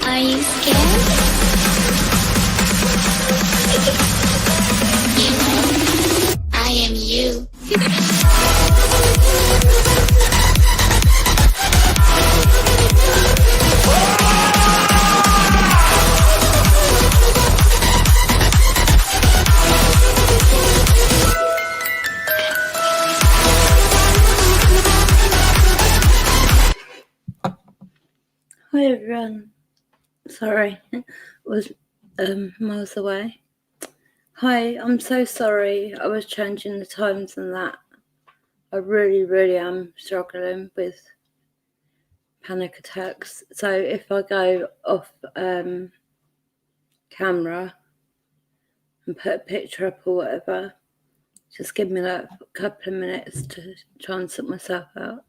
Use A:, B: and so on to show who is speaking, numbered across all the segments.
A: Are you scared? You know, I am you.
B: Hi everyone. Sorry, I was miles away. Hi, I'm so sorry. I was changing the times and that. I really am struggling with panic attacks. So if I go off camera and put a picture up or whatever, just give me like a couple of minutes to try and sort myself out.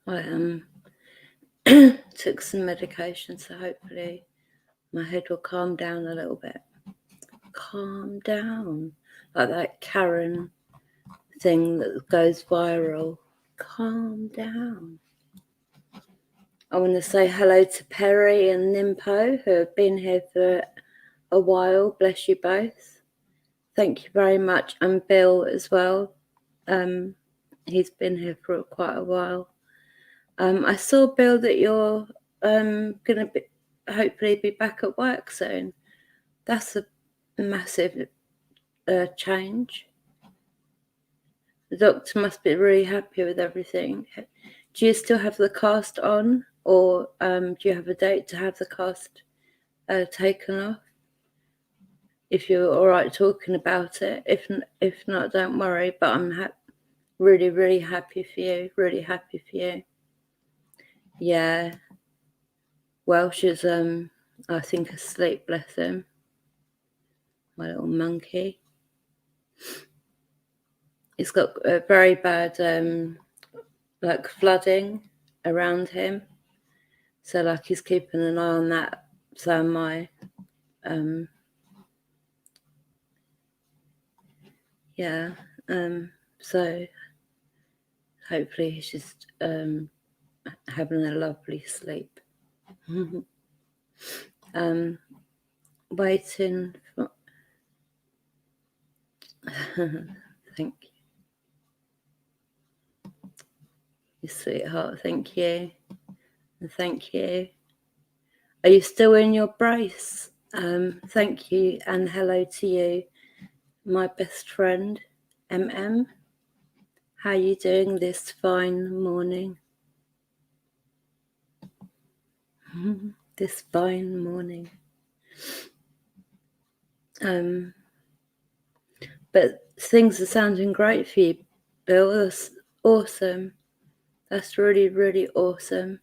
B: I took some medication, so hopefully my head will calm down a little bit. Calm down, like that Karen thing that goes viral. Calm down. I want to say hello to Perry and Nimpo, who have been here for a while. Bless you both. Thank you very much. And Bill as well. He's been here for quite a while. I saw, Bill, that you're going to hopefully be back at work soon. That's a massive change. The doctor must be really happy with everything. Do you still have the cast on, or do you have a date to have the cast taken off? If you're all right talking about it. If not, don't worry. But I'm really happy for you. Really happy for you. Yeah. Welsh is I think asleep. Bless him. My little monkey. He's got a very bad like flooding around him, so like he's keeping an eye on that. So am I. Yeah. So hopefully he's just having a lovely sleep. Waiting for thank you. You sweetheart, thank you. And thank you. Are you still in your brace? Thank you, and hello to you, my best friend, MM. How are you doing this fine morning? This fine morning. But things are sounding great for you, Bill. That's awesome. That's really awesome.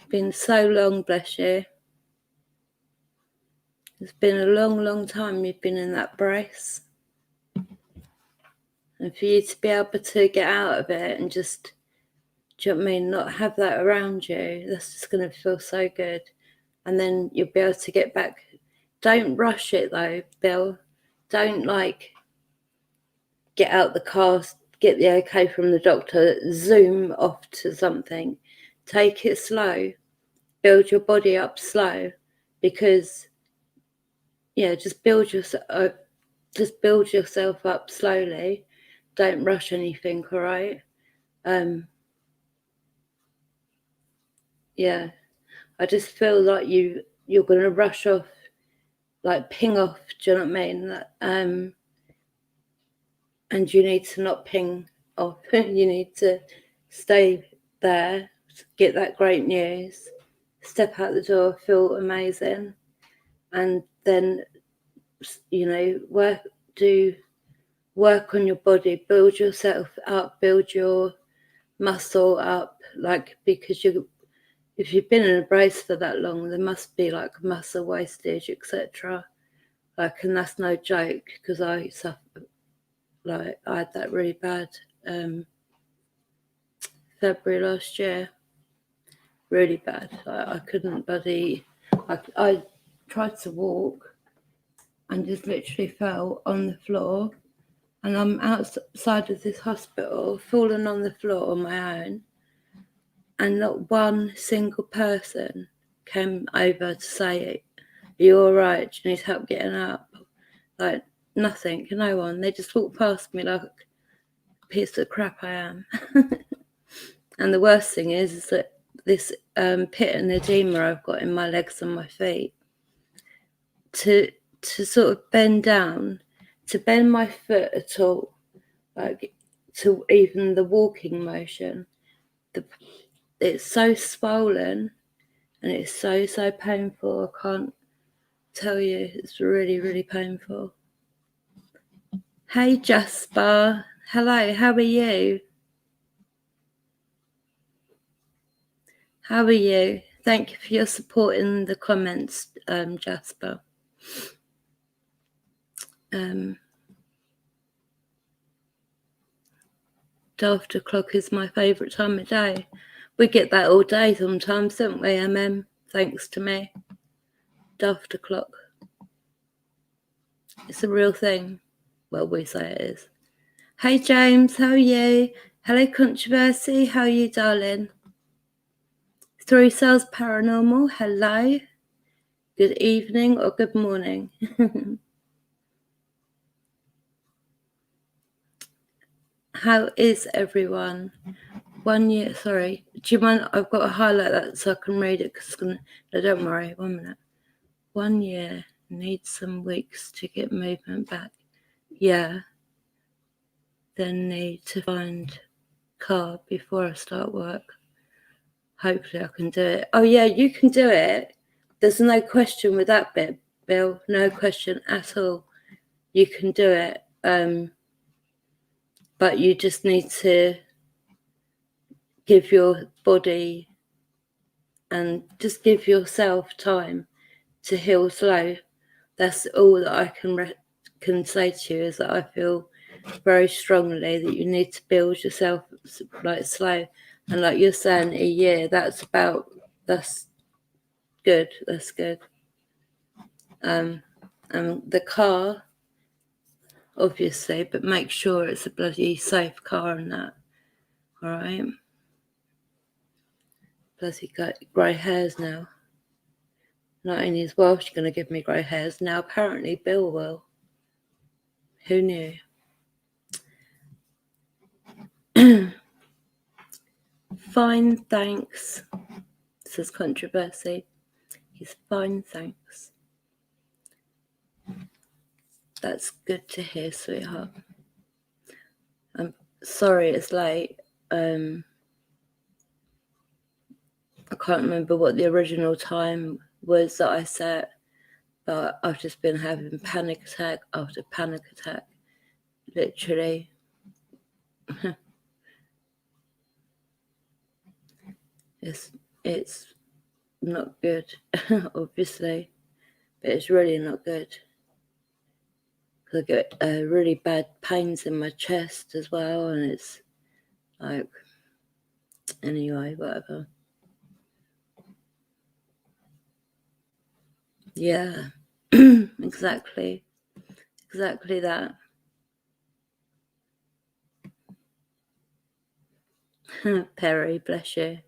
B: Been so long, bless you. It's been a long time you've been in that brace. And for you to be able to get out of it and just, do you know what I mean, not have that around you, that's just going to feel so good. And then you'll be able to get back. Don't rush it though, Bill. Don't like get out the car, get the okay from the doctor, zoom off to something. Take it slow. Build your body up slow, because just build yourself up slowly. Don't rush anything, all right? I just feel like you're going to rush off like ping off. Do you know what I mean? And you need to not ping off. You need to stay there, get that great news, step out the door, feel amazing, and then, you know, work on your body, build yourself up, build your muscle up, like, because if you've been in a brace for that long, there must be like muscle wastage, etc. Like, and that's no joke, because I suffer, like, I had that really bad February last year, really bad. I couldn't bloody, I tried to walk and just literally fell on the floor, and I'm outside of this hospital, falling on the floor on my own, and not one single person came over to say, "Are you all right? Do you need help getting up?" Like, nothing, no one. They just walked past me like a piece of crap I am. And the worst thing is that this pit and edema I've got in my legs and my feet, to sort of bend down, to bend my foot at all, like to even the walking motion, it's so swollen and it's so painful. I can't tell you, it's really, really painful. Hey Jasper, hello, how are you? How are you? Thank you for your support in the comments, Jasper. 12 o'clock is my favourite time of day. We get that all day sometimes, don't we, Thanks to me. 12 o'clock. It's a real thing. Well, we say it is. Hey James, how are you? Hello Controversy, how are you, darling? 3 Cells Paranormal, hello. Good evening or good morning. How is everyone? 1 year, sorry. Do you mind? I've got to highlight that so I can read it. No, don't worry. 1 minute. 1 year. Needs some weeks to get movement back. Yeah. Then need to find car before I start work. Hopefully I can do it. Oh yeah, you can do it. There's no question with that bit, Bill. No question at all. You can do it. But you just need to give your body and just give yourself time to heal slow. That's all that I can say to you, is that I feel very strongly that you need to build yourself like slow. And like you're saying, a year, that's good. That's good. The car, obviously, but make sure it's a bloody safe car and that. All right. Bloody got grey hairs now. Not only is Welsh going to give me grey hairs, now apparently Bill will. Who knew? Fine, thanks. Says Controversy. He's fine, thanks. That's good to hear, sweetheart. I'm sorry it's late. I can't remember what the original time was that I set, but I've just been having panic attack after panic attack, literally. It's not good, obviously, but it's really not good. I get really bad pains in my chest as well, and it's like, anyway, whatever. Yeah, exactly that. Perry, bless you.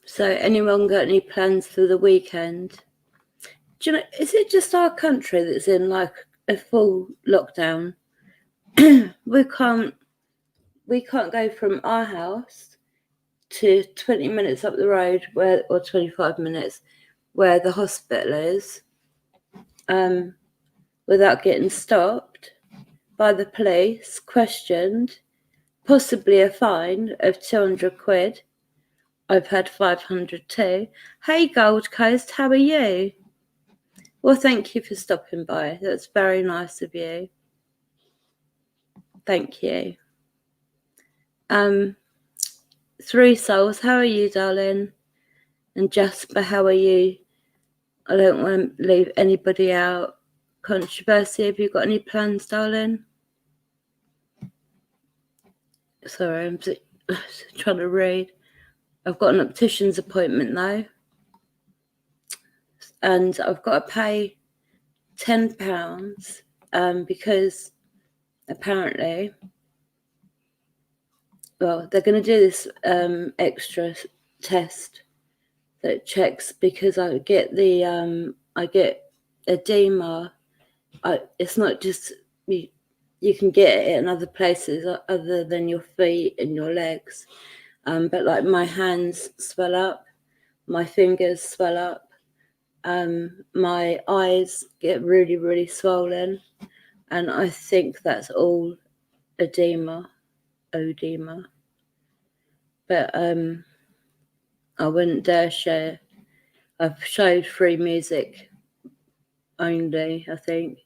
B: So, anyone got any plans for the weekend? Do you know, is it just our country that's in like a full lockdown? we can't go from our house to 20 minutes up the road, or 25 minutes, where the hospital is, without getting stopped by the police, questioned, possibly a fine of 200 quid. I've had 500 too. Hey Gold Coast, how are you? Well, thank you for stopping by. That's very nice of you. Thank you. Three Souls, how are you, darling? And Jasper, how are you? I don't want to leave anybody out. Controversy, have you got any plans, darling? Sorry, I'm trying to read. I've got an optician's appointment though, and I've got to pay £10 because apparently, well, they're going to do this extra test that checks because I get edema. It's not just you can get it in other places other than your feet and your legs, but like my hands swell up, my fingers swell up, my eyes get really, really swollen, and I think that's all edema. But I wouldn't dare share. I've showed free music only, I think.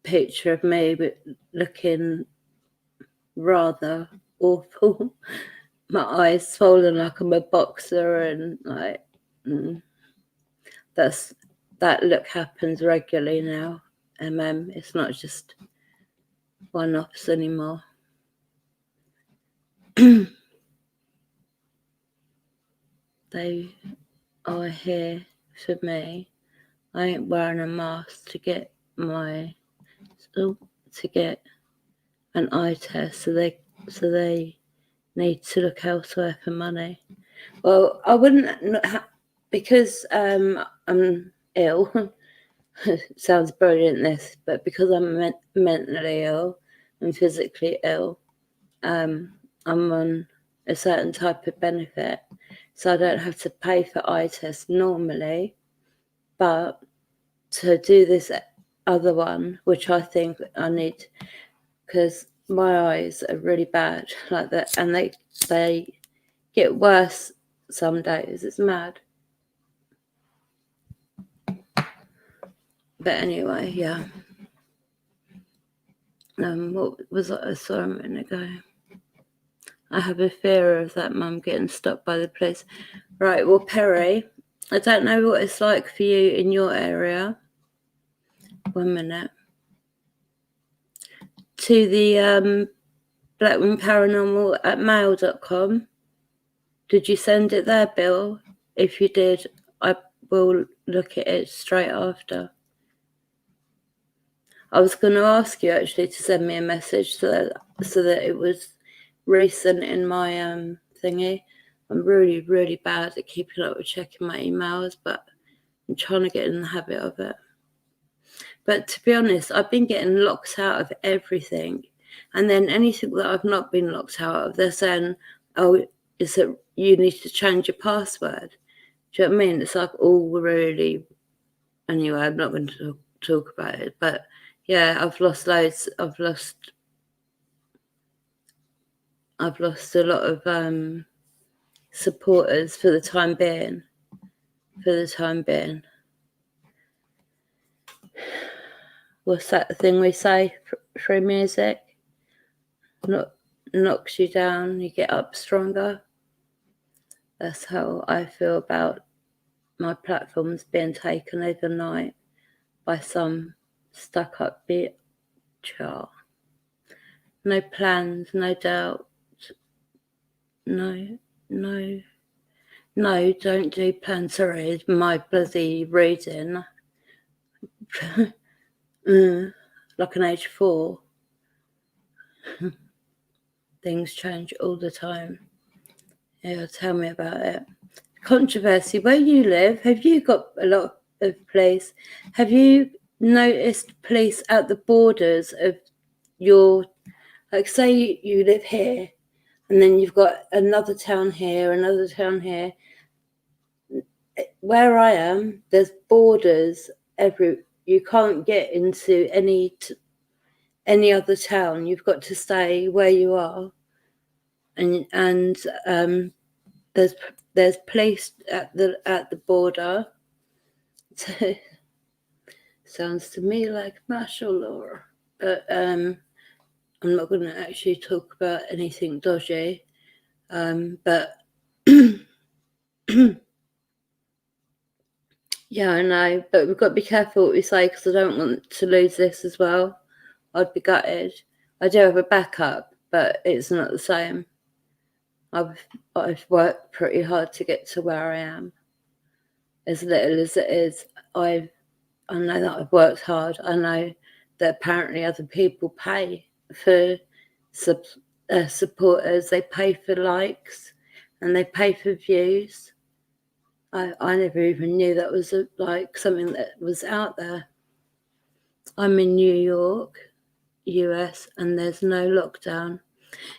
B: Picture of me but looking rather awful. My eyes swollen like I'm a boxer, and like that look happens regularly now. It's not just one-offs anymore. They are here for me. I ain't wearing a mask to get an eye test, so they need to look elsewhere for money. Well, I wouldn't because I'm ill. Sounds brilliant, this, but because I'm mentally ill and physically ill, I'm on a certain type of benefit, so I don't have to pay for eye tests normally, but to do this other one, which I think I need, because my eyes are really bad like that, and they get worse some days. It's mad. But anyway, yeah. What was it I saw a minute ago? I have a fear of that mum getting stopped by the police. Right, well, Perry, I don't know what it's like for you in your area. 1 minute. To the Blackman Paranormal at mail.com. Did you send it there, Bill? If you did, I will look at it straight after. I was going to ask you actually to send me a message so that it was recent in my thingy. I'm really, really bad at keeping up with checking my emails, but I'm trying to get in the habit of it. But to be honest, I've been getting locked out of everything. And then anything that I've not been locked out of, they're saying, oh, is it you need to change your password? Do you know what I mean? It's like all really... Anyway, I'm not going to talk about it. But yeah, I've lost loads. I've lost a lot of supporters for the time being. What's that thing we say? Free music knocks you down, you get up stronger. That's how I feel about my platforms being taken overnight by some stuck-up bitch. No plans, no doubt. No, don't do plans. Sorry, my bloody reading. Like an age 4. Things change all the time. Yeah, tell me about it. Controversy, where you live, have you got a lot of police? Have you noticed police at the borders of your, like say you live here and then you've got another town here, where I am, there's borders you can't get into any other town. You've got to stay where you are, and there's police at the border. So, sounds to me like martial law, but I'm not going to actually talk about anything dodgy. But yeah, I know, but we've got to be careful what we say because I don't want to lose this as well. I'd be gutted. I do have a backup, but it's not the same. I've worked pretty hard to get to where I am. As little as it is, I know that I've worked hard. I know that apparently other people pay for supporters. They pay for likes and they pay for views. I never even knew that was like something that was out there. I'm in New York, US, and there's no lockdown.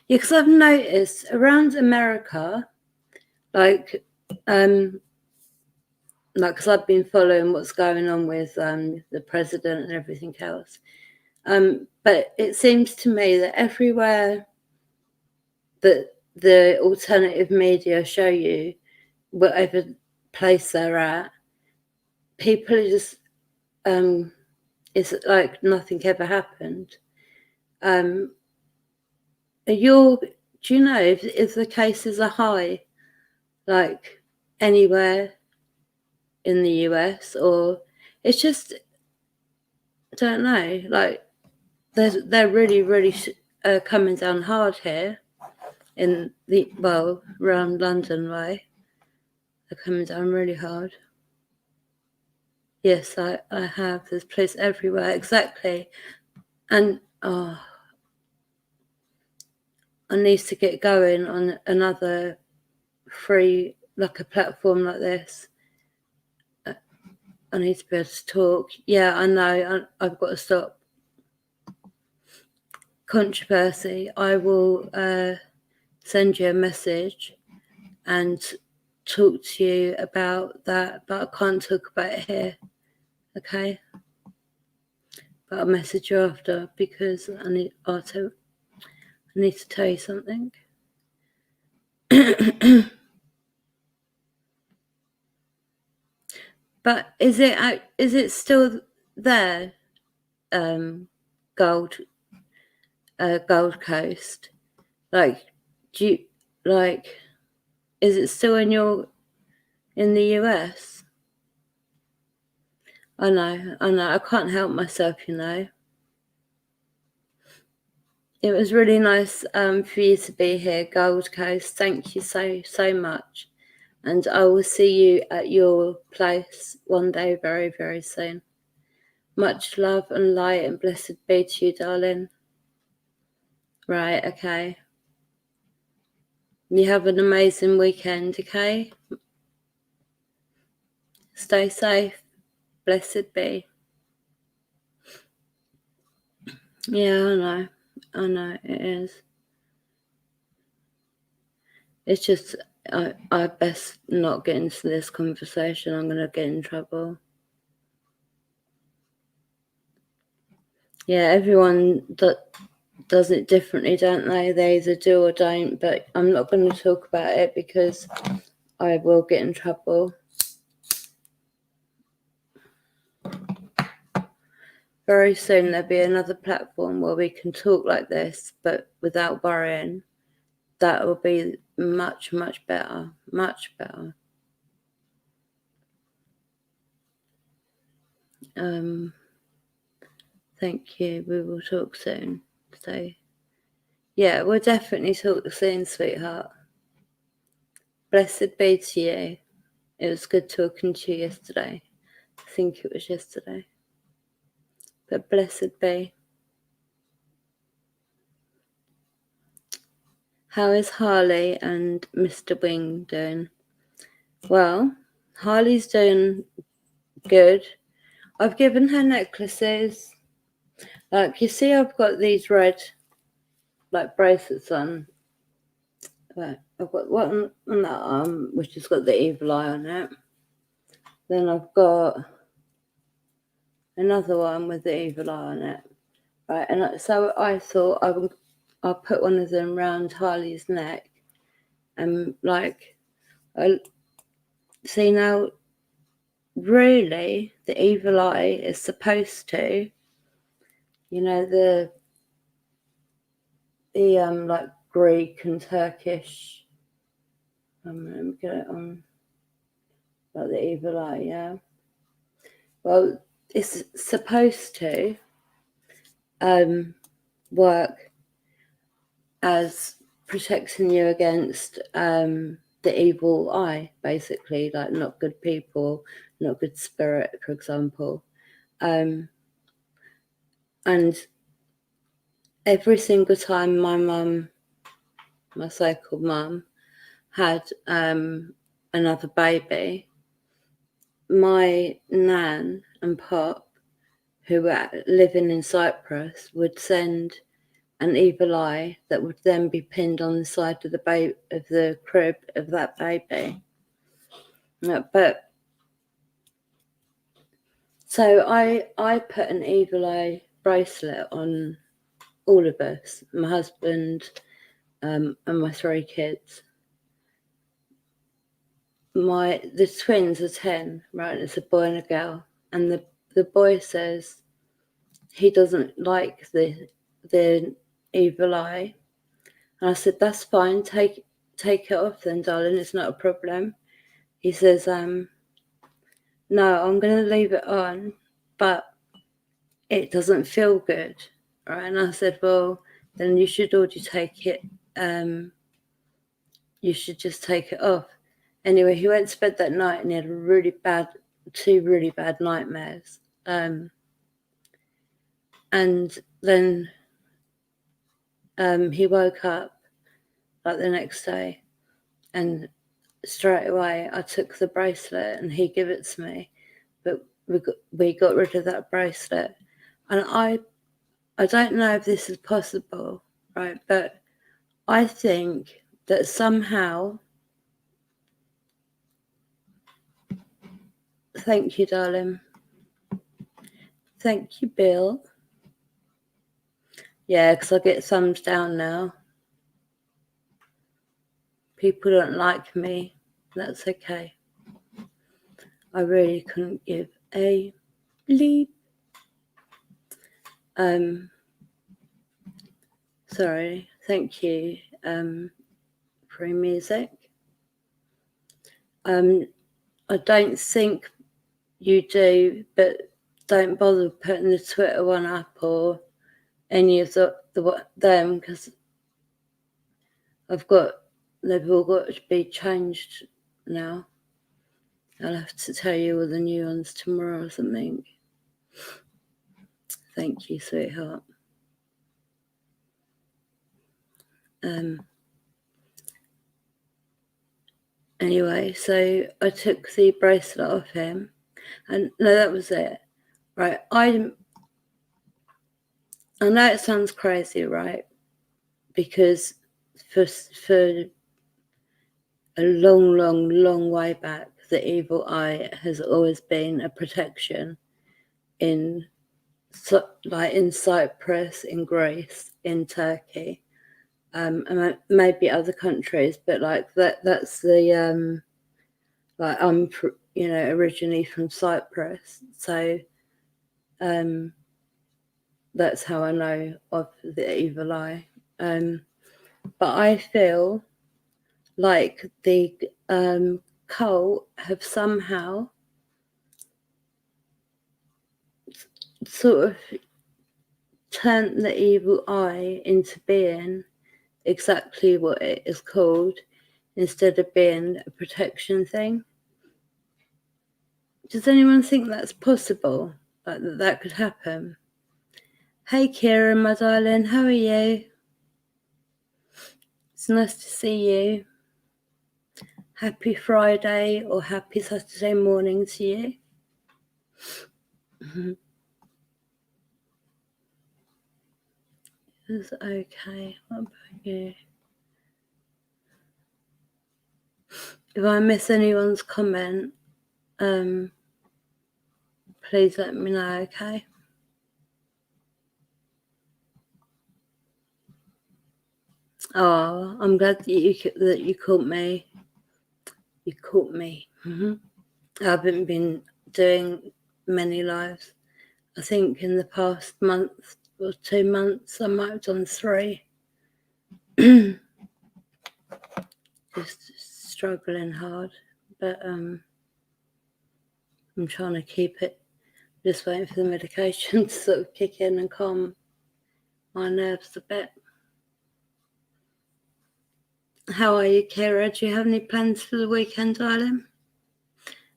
B: Yeah, because I've noticed around America, like, because I've been following what's going on with the president and everything else. But it seems to me that everywhere that the alternative media show you, whatever place they're at, people are just, it's like nothing ever happened. Do you know if the cases are high, like anywhere in the US, or it's just, I don't know, like they're really coming down hard here in around London way. They're coming down really hard. Yes, I have. There's police everywhere, exactly. And I need to get going on another free, like a platform like this. I need to be able to talk. Yeah, I know. I've got to stop controversy. I will send you a message and talk to you about that, but I can't talk about it here. Okay? But I'll message you after because I need to tell you something. But is it still there? Gold Coast. Like, do you like? Is it still in the US? I know. I can't help myself, you know. It was really nice for you to be here, Gold Coast. Thank you so much. And I will see you at your place one day very, very soon. Much love and light and blessed be to you, darling. Right, okay. You have an amazing weekend, okay? Stay safe. Blessed be. Yeah, I know it is. It's just I best not get into this conversation. I'm gonna get in trouble. Yeah, everyone does it differently, don't they? They either do or don't. But I'm not going to talk about it because I will get in trouble. Very soon there'll be another platform where we can talk like this, but without worrying. That will be much, much better. Much better. Thank you. We will talk soon. So, yeah, we'll definitely talk soon, sweetheart. Blessed be to you. It was good talking to you yesterday. I think it was yesterday. But blessed be. How is Harley and Mr. Wing doing? Well, Harley's doing good. I've given her necklaces. Like, you see, I've got these red, like, bracelets on. Right, I've got one on that arm, which has got the evil eye on it. Then I've got another one with the evil eye on it, right? And so I thought I'll put one of them round Harley's neck, and like, I see now. Really, the evil eye is supposed to, the like Greek and Turkish. Let me get it on. Like the evil eye, yeah. Well, it's supposed to work as protecting you against the evil eye, basically, like not good people, not good spirit, for example. And every single time my so-called mum, had another baby, my nan and pop, who were living in Cyprus, would send an evil eye that would then be pinned on the side of the crib of that baby. But so I put an evil eye bracelet on all of us, my husband, and my 3 kids. The twins are 10, right? It's a boy and a girl, and the boy says he doesn't like the evil eye, and I said, that's fine, take it off then, darling, it's not a problem. He says, no, I'm going to leave it on, but it doesn't feel good, right? And I said, well, then you should already take it, you should just take it off. Anyway, he went to bed that night and he had two really bad nightmares. And then he woke up like the next day, and straight away I took the bracelet and he gave it to me. But we got rid of that bracelet. And I don't know if this is possible, right? But I think that somehow, thank you, darling. Thank you, Bill. Yeah, because I get thumbs down now. People don't like me. That's okay. I really couldn't give a bleep. Sorry. Thank you. Free music. I don't think you do, but don't bother putting the Twitter one up or any of them, because they've all got to be changed now. I'll have to tell you all the new ones tomorrow or something. Thank you, sweetheart. Anyway, so I took the bracelet off him, and no, that was it. Right, I know it sounds crazy, right? Because for a long way back, the evil eye has always been a protection in Cyprus, in Greece, in Turkey, and maybe other countries, but like that's the like I'm originally from Cyprus, so that's how I know of the evil eye. But I feel like the cult have somehow sort of turned the evil eye into being exactly what it is called, instead of being a protection thing. Does anyone think that's possible? Like that could happen? Hey Kira, my darling, how are you? It's nice to see you. Happy Friday or happy Saturday morning to you. It's okay. What about you? If I miss anyone's comment, please let me know, okay? Oh, I'm glad that you caught me. You caught me. I haven't been doing many lives. I think in the past month or 2 months, I might have done 3. Just struggling hard, but I'm trying to keep it. Just waiting for the medication to sort of kick in and calm my nerves a bit. How are you, Kira? Do you have any plans for the weekend, darling?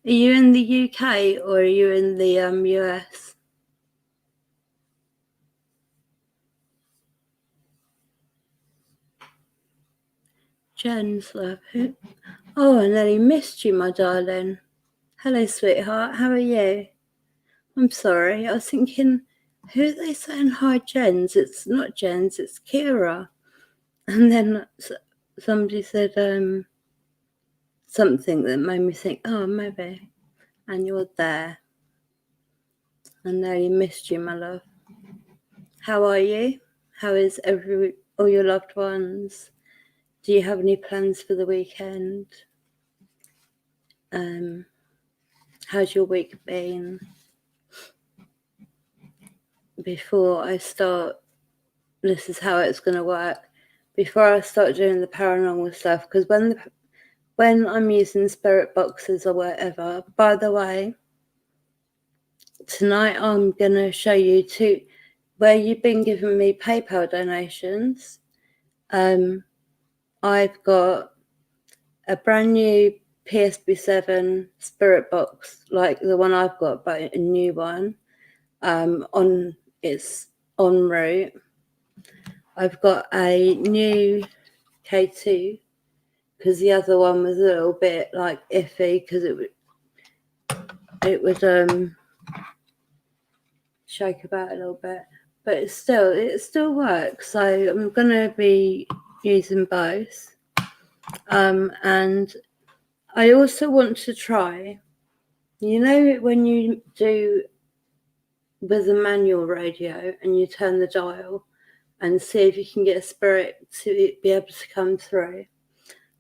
B: Are you in the UK or are you in the US? Jen's love. Oh, I nearly missed you, my darling. Hello, sweetheart. How are you? I'm sorry. I was thinking, who are they saying hi, Jen's? It's not Jen's, it's Kira. And then somebody said something that made me think, oh, maybe. And you're there. I nearly missed you, my love. How are you? How is all your loved ones? Do you have any plans for the weekend? How's your week been? Before I start, this is how it's going to work. Before I start doing the paranormal stuff, because when I'm using spirit boxes or whatever, by the way, tonight I'm going to show you where you've been giving me PayPal donations. I've got a brand new PSB7 spirit box, like the one I've got, but a new one. It's en route. I've got a new K2 because the other one was a little bit like iffy because it would shake about a little bit, but it still works. So I'm gonna be using both, and I also want to try. You know when you do with a manual radio and you turn the dial and see if you can get a spirit to be able to come through.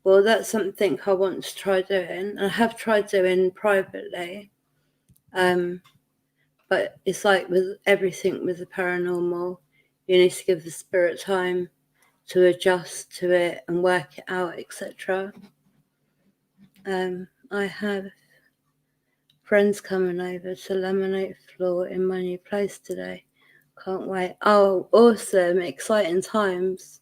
B: Well, that's something I want to try doing. I have tried doing privately, but it's like with everything with the paranormal, you need to give the spirit time to adjust to it and work it out, etc. I have friends coming over to laminate floor in my new place today. Can't wait. Oh, awesome. Exciting times.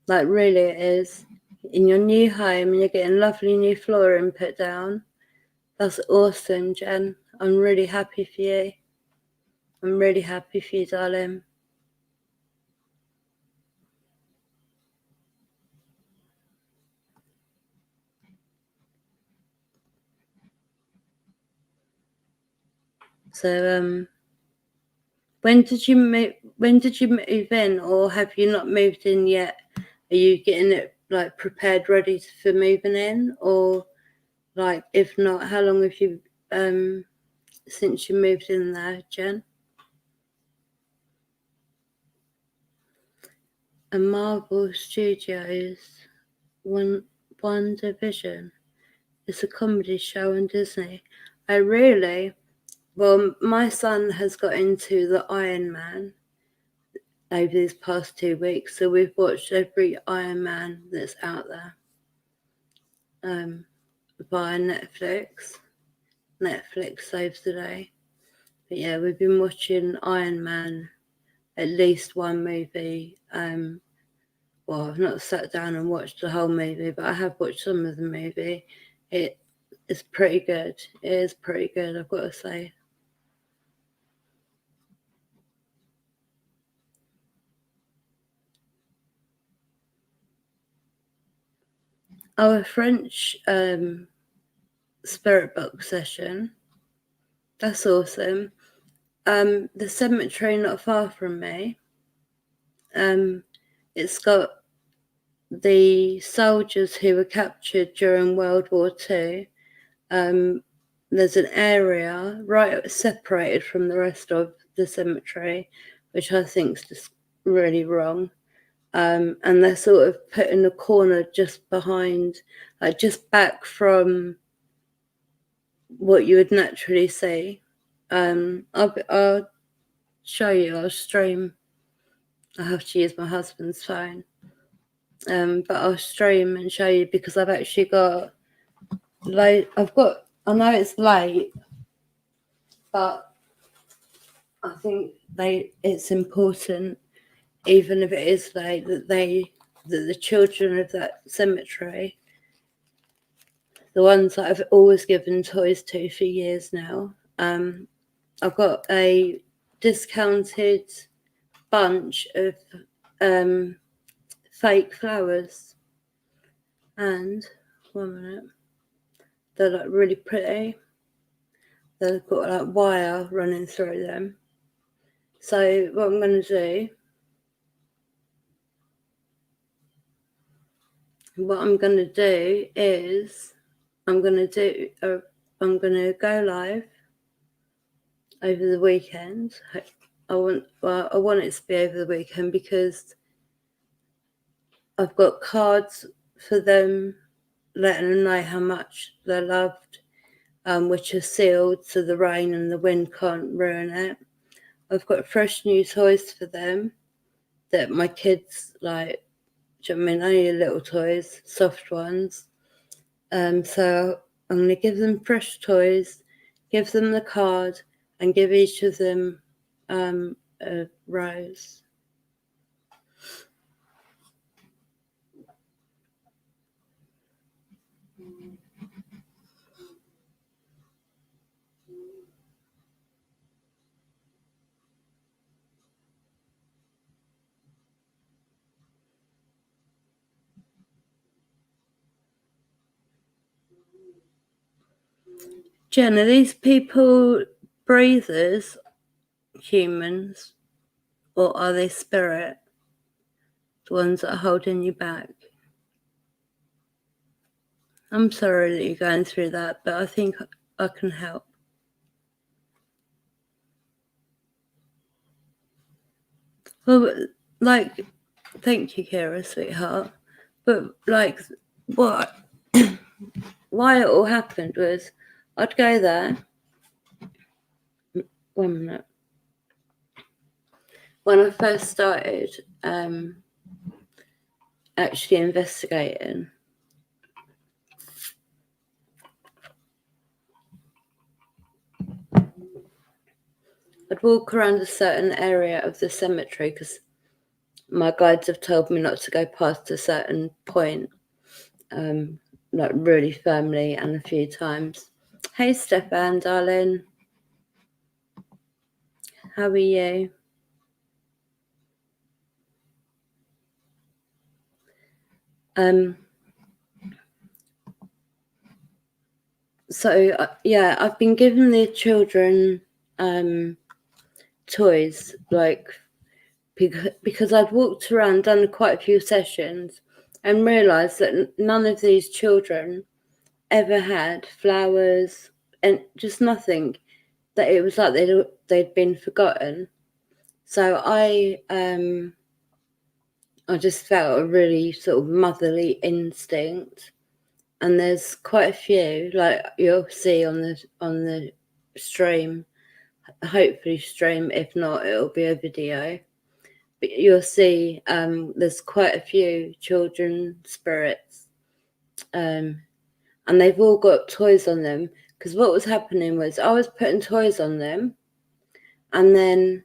B: Like, really, it is. In your new home and you're getting lovely new flooring put down. That's awesome, Jen. I'm really happy for you. I'm really happy for you, darling. So, when did you move in, or have you not moved in yet? Are you getting it like prepared, ready for moving in, or like if not, how long have you since you moved in there, Jen? A Marvel Studios, one division. It's a comedy show on Disney. Oh, really? Well, my son has got into the Iron Man over these past 2 weeks, so we've watched every Iron Man that's out there via Netflix. Netflix saves the day. But yeah, we've been watching Iron Man, at least one movie. Well, I've not sat down and watched the whole movie, but I have watched some of the movie. It's pretty good. It is pretty good, I've got to say. Oh, a French spirit box session. That's awesome. The cemetery not far from me. It's got the soldiers who were captured during World War II. there's an area right separated from the rest of the cemetery, which I think is just really wrong. And they're sort of put in a corner just behind, like just back from what you would naturally see. I'll show you. I'll stream. I have to use my husband's phone, but I'll stream and show you because I've actually got late. I know it's late, but I think it's important, even if it is late, that the children of that cemetery, the ones that I've always given toys to for years now, I've got a discounted bunch of fake flowers, and 1 minute, they're like really pretty. They've got like wire running through them. So what I'm going to do is I'm going to go live over the weekend. I want it to be over the weekend because I've got cards for them, letting them know how much they're loved, which are sealed so the rain and the wind can't ruin it. I've got fresh new toys for them that my kids like. Do you know what I mean? Only little toys, soft ones. So I'm going to give them fresh toys, give them the card, and give each of them a rose. Jen, are these people breathers, humans, or are they spirit? The ones that are holding you back? I'm sorry that you're going through that, but I think I can help. Well, like, thank you, Kira, sweetheart. But like, what? Why it all happened was, I'd go there. 1 minute. When I first started actually investigating, I'd walk around a certain area of the cemetery because my guides have told me not to go past a certain point, like really firmly and a few times. Hey, Stefan, darling. How are you? So yeah, I've been giving the children toys, like, because I'd walked around, done quite a few sessions, and realised that none of these children ever had flowers and just nothing. That it was like they'd been forgotten. So I just felt a really sort of motherly instinct, and there's quite a few, like you'll see on the stream, hopefully stream. If not, it'll be a video. But you'll see there's quite a few children spirits, and they've all got toys on them. Because what was happening was I was putting toys on them, and then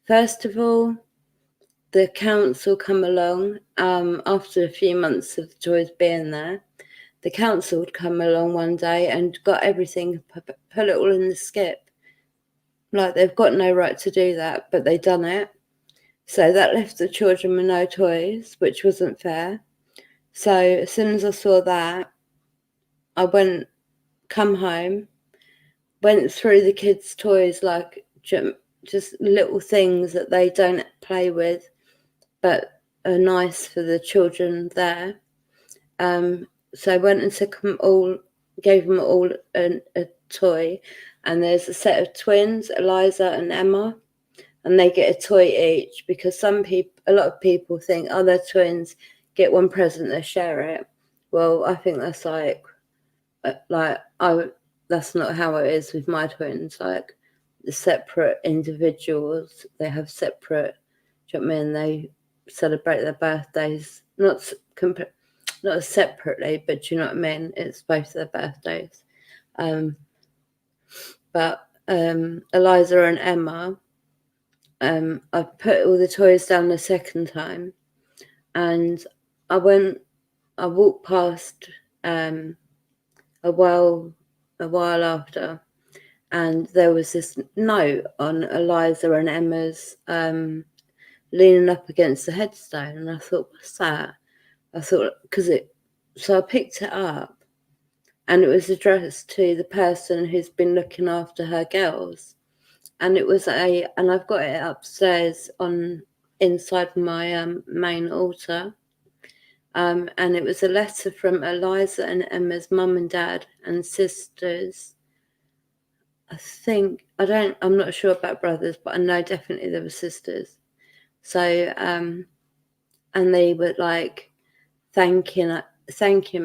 B: first of all, the council come along after a few months of the toys being there. The council would come along one day and got everything, put it all in the skip. Like, they've got no right to do that, but they done it. So that left the children with no toys, which wasn't fair. So as soon as I saw that, I come home, went through the kids' toys, like just little things that they don't play with, but are nice for the children there. So I went and took them all gave them all a toy, and there's a set of twins, Eliza and Emma, and they get a toy each because a lot of people think, oh, they're twins, get one present, they share it. Well, I think that's that's not how it is with my twins. Like the separate individuals, they have separate. Do you know what I mean? They celebrate their birthdays, not separately, but do you know what I mean? It's both their birthdays. But Eliza and Emma, I put all the toys down the second time, and I walked past a while after, and there was this note on Eliza and Emma's leaning up against the headstone, and I thought, what's that? I thought, so I picked it up, and it was addressed to the person who's been looking after her girls, and and I've got it upstairs inside my main altar. And it was a letter from Eliza and Emma's mum and dad and sisters. I'm not sure about brothers, but I know definitely there were sisters. So, and they were like thanking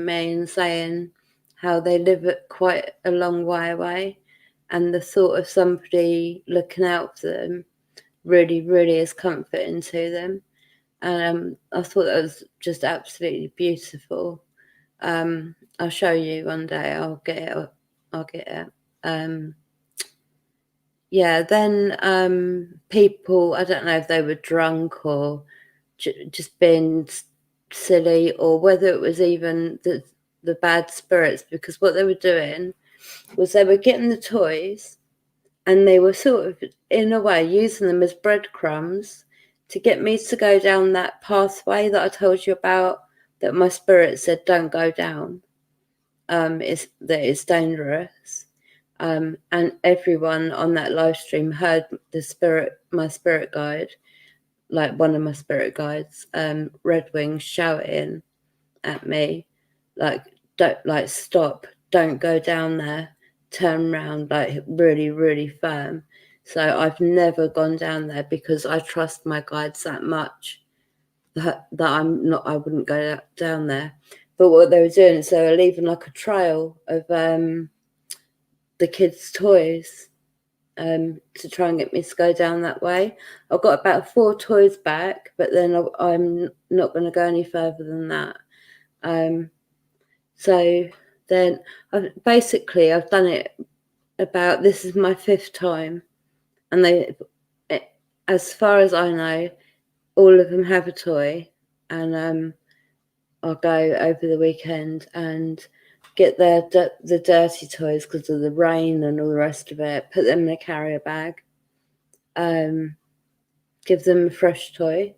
B: me and saying how they live at quite a long way away, and the thought of somebody looking out for them really, really is comforting to them. And I thought that was just absolutely beautiful. I'll show you one day. I'll get it. Yeah, then people, I don't know if they were drunk or just being silly, or whether it was even the bad spirits, because what they were doing was they were getting the toys and they were sort of, in a way, using them as breadcrumbs to get me to go down that pathway that I told you about, that my spirit said don't go down. It's dangerous. And everyone on that live stream heard my spirit guide, like one of my spirit guides, Red Wing, shouting at me, like, don't, stop, don't go down there, turn around, like really, really firm. So I've never gone down there because I trust my guides that much that I wouldn't go down there. But what they were doing is they were leaving like a trail of the kids' toys to try and get me to go down that way. I got about 4 toys back, but then I'm not going to go any further than that. So then I've done it this is my 5th time, and as far as I know, all of them have a toy, and I'll go over the weekend and get the dirty toys because of the rain and all the rest of it, put them in a carrier bag, give them a fresh toy.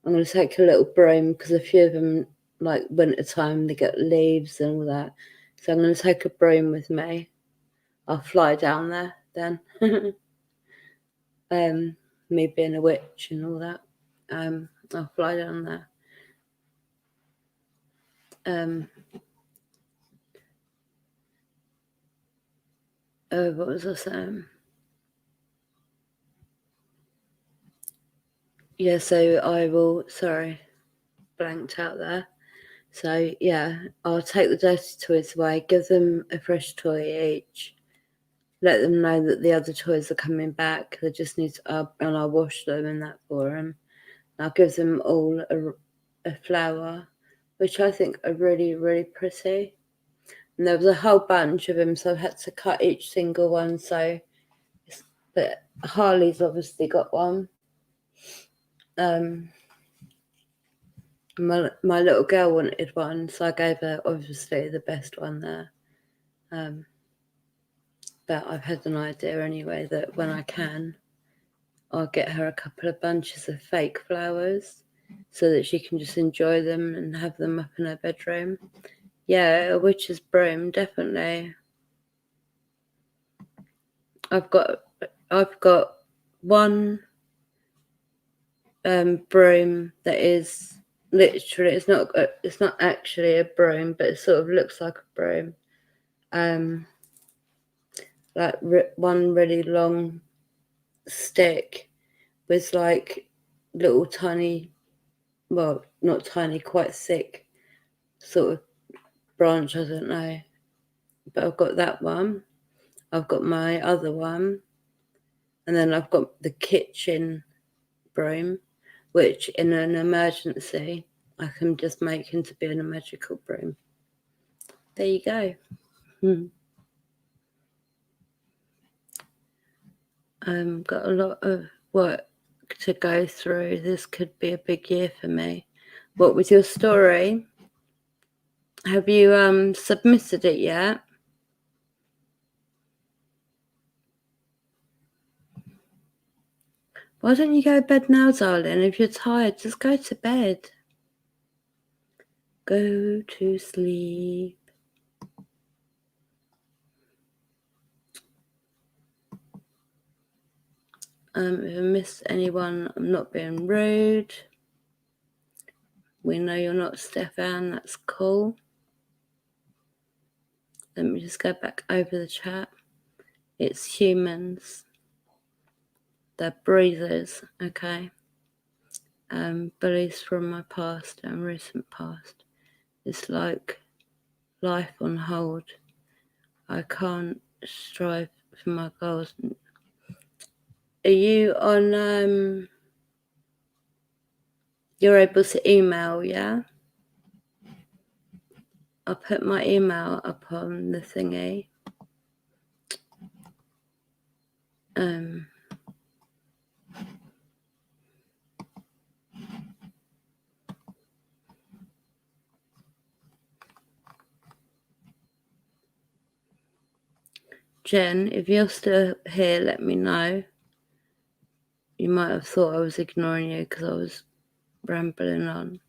B: I'm going to take a little broom because a few of them, like winter time, they get leaves and all that. So I'm going to take a broom with me. I'll fly down there then. Me being a witch and all that. I'll fly down there. What was I saying? Yeah, so I will, blanked out there. So yeah, I'll take the dirty toys away, give them a fresh toy each, let them know that the other toys are coming back. They just need to, and I'll wash them and that for them. I'll give them all a flower, which I think are really, really pretty. And there was a whole bunch of them, so I had to cut each single one. But Harley's obviously got one. My little girl wanted one, so I gave her obviously the best one there. But I've had an idea anyway that when I can, I'll get her a couple of bunches of fake flowers so that she can just enjoy them and have them up in her bedroom. Yeah, a witch's broom, definitely. I've got one broom that is literally, it's not actually a broom, but it sort of looks like a broom. like one really long stick with like little tiny, well, not tiny, quite thick sort of branch, I don't know. But I've got that one. I've got my other one. And then I've got the kitchen broom, which in an emergency, I can just make into being a magical broom. There you go. Got a lot of work to go through. This could be a big year for me. What was your story? Have you submitted it yet? Why don't you go to bed now, darling? If you're tired, just go to bed. Go to sleep. If I missed anyone, I'm not being rude. We know you're not Stefan, that's cool. Let me just go back over the chat. It's humans. They're breathers, okay? Bullies from my past and recent past. It's like life on hold. I can't strive for my goals. Are you on, you're able to email, yeah? I'll put my email up on the thingy. Jen, if you're still here, let me know. You might have thought I was ignoring you because I was rambling on.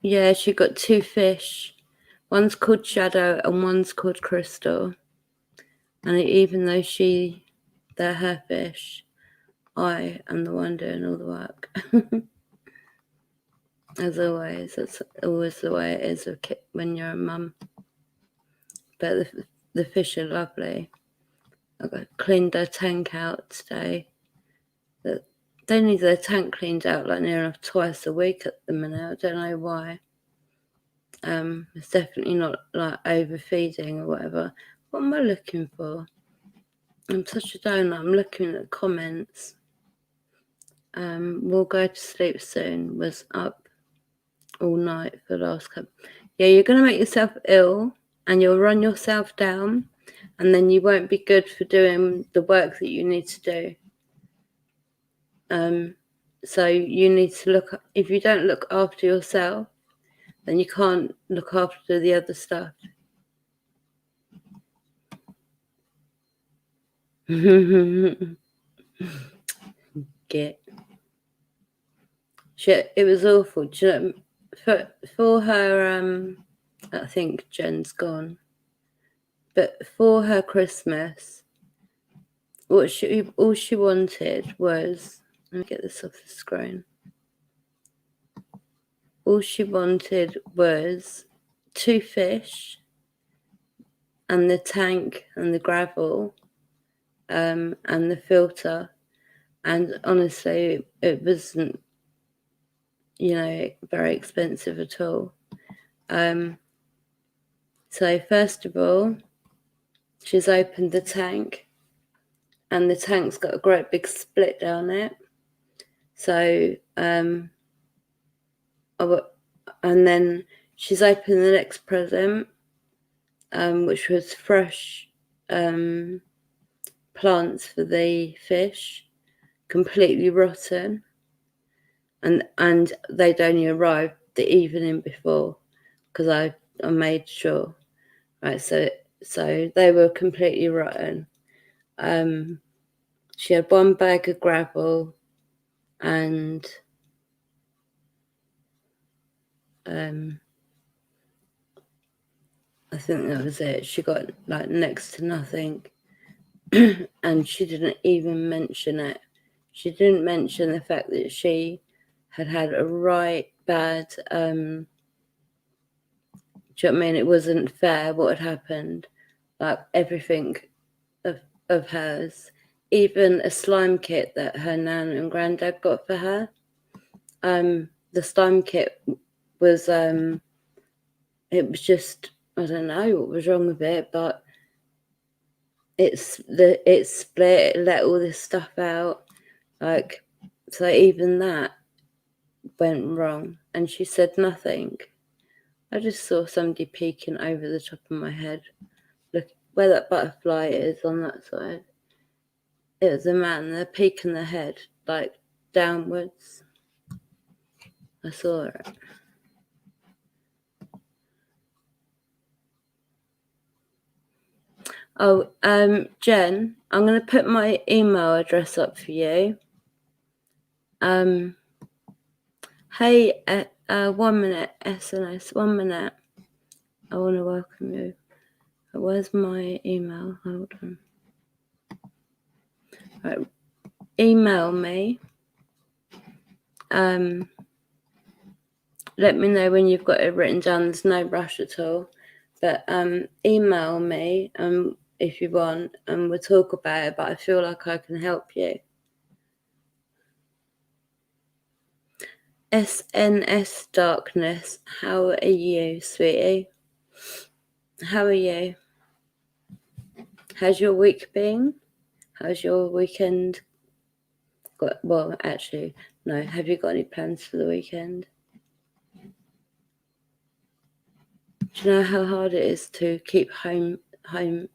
B: Yeah, she got 2 fish. One's called Shadow and one's called Crystal. And even though they're her fish, I am the one doing all the work. As always, that's always the way it is when you're a mum. But the fish are lovely. I cleaned their tank out today. They need their tank cleaned out like near enough twice a week at the minute. I don't know why. It's definitely not like overfeeding or whatever. What am I looking for? I'm such a donut. I'm looking at the comments. We'll go to sleep soon. Was up all night for the last couple. Yeah, you're going to make yourself ill and you'll run yourself down and then you won't be good for doing the work that you need to do. So you need to if you don't look after yourself, then you can't look after the other stuff. It was awful. For her, I think Jen's gone. But for her Christmas, all she wanted was, let me get this off the screen. All she wanted was 2 fish and the tank and the gravel and the filter. And honestly, it wasn't, very expensive at all. So first of all, she's opened the tank and the tank's got a great big split down it. So, and then she's opened the next present, which was fresh plants for the fish, completely rotten. And they'd only arrived the evening before because I made sure. Right, so they were completely rotten. She had 1 bag of gravel and I think that was it. She got like next to nothing. And she didn't even mention it. She didn't mention the fact that she had a right bad Do you know what I mean? It wasn't fair what had happened. Like everything of hers, even a slime kit that her nan and granddad got for her. The slime kit was it was just, I don't know what was wrong with it, but it split, it let all this stuff out, like, so even that went wrong, and she said nothing. I just saw somebody peeking over the top of my head. Look where that butterfly is on that side. It was a man. They're peeking their head like downwards. I saw it. Oh, Jen, I'm going to put my email address up for you. Hey, 1 minute, SNS, 1 minute. I want to welcome you. Where's my email? Hold on. Right. Email me. Let me know when you've got it written down. There's no rush at all. But email me if you want, and we'll talk about it. But I feel like I can help you. SNS Darkness, how are you, sweetie? How are you? How's your week been? How's your weekend? Well, actually, no. Have you got any plans for the weekend? Do you know how hard it is to keep home? Like,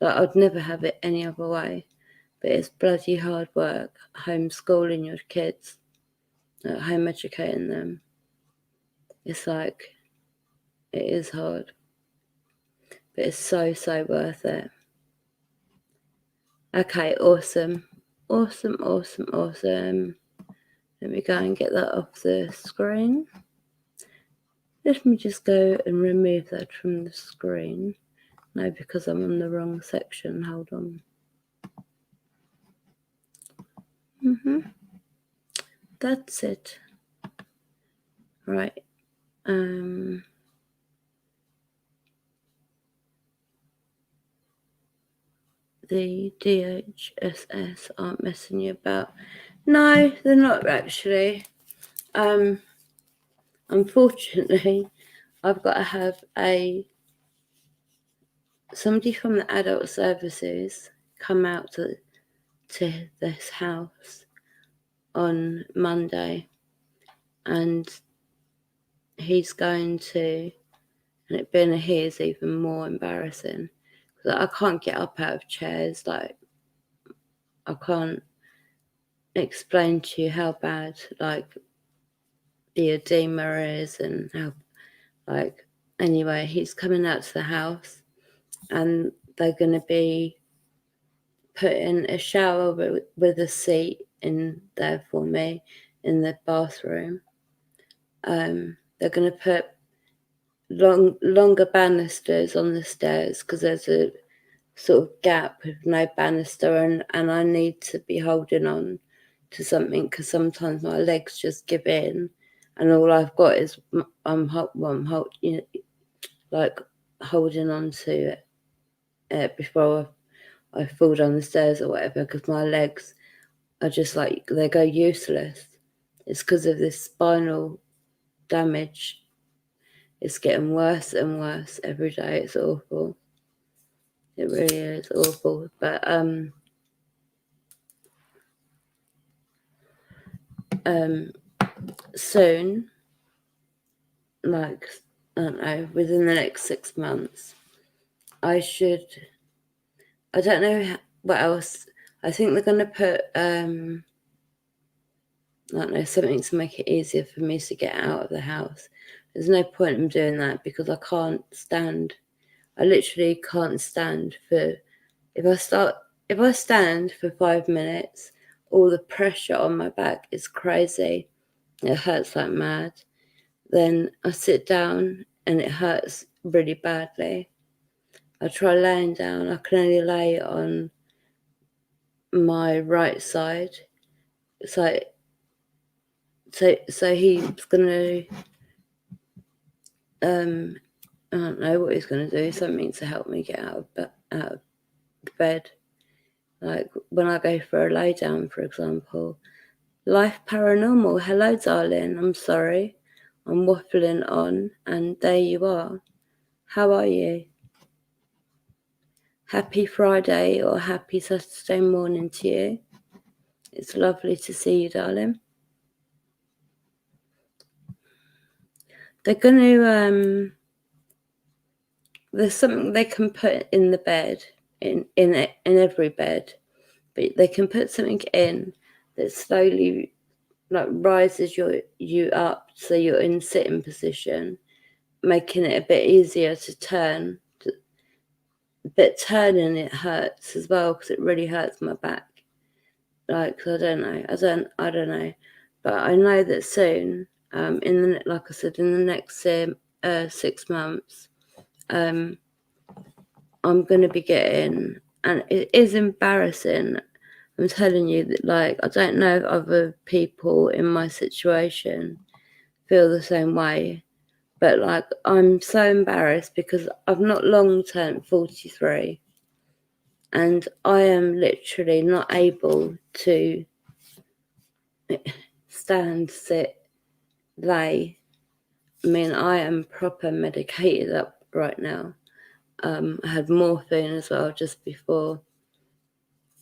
B: I'd never have it any other way. But it's bloody hard work, homeschooling your kids, home educating them. It's like, it is hard. But it's so, so worth it. Okay, awesome. Awesome. Let me go and get that off the screen. Let me just go and remove that from the screen. No, because I'm on the wrong section. Hold on. That's it. Right. The DHSS aren't messing you about. No, they're not actually. Unfortunately, I've got to have somebody from the adult services come out to this house on Monday, and he's going to, and it being a he is even more embarrassing, because I can't get up out of chairs. Like, I can't explain to you how bad, like, the edema is, and how, like, anyway, he's coming out to the house, and they're going to be putting a shower with a seat in there for me in the bathroom. They're going to put longer banisters on the stairs, because there's a sort of gap with no banister, and I need to be holding on to something, because sometimes my legs just give in, and all I've got is I'm holding on to it before I fall down the stairs or whatever, because my legs are just like, they go useless. It's because of this spinal damage. It's getting worse and worse every day. It's awful. It really is awful. But soon, like, I don't know, within the next 6 months, I don't know what else. I think they're going to put, I don't know, something to make it easier for me to get out of the house. There's no point in doing that, because I can't stand. I literally can't stand for, if I stand for 5 minutes, all the pressure on my back is crazy. It hurts like mad. Then I sit down and it hurts really badly. I try laying down. I can only lay on my right side. So he's gonna I don't know what he's going to do, something to help me get out of bed. Like when I go for a lay down, for example. Life Paranormal, hello darling, I'm sorry. I'm waffling on, and there you are. How are you? Happy Friday or happy Saturday morning to you. It's lovely to see you, darling. They're going to, there's something they can put in the bed, in every bed, but they can put something in that slowly like rises you up so you're in sitting position, making it a bit easier to turn. But turning it hurts as well because it really hurts my back. Like I don't know, but I know that soon, like I said, in the next 6 months, I'm going to be getting, and it is embarrassing. I'm telling you that, like, I don't know if other people in my situation feel the same way, but like, I'm so embarrassed because I've not long turned 43. And I am literally not able to stand, sit, lay. I mean, I am proper medicated up right now. I had morphine as well just before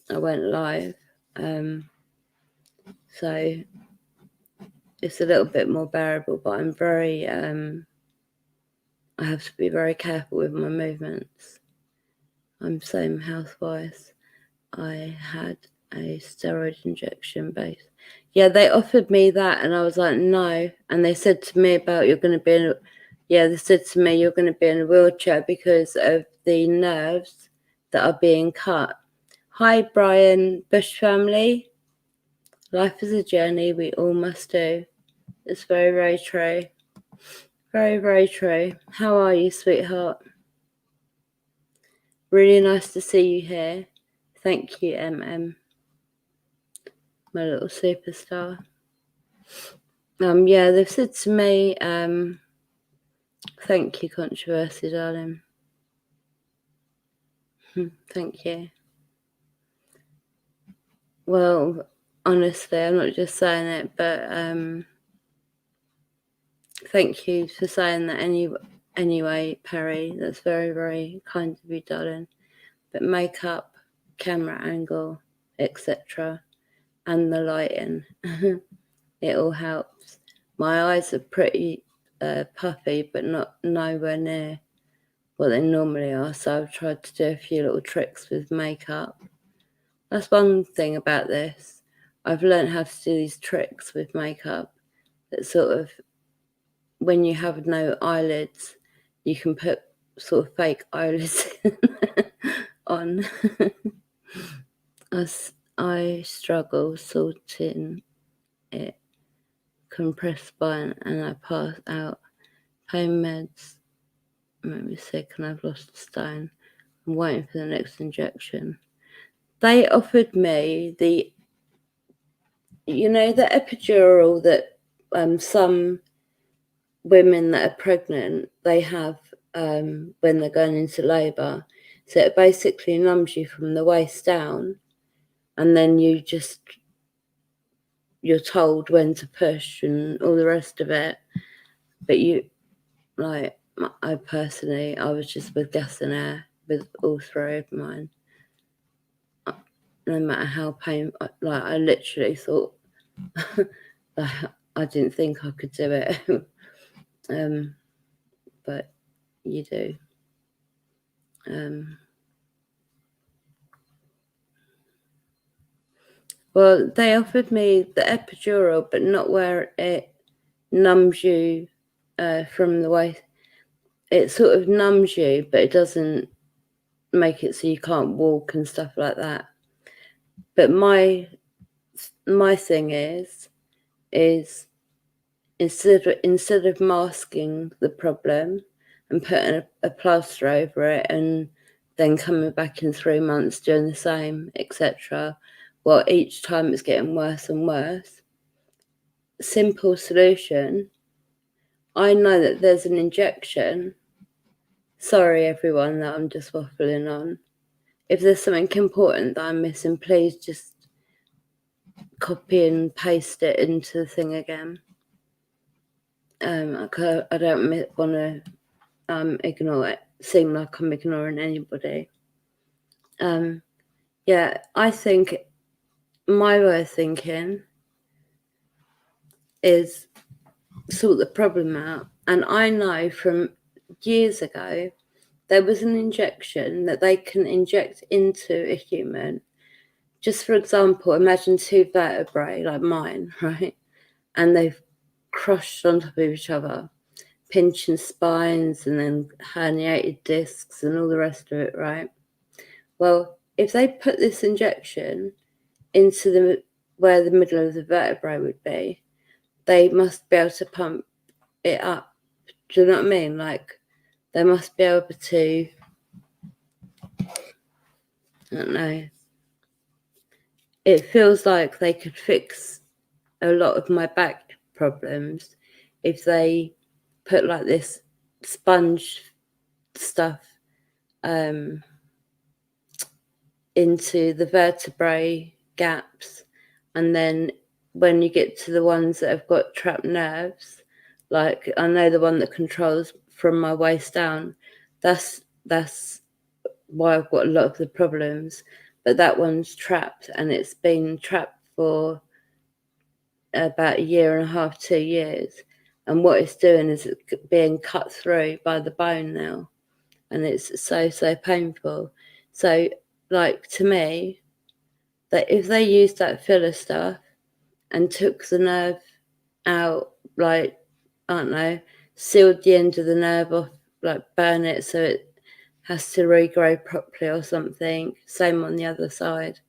B: I went live. So it's a little bit more bearable, but I'm very, I have to be very careful with my movements. I'm same health-wise. I had a steroid injection base. Yeah, they offered me that and I was like, no. And they said to me about they said to me you're going to be in a wheelchair because of the nerves that are being cut. Hi, Brian Bush family. Life is a journey we all must do. It's very, very true. Very, very true. How are you, sweetheart? Really nice to see you here. Thank you, MM. My little superstar. Yeah, they've said to me, thank you, controversy, darling. Thank you. Well, honestly, I'm not just saying it, but thank you for saying that anyway, Perry. That's very, very kind of you, darling. But makeup, camera angle, etc., and the lighting, it all helps. My eyes are pretty puffy, but not nowhere near what they normally are. So I've tried to do a few little tricks with makeup. That's one thing about this. I've learned how to do these tricks with makeup that sort of, when you have no eyelids, you can put sort of fake eyelids on. I struggle sorting it. Compressed spine and I pass out. Pain meds make me sick and I've lost a stone. I'm waiting for the next injection. They offered me the epidural that some women that are pregnant, they have when they're going into labour. So it basically numbs you from the waist down, and then you're told when to push and all the rest of it. But I was just with gas and air with all three of mine. No matter how painful, I literally thought, I didn't think I could do it. But you do. Well, they offered me the epidural, but not where it numbs you from the waist. It sort of numbs you, but it doesn't make it so you can't walk and stuff like that. But my thing is instead of masking the problem and putting a plaster over it and then coming back in 3 months doing the same, etc. Well, each time it's getting worse and worse. Simple solution. I know that there's an injection Sorry, everyone, that I'm just waffling on. If there's something important that I'm missing, please just copy and paste it into the thing again. I don't want to ignore it, seem like I'm ignoring anybody. Yeah, I think my way of thinking is sort the problem out. And I know from years ago, there was an injection that they can inject into a human. Just for example, imagine two vertebrae like mine, right? And they've crushed on top of each other, pinching spines and then herniated discs and all the rest of it, right? Well, if they put this injection into where the middle of the vertebrae would be, they must be able to pump it up. Do you know what I mean? Like, they must be able to, I don't know. It feels like they could fix a lot of my back problems if they put like this sponge stuff into the vertebrae gaps, and then when you get to the ones that have got trapped nerves, like I know the one that controls from my waist down, that's why I've got a lot of the problems. But that one's trapped, and it's been trapped for about a year and a half, 2 years. And what it's doing is it's being cut through by the bone now, and it's so painful. So, like, to me, that if they used that filler stuff and took the nerve out, like, I don't know, sealed the end of the nerve off, like burn it so it has to regrow properly or something, same on the other side,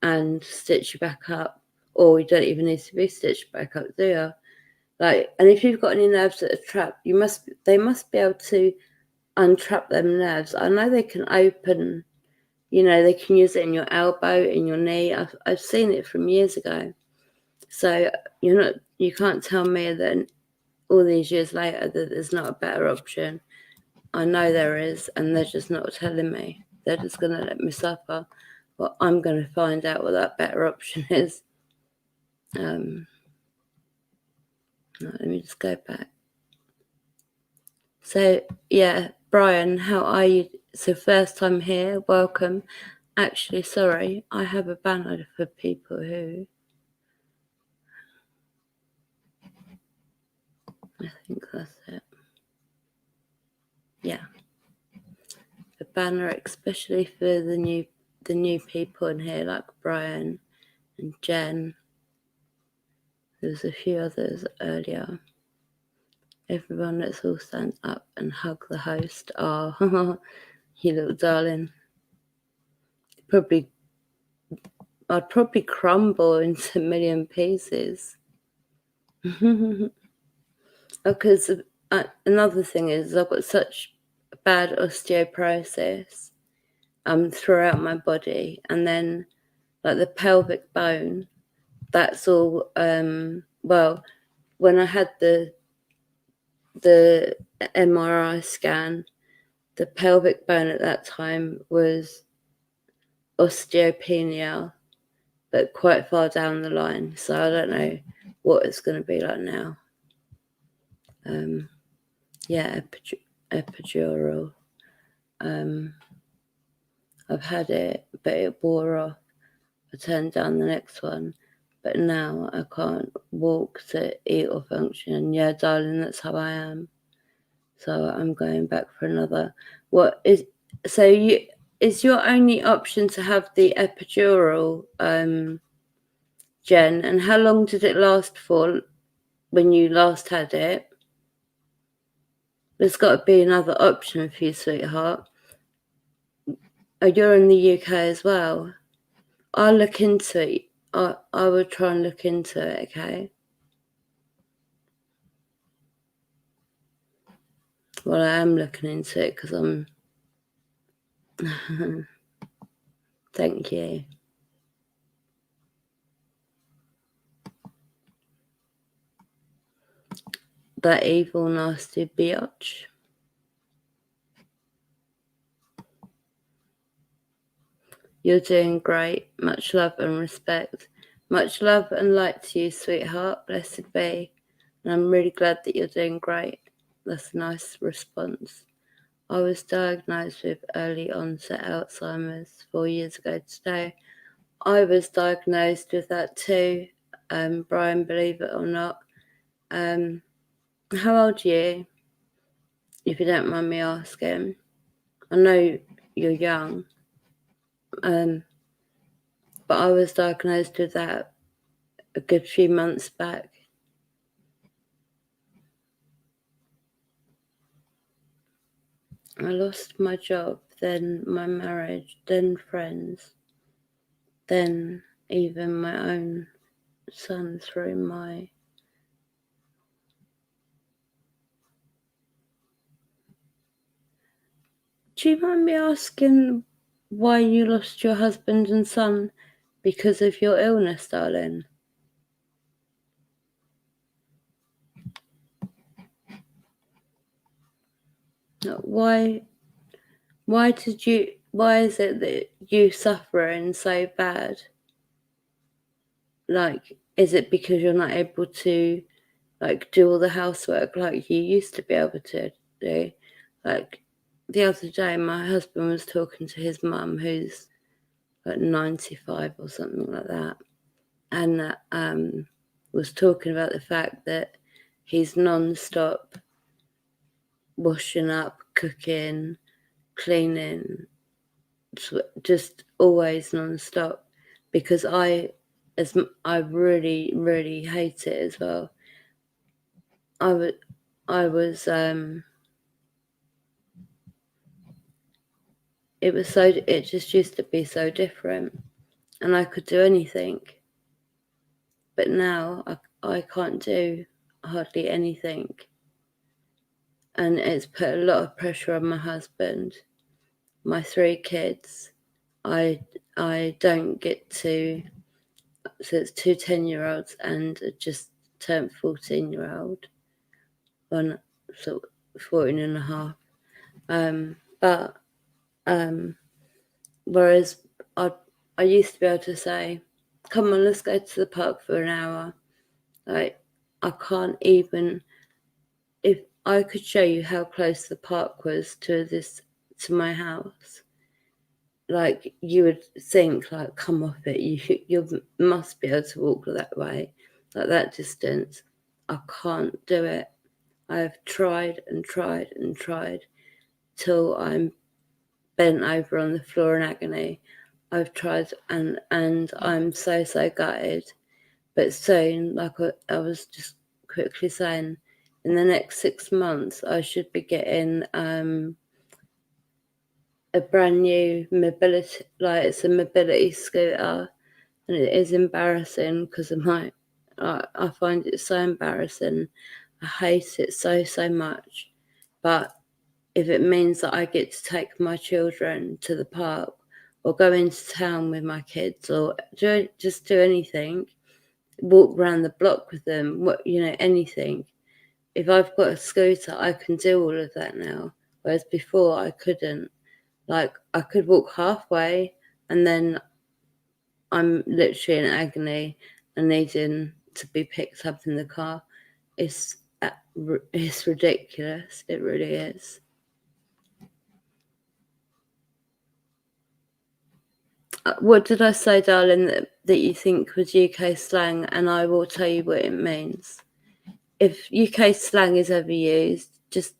B: and stitch you back up, or you don't even need to be stitched back up, do you? Like, and if you've got any nerves that are trapped, they must be able to untrap them nerves. I know they can open, they can use it in your elbow, in your knee. I've seen it from years ago. So you can't tell me that all these years later that there's not a better option. I know there is, and they're just not telling me. They're just going to let me suffer. Well, I'm going to find out what that better option is. Let me just go back. So, yeah, Brian, how are you? So, first time here, welcome. Actually, sorry, I have a banner for people who, I think that's it. Yeah. A banner especially for the new people in here, like Brian and Jen. There's a few others earlier. Everyone, let's all stand up and hug the host. Oh, you little darling. I'd probably crumble into a million pieces. Because another thing is I've got such bad osteoporosis throughout my body, and then like the pelvic bone, that's all well, when I had the MRI scan, the pelvic bone at that time was osteopenia, but quite far down the line. So I don't know what it's going to be like now. Yeah, epidural. I've had it, but it wore off. I turned down the next one, but now I can't walk to eat or function. Yeah, darling, that's how I am. So I'm going back for another. Is your only option to have the epidural, Jen? And how long did it last for when you last had it? There's got to be another option for you, sweetheart. Oh, you're in the UK as well. I'll look into it. I will try and look into it, okay? Well, I am looking into it because I'm... Thank you. That evil, nasty biatch. You're doing great. Much love and respect. Much love and light to you, sweetheart. Blessed be. And I'm really glad that you're doing great. That's a nice response. I was diagnosed with early onset Alzheimer's 4 years ago today. I was diagnosed with that too, Brian, believe it or not. How old are you, if you don't mind me asking? I know you're young, but I was diagnosed with that a good few months back. I lost my job, then my marriage, then friends, then even my own son through my... Do you mind me asking why you lost your husband and son? Because of your illness, darling? Why is it that you suffering so bad? Like, is it because you're not able to, like, do all the housework like you used to be able to do? Like, the other day, my husband was talking to his mum, who's like 95 or something like that, and was talking about the fact that he's non-stop washing up, cooking, cleaning, just always non-stop, because I really, really hate it as well. It just used to be so different, and I could do anything, but now I can't do hardly anything, and it's put a lot of pressure on my husband, my 3 kids. I don't get to... So it's 2 10-year-olds and a just turned 14-year-old, one so 14 and a half. But whereas I used to be able to say, come on, let's go to the park for an hour. Like, I can't even... If I could show you how close the park was to my house, like, you would think, like, come off it, you must be able to walk that way, like that distance. I can't do it. I've tried and tried and tried till I'm bent over on the floor in agony. I've tried, and I'm so gutted. But soon, like I was just quickly saying, in the next 6 months, I should be getting a brand new mobility, like, it's a mobility scooter, and it is embarrassing because of I find it so embarrassing. I hate it so much. But if it means that I get to take my children to the park, or go into town with my kids, or just do anything, walk around the block with them, anything. If I've got a scooter, I can do all of that now, whereas before I couldn't. Like, I could walk halfway and then I'm literally in agony and needing to be picked up in the car. It's ridiculous. It really is. What did I say, darling, that you think was UK slang? And I will tell you what it means. If UK slang is ever used, just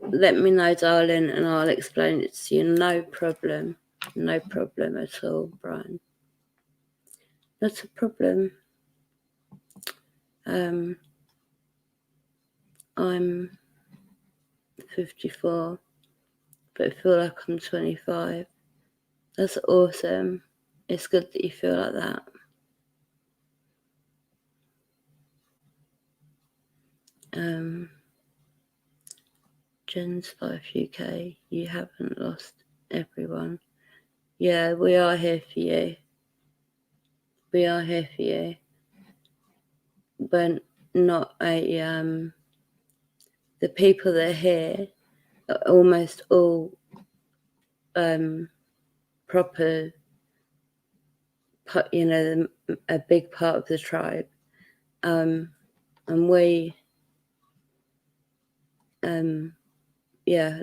B: let me know, darling, and I'll explain it to you. No problem. No problem at all, Brian. Not a problem. I'm 54, but I feel like I'm 25. That's awesome. It's good that you feel like that. Jen's 5 UK, you haven't lost everyone. Yeah, we are here for you. We are here for you. We're not the people that are here are almost all proper, you know, a big part of the tribe, and we,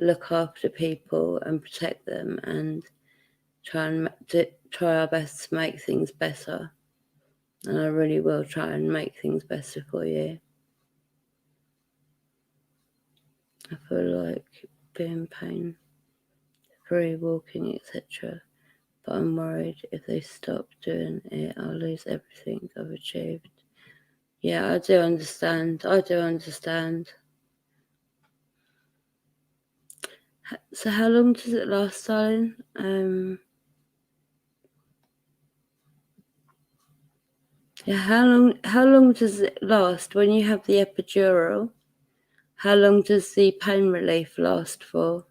B: look after people and protect them and try our best to make things better. And I really will try and make things better for you. I feel like being pain free, walking, etc. But I'm worried if they stop doing it, I'll lose everything I've achieved. Yeah, I do understand. So how long does it last, darling? Yeah, how long does it last when you have the epidural? How long does the pain relief last for?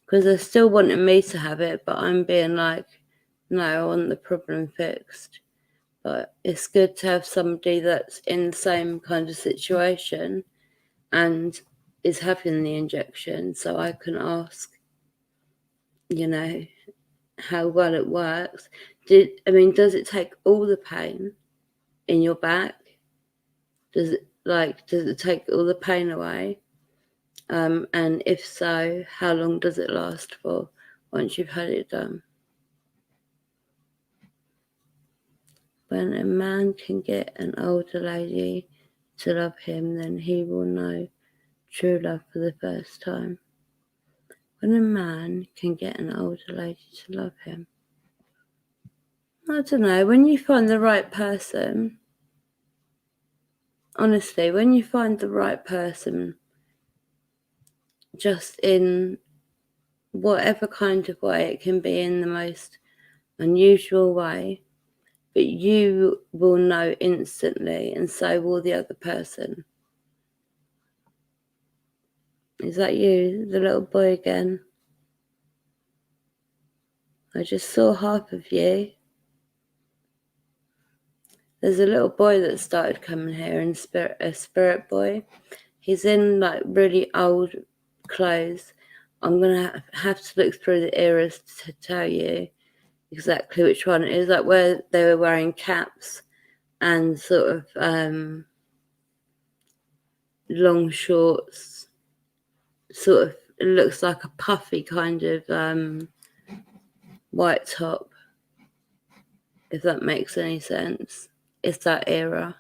B: Because they're still wanting me to have it, but I'm being like, no, I want the problem fixed. But it's good to have somebody that's in the same kind of situation and is having the injection, so I can ask, you know, how well it works. Does it take all the pain in your back? Does it take all the pain away? And if so, how long does it last for once you've had it done? When a man can get an older lady to love him, then he will know true love for the first time. When a man can get an older lady to love him. I don't know, when you find the right person, honestly, when you find the right person, just in whatever kind of way, it can be in the most unusual way, but you will know instantly, and so will the other person. Is that you, the little boy again? I just saw half of you. There's a little boy that started coming here, a spirit boy. He's in like really old clothes. I'm gonna have to look through the eras to tell you exactly which one it is. Like where they were wearing caps and sort of long shorts. Sort of, it looks like a puffy kind of white top. If that makes any sense, it's that era.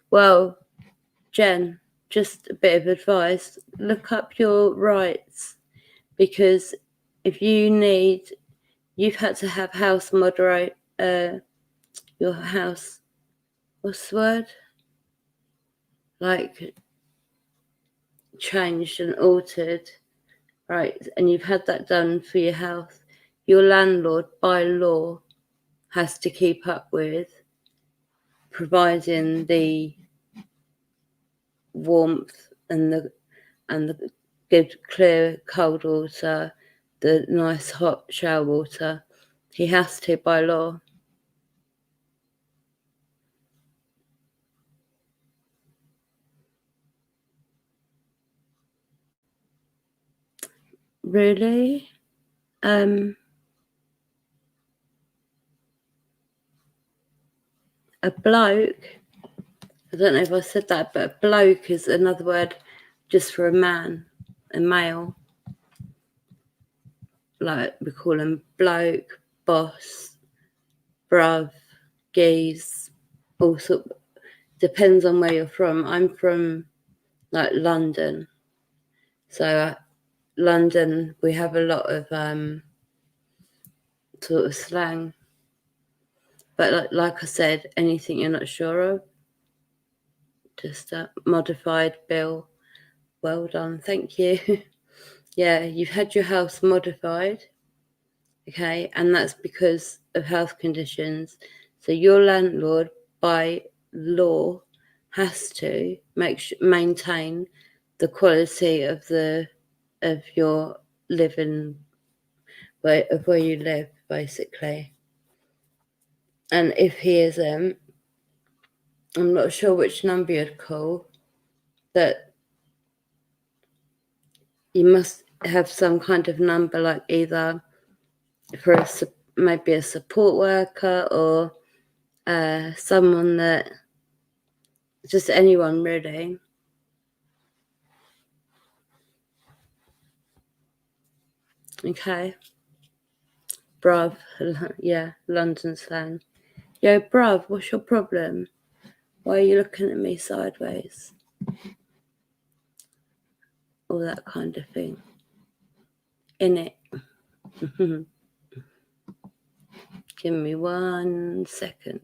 B: Well, Jen, just a bit of advice. Look up your rights, because if you've had to have house moderate, your house, what's the word? Like changed and altered, right? And you've had that done for your house. Your landlord, by law, has to keep up with providing the warmth and the good clear cold water, the nice hot shower water. He has to by law. Really? A bloke, I don't know if I said that, but a bloke is another word just for a man, a male. Like we call them bloke, boss, bruv, geese, all sort. Depends on where you're from. I'm from like London, so London we have a lot of sort of slang. But like I said, anything you're not sure of, just modified bill. Well done, thank you. Yeah, you've had your house modified, okay, and that's because of health conditions. So your landlord, by law, has to maintain the quality of your living, where you live, basically. And if he isn't, I'm not sure which number you'd call, but you must have some kind of number, like either for maybe a support worker or someone that, just anyone really. Okay. Bruv, yeah, London slang. Yo, bruv, what's your problem? Why are you looking at me sideways? All that kind of thing. In it. Give me 1 second.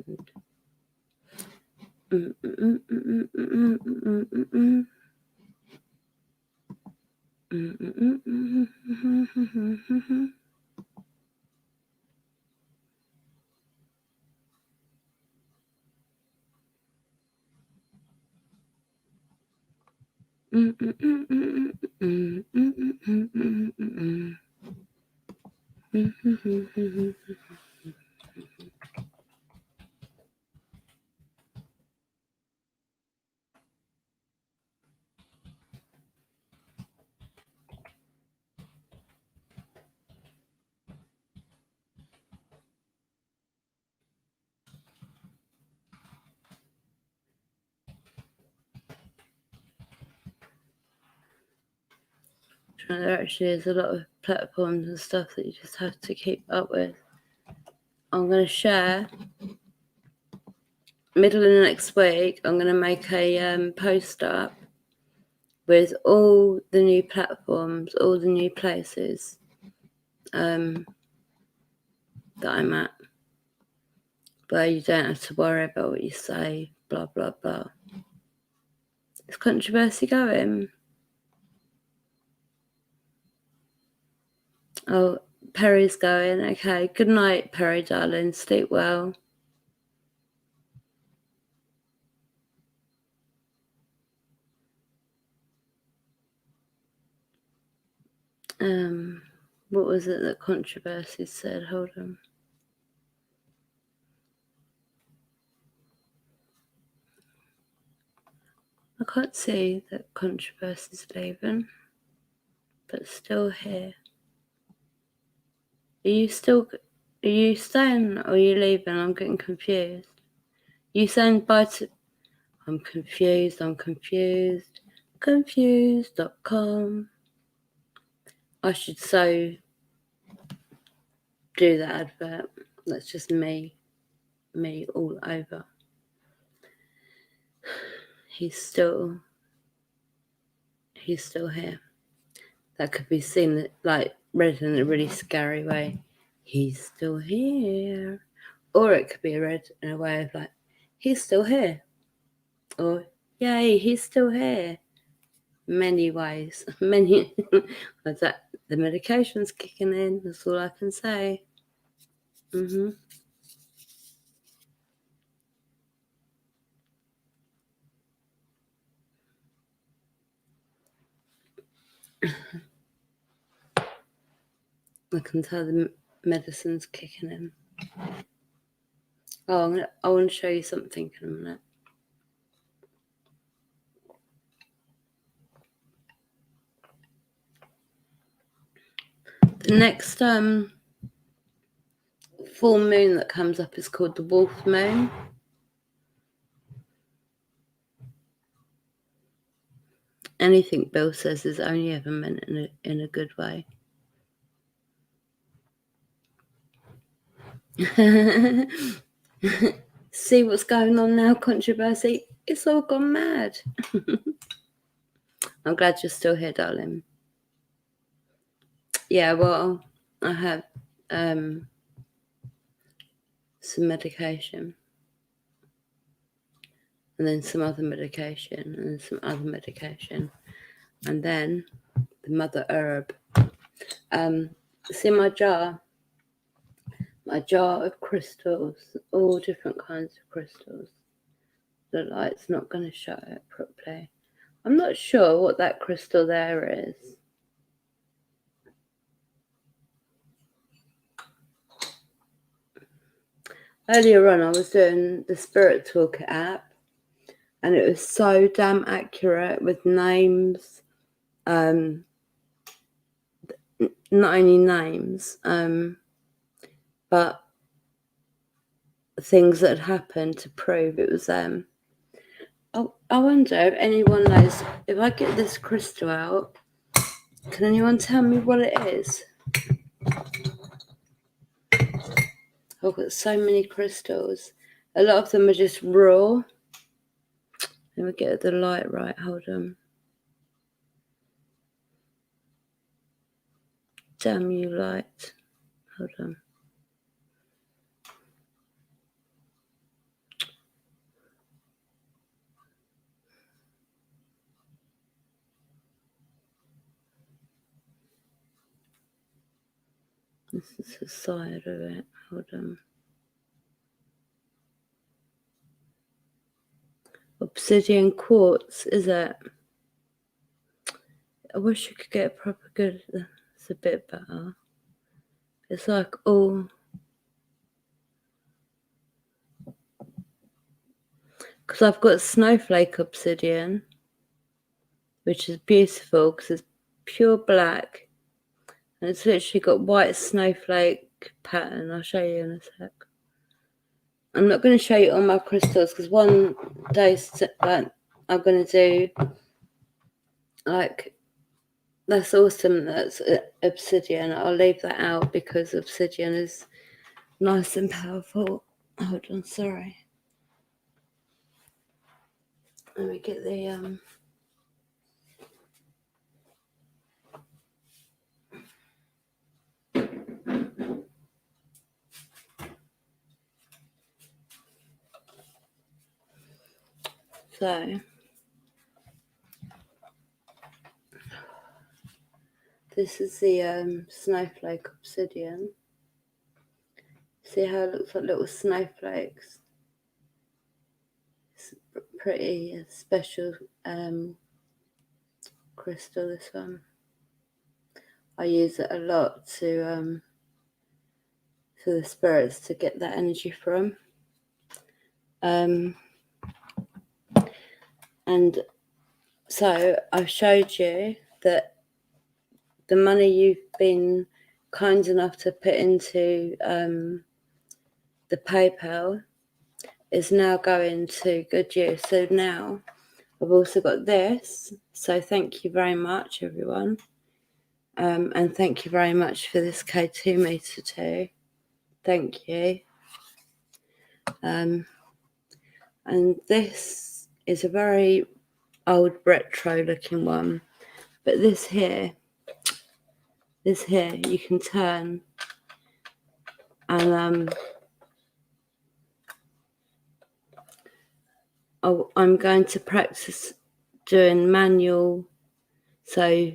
B: There actually is a lot of platforms and stuff that you just have to keep up with. I'm going to share, middle of next week, I'm going to make a post up with all the new platforms, all the new places that I'm at, where you don't have to worry about what you say, blah, blah, blah. Is controversy going? Oh, Perry's going. Okay. Good night, Perry, darling. Sleep well. What was it that controversy said? Hold on. I can't see that controversy's leaving, but still here. Are you staying or are you leaving? I'm getting confused. You saying bye to... I'm confused. Confused.com. I should so do that advert. That's just me all over. He's still here. That could be seen like read in a really scary way. He's still here. Or it could be read in a way of like, he's still here. Or, yay, he's still here. Many ways. Many. The medication's kicking in. That's all I can say. I can tell the medicine's kicking in. Oh, I want to show you something in a minute. The next full moon that comes up is called the wolf moon. Anything Bill says is only ever meant in a good way. See what's going on now, controversy? It's all gone mad. I'm glad you're still here, darling. Yeah, well, I have some medication. And then some other medication. And then some other medication. And then the mother herb. See my jar? My jar of crystals. All different kinds of crystals. the light's not going to show it properly. I'm not sure what that crystal there is. Earlier on, I was doing the Spirit Toolkit app, and it was so damn accurate with names. Not only names, but things that had happened to prove it was them. I wonder if anyone knows, if I get this crystal out, can anyone tell me what it is? I've got so many crystals. A lot of them are just raw. Let me get the light right. Hold on. Damn you, light. Hold on. This is the side of it. Hold on. Obsidian quartz, is it? I wish you could get a proper good. It's a bit better. It's like all. Because I've got snowflake obsidian, which is beautiful because it's pure black. And it's literally got white snowflake pattern. I'll show you in a sec. I'm not going to show you all my crystals because one day like, I'm going to do like, that's awesome, that's obsidian. I'll leave that out because obsidian is nice and powerful. Hold on, sorry. Let me get the so this is the snowflake obsidian. See how it looks like little snowflakes? It's pretty special crystal, this one. I use it a lot to for the spirits to get that energy from. And so I've showed you that the money you've been kind enough to put into the PayPal is now going to good use. So now I've also got this. So thank you very much, everyone. And thank you very much for this K2 meter too. Thank you. And this is a very old retro looking one. But this here you can turn, and I'm going to practice doing manual, so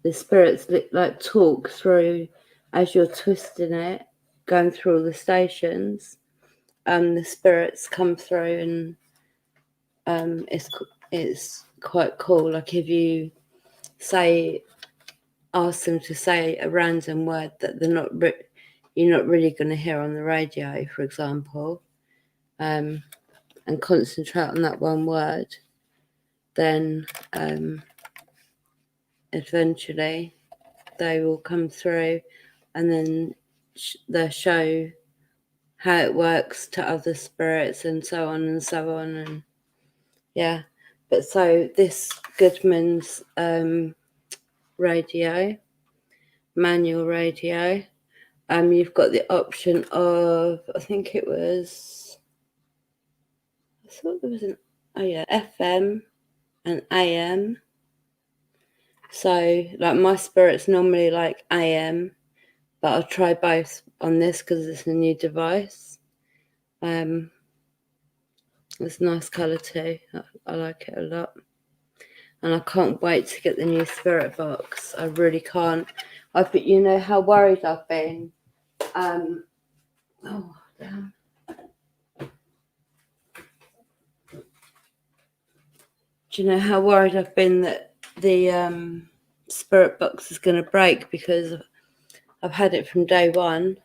B: the spirits like talk through as you're twisting it, going through all the stations. The spirits come through, and it's quite cool. Like if you ask them to say a random word that you're not really going to hear on the radio, for example, and concentrate on that one word, then eventually they will come through, and then they'll show how it works to other spirits and so on and so on. And yeah, but so this Goodman's radio, manual radio, you've got the option of, I think it was, I thought there was FM and AM. So like my spirit's normally like AM, but I'll try both on this because it's a new device. It's a nice colour too. I like it a lot. And I can't wait to get the new spirit box. I really can't. You know how worried I've been. Oh, damn. Do you know how worried I've been that the spirit box is going to break, because I've had it from day one,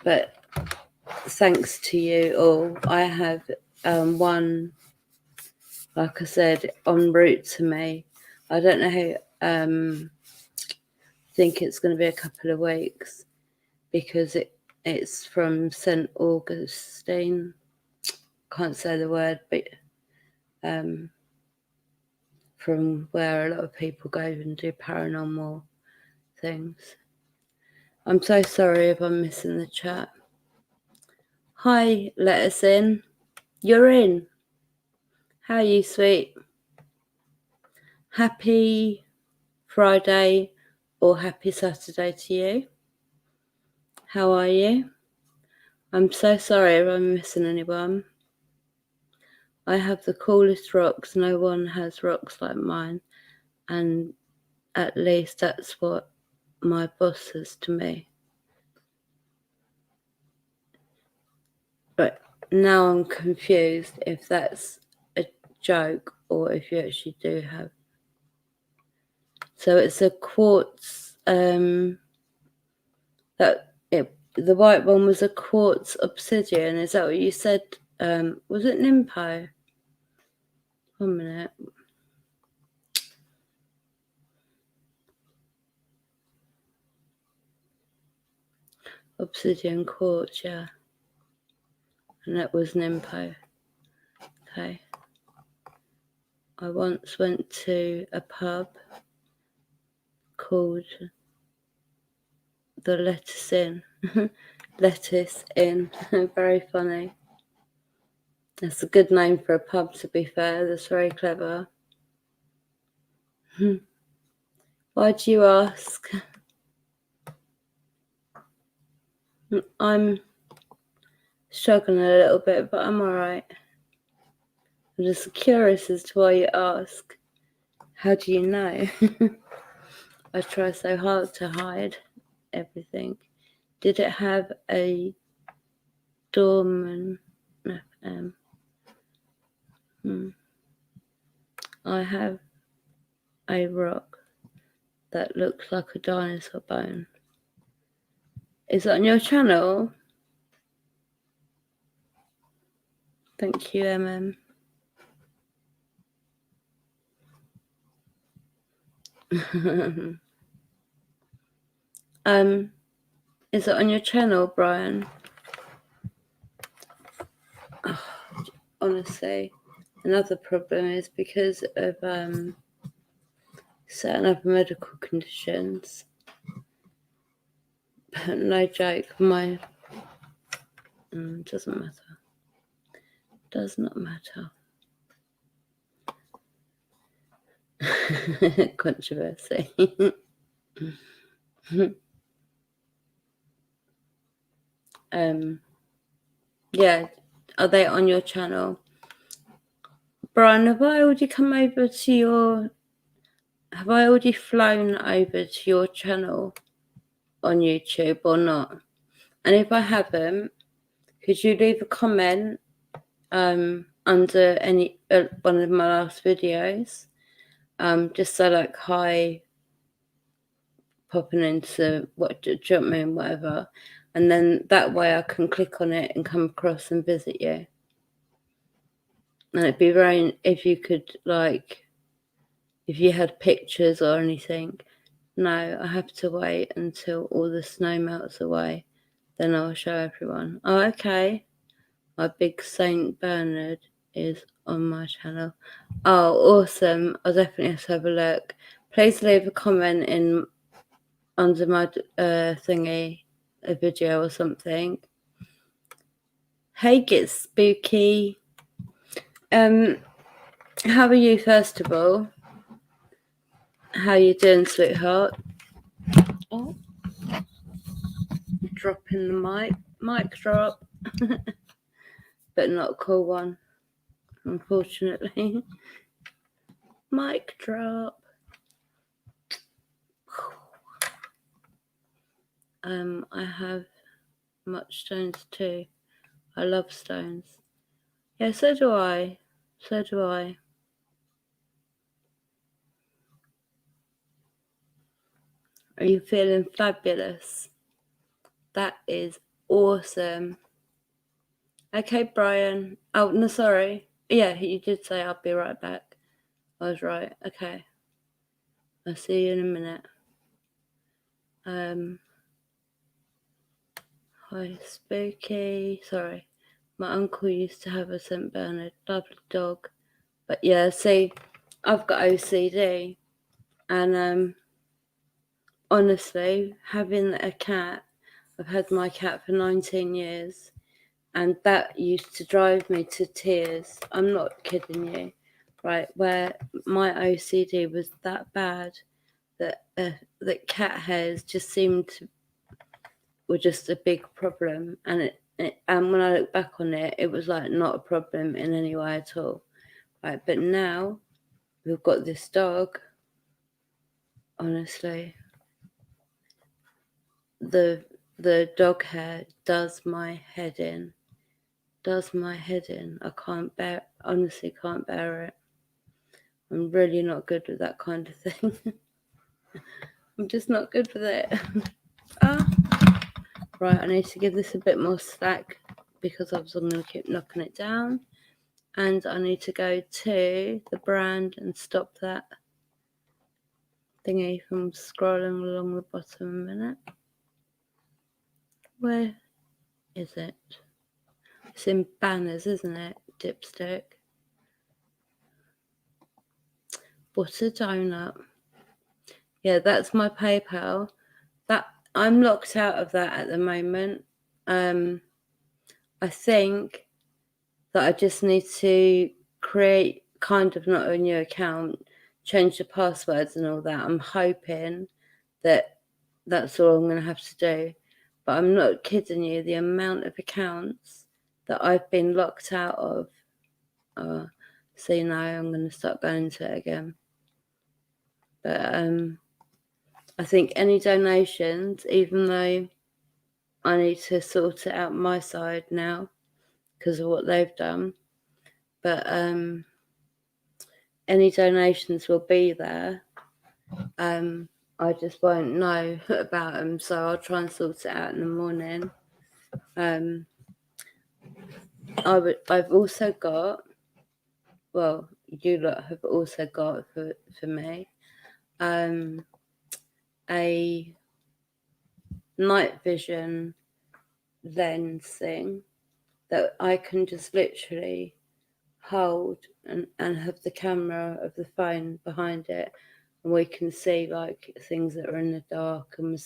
B: but thanks to you all, I have one, like I said, en route to me. I don't know how. Think it's going to be a couple of weeks, because it's from St. Augustine. Can't say the word, but from where a lot of people go and do paranormal things. I'm so sorry if I'm missing the chat. Hi, let us in. You're in. How are you, sweet? Happy Friday or happy Saturday to you. How are you? I'm so sorry if I'm missing anyone. I have the coolest rocks. No one has rocks like mine. And at least that's what my boss says to me. But now I'm confused if that's a joke or if you actually do have. So it's a quartz, the white one was a quartz obsidian. Is that what you said? Was it Nimpo? 1 minute. Obsidian quartz, yeah. And that was Nimpo. Okay. I once went to a pub called the Lettuce Inn. Lettuce Inn. Very funny. That's a good name for a pub, to be fair. That's very clever. Why do you ask? I'm struggling a little bit, but I'm alright. I'm just curious as to why you ask. How do you know? I try so hard to hide everything. Did it have a doorman? I have a rock that looks like a dinosaur bone. Is it on your channel? Thank you, MM. Is it on your channel, Brian? Oh, honestly, another problem is because of certain other medical conditions. But no joke, my doesn't matter. Does not matter. Controversy. Yeah, are they on your channel? Brian, have I already flown over to your channel on YouTube or not? And if I haven't, could you leave a comment under any one of my last videos? Just so like, hi, popping into what jump me and whatever, and then that way I can click on it and come across and visit you. And it'd be very, if you could, like, if you had pictures or anything. No, I have to wait until all the snow melts away, then I'll show everyone. Oh, okay. My big Saint Bernard is on my channel. Oh, awesome. I'll definitely have to have a look. Please leave a comment under my thingy, a video or something. Hey, Get Spooky. How are you, first of all? How you doing, sweetheart? Oh, dropping the mic drop. But not a cool one, unfortunately. Mic drop. I have much stones too. I love stones. Yeah, so do I. So do I. Are you feeling fabulous? That is awesome. Okay, Brian. Oh, no, sorry. Yeah, you did say I'll be right back. I was right. Okay. I'll see you in a minute. Hi, Spooky. Sorry. My uncle used to have a St. Bernard, lovely dog. But yeah, see, I've got OCD. And honestly, having a cat, I've had my cat for 19 years. And that used to drive me to tears. I'm not kidding you. Right, where my OCD was that bad that cat hairs just were just a big problem, and and when I look back on it, it was like not a problem in any way at all. Right, but now we've got this dog. Honestly, the dog hair does my head in. I can't bear. Honestly, can't bear it. I'm really not good with that kind of thing. I'm just not good with it. Right, I need to give this a bit more slack because I'm going to keep knocking it down. And I need to go to the brand and stop that thingy from scrolling along the bottom a minute. Where is it? It's in banners, isn't it? Dipstick. Butter donut. Yeah, that's my PayPal. That I'm locked out of that at the moment. I think that I just need to create kind of not a new account, change the passwords and all that. I'm hoping that that's all I'm going to have to do. But I'm not kidding you, the amount of accounts that I've been locked out of. See, now I'm going to start going into it again. But I think any donations, even though I need to sort it out my side now because of what they've done, but any donations will be there. I just won't know about them, so I'll try and sort it out in the morning. I've also got, well, you lot have also got for me, a night vision lens thing that I can just literally hold and have the camera of the phone behind it, and we can see like things that are in the dark and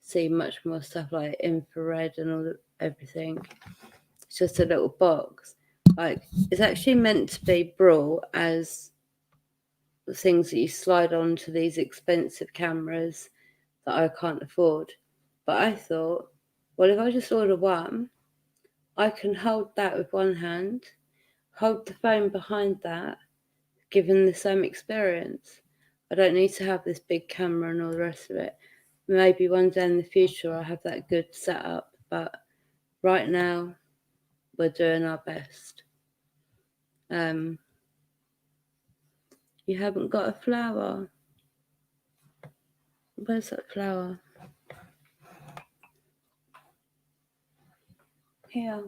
B: see much more stuff like infrared and everything. It's just a little box. Like, it's actually meant to be brought as things that you slide onto these expensive cameras that I can't afford. But I thought, well, if I just order one, I can hold that with one hand, hold the phone behind that, giving the same experience. I don't need to have this big camera and all the rest of it. Maybe one day in the future I'll have that good setup, but right now we're doing our best. You haven't got a flower. Where's that flower? Here.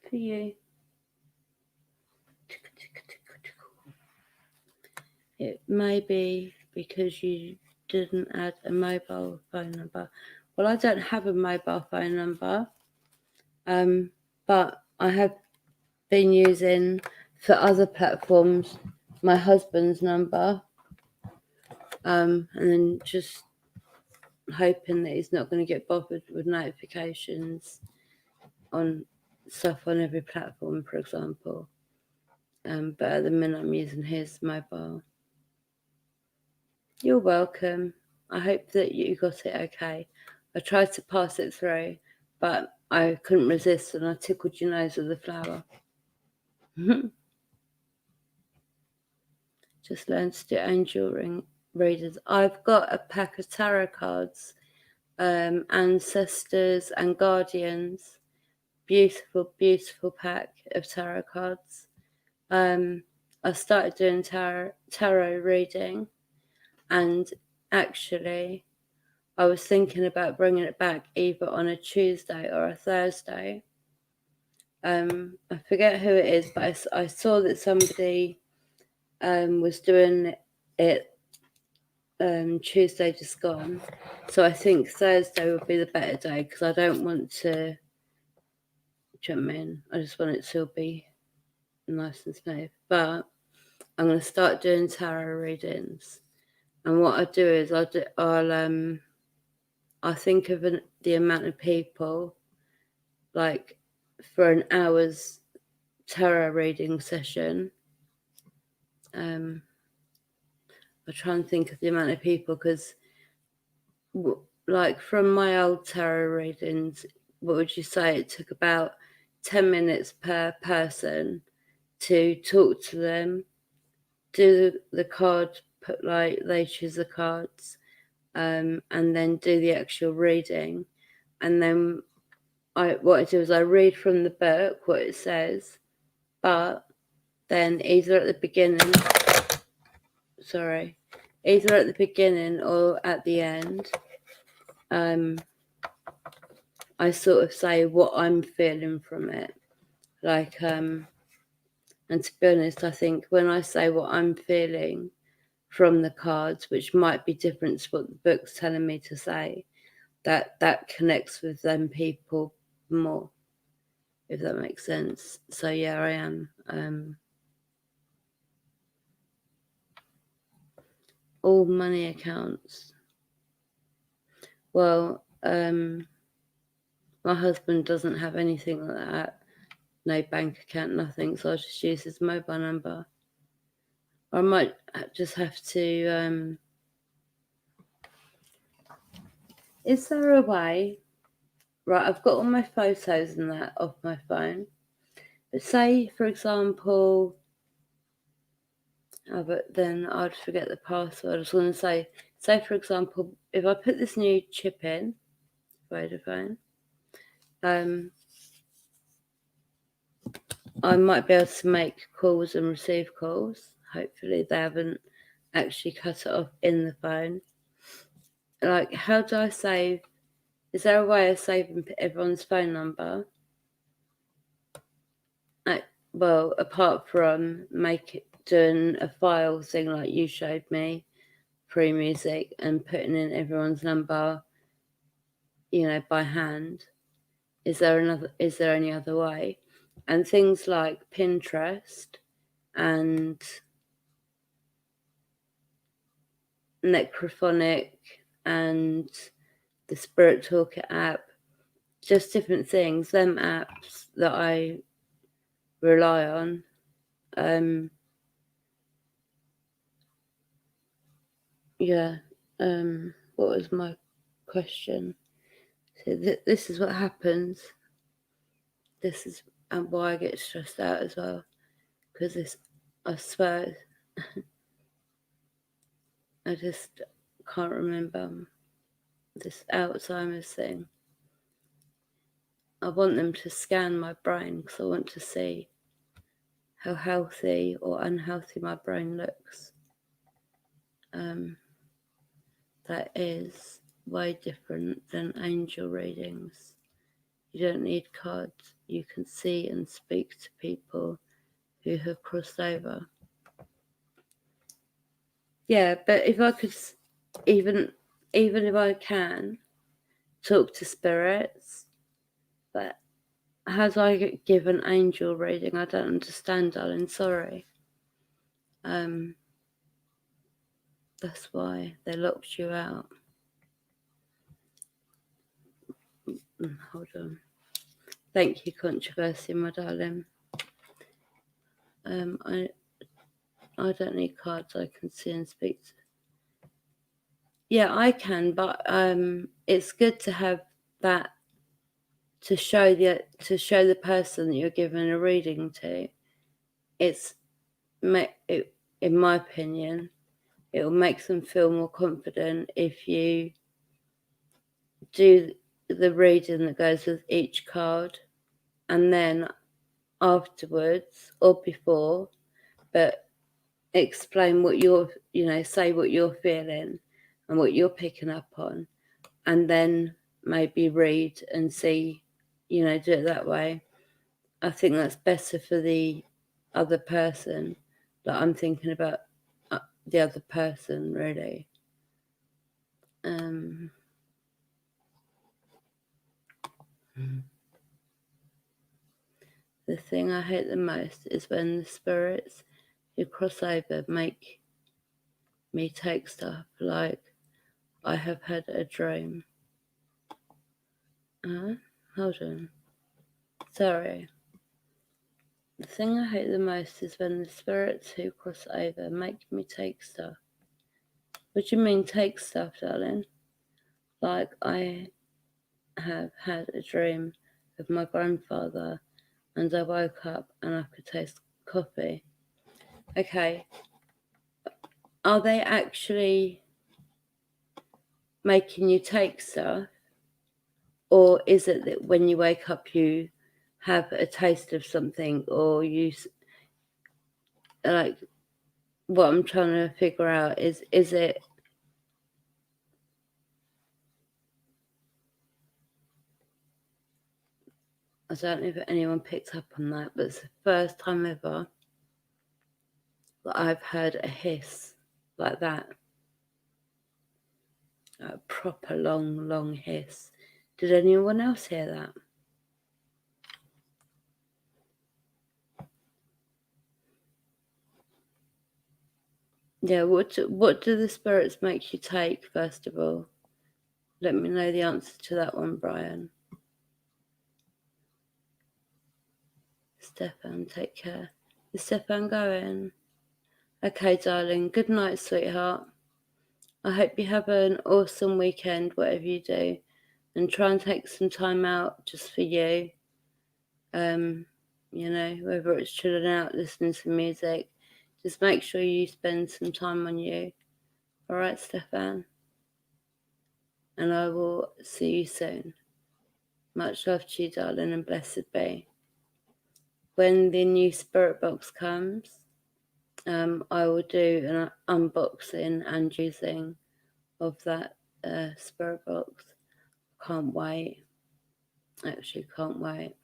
B: For you. It may be because you didn't add a mobile phone number. Well, I don't have a mobile phone number, but I have been using for other platforms my husband's number, and then just hoping that he's not going to get bothered with notifications on stuff on every platform, for example. But at the minute I'm using his mobile. You're welcome. I hope that you got it okay. I tried to pass it through, but I couldn't resist and I tickled your nose with the flower. Just learned to do angel readers. I've got a pack of tarot cards, ancestors and guardians. Beautiful, beautiful pack of tarot cards. I started doing tarot reading, And actually, I was thinking about bringing it back either on a Tuesday or a Thursday. I forget who it is, but I saw that somebody was doing it Tuesday just gone. So I think Thursday would be the better day because I don't want to jump in. I just want it to be nice and smooth. But I'm going to start doing tarot readings. And what I do is I'll think of the amount of people, like for an hour's tarot reading session. I'll try and think of the amount of people because, like, from my old tarot readings, what would you say? It took about 10 minutes per person to talk to them, do the card, they choose the cards, and then do the actual reading. And then what I do is I read from the book what it says, but then either at the beginning or at the end, I sort of say what I'm feeling from it. Like, and to be honest, I think when I say what I'm feeling from the cards, which might be different to what the book's telling me to say, that connects with them people more, if that makes sense. So yeah, I am. All money accounts. Well, my husband doesn't have anything like that. No bank account, nothing. So I'll just use his mobile number. I might just have to. Is there a way? Right, I've got all my photos and that off my phone. But say, for example, but then I'd forget the password. I was going to say, for example, if I put this new chip in, Vodafone, I might be able to make calls and receive calls. Hopefully they haven't actually cut it off in the phone. Like, how do I save? Is there a way of saving everyone's phone number? Well, apart from doing a file thing like you showed me, free music, and putting in everyone's number, by hand. Is there any other way? And things like Pinterest and Necrophonic and the Spirit Talker app, just different things, them apps that I rely on. What was my question? So this is what happens. This is why I get stressed out as well, because I swear, I just can't remember this Alzheimer's thing. I want them to scan my brain because I want to see how healthy or unhealthy my brain looks. That is way different than angel readings. You don't need cards. You can see and speak to people who have crossed over. Yeah, but if I could, even if I can, talk to spirits, but how do I give an angel reading? I don't understand, darling. Sorry. That's why they locked you out. Hold on. Thank you, Controversy, my darling. I don't need cards. I can see and speak to. Yeah, I can, but it's good to have that to show the person that you're giving a reading to. In my opinion, it will make them feel more confident if you do the reading that goes with each card, and then afterwards or before, but explain what you're, say what you're feeling and what you're picking up on, and then maybe read and see, do it that way. I think that's better for the other person. That I'm thinking about the other person, really. The thing I hate the most is when the spirits who cross over make me take stuff, like I have had a dream. Hold on. Sorry. The thing I hate the most is when the spirits who cross over make me take stuff. What do you mean take stuff, darling? Like I have had a dream of my grandfather and I woke up and I could taste coffee. Okay. Are they actually making you take stuff? Or is it that when you wake up you have a taste of something, or you, like, what I'm trying to figure out is it, I don't know if anyone picked up on that, but it's the first time ever that I've heard a hiss like that. A proper long hiss. Did anyone else hear that? Yeah, what do the spirits make you take, first of all? Let me know the answer to that one, Brian. Stefan, take care. Is Stefan going? Okay, darling. Good night, sweetheart. I hope you have an awesome weekend, whatever you do, and try and take some time out just for you. Whether it's chilling out, listening to music, just make sure you spend some time on you. All right, Stefan? And I will see you soon. Much love to you, darling, and blessed be. When the new spirit box comes, I will do an unboxing and using of that spirit box. Can't wait. Actually, can't wait.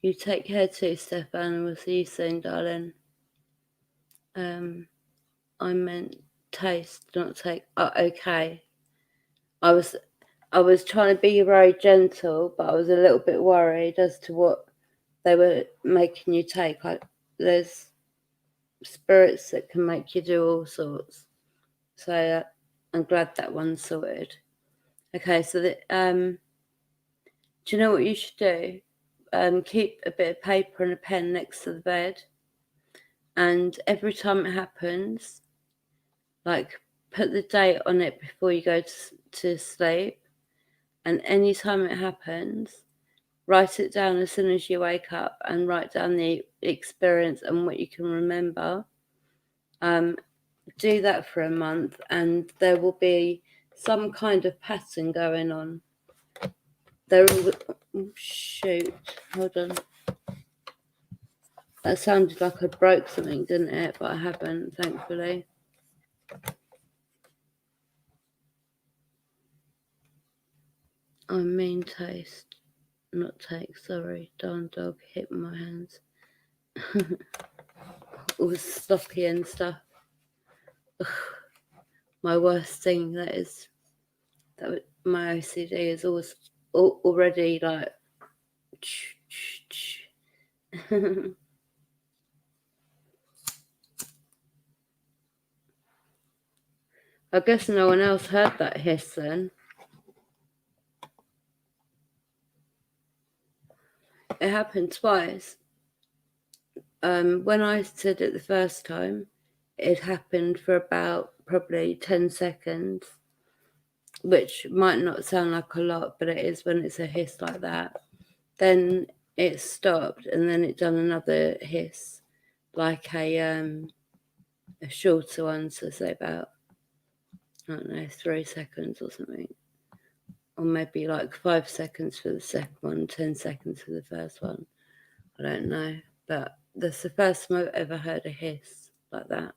B: You take care too, Stefan, and we'll see you soon, darling. I meant taste, not take. Oh, okay. I was trying to be very gentle, but I was a little bit worried as to what they were making you take. There's spirits that can make you do all sorts. So I'm glad that one's sorted. Okay, so do you know what you should do? Keep a bit of paper and a pen next to the bed, and every time it happens, like, put the date on it before you go to sleep, and any time it happens, write it down as soon as you wake up, and write down the experience and what you can remember. Do that for a month, and there will be some kind of pattern going on. Shoot, hold on. That sounded like I broke something, didn't it? But I haven't, thankfully. I mean taste, not take. Sorry, darn dog hit my hands. All sloppy and stuff. Ugh. My worst thing, that is, that my OCD is always already like. I guess no one else heard that hiss then. It happened twice. When I said it the first time, it happened for about probably 10 seconds, which might not sound like a lot, but it is when it's a hiss like that. Then it stopped, and then it done another hiss, like a shorter one, so say about, I don't know, 3 seconds or something, or maybe like 5 seconds for the second one, 10 seconds for the first one. I don't know, but that's the first time I've ever heard a hiss like that.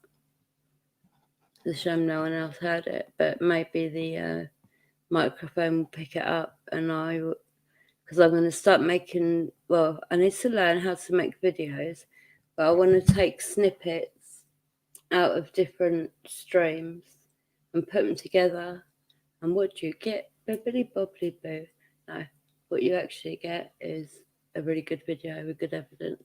B: It's a shame no one else heard it, but maybe the microphone will pick it up, and because I'm going to start making, well, I need to learn how to make videos, but I want to take snippets out of different streams and put them together. And what do you get? Bibbidi bobbly boo. No, what you actually get is a really good video with good evidence.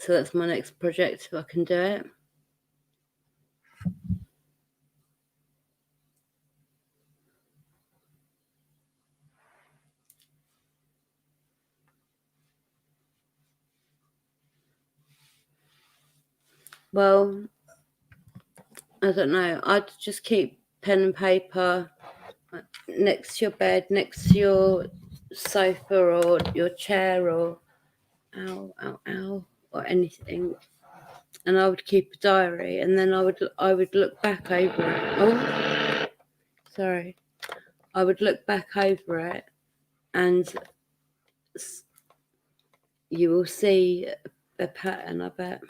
B: So that's my next project, if I can do it. Well, I don't know. I'd just keep pen and paper next to your bed, next to your sofa or your chair or or anything. And I would keep a diary, and then I would look back over it. Oh, sorry. I would look back over it, and you will see a pattern, I bet.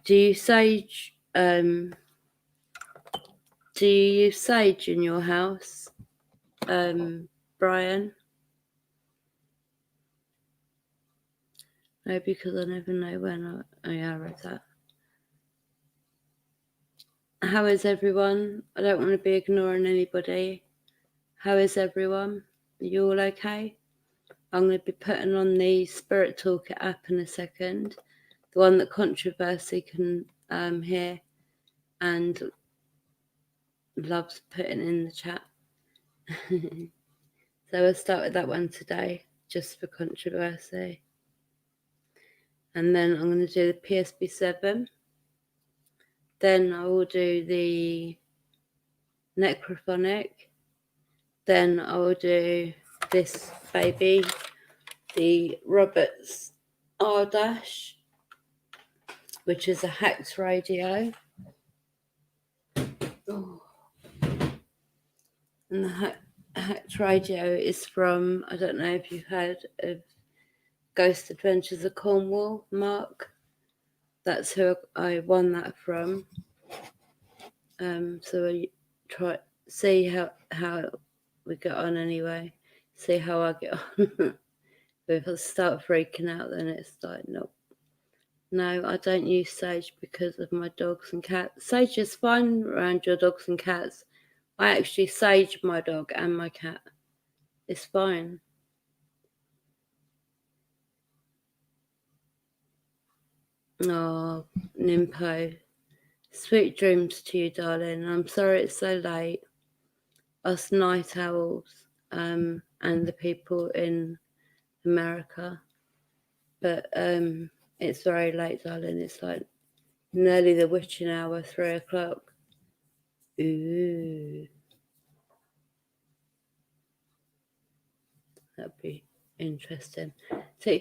B: Do you sage? Do you use sage in your house, Brian? No, because I never know when I read that. How is everyone? I don't want to be ignoring anybody. How is everyone? Are you all okay? I'm going to be putting on the Spirit Toolkit app in a second, the one that Controversy can hear and loves putting in the chat. So I'll start with that one today, just for Controversy. And then I'm going to do the PSB7. Then I will do the Necrophonic. Then I will do this baby, the Roberts R-, which is a hacked radio. Oh. And the hacked radio is from, I don't know if you've heard of Ghost Adventures of Cornwall, Mark. That's who I won that from. So I see how we get on anyway. See how I get on. But if I start freaking out, then it's like, nope. No, I don't use sage because of my dogs and cats. Sage is fine around your dogs and cats. I actually sage my dog and my cat. It's fine. Oh, Nimpo. Sweet dreams to you, darling. I'm sorry it's so late. Us night owls, and the people in America. But it's very late, darling. It's like nearly the witching hour, 3 o'clock. Ooh. That'd be interesting. So,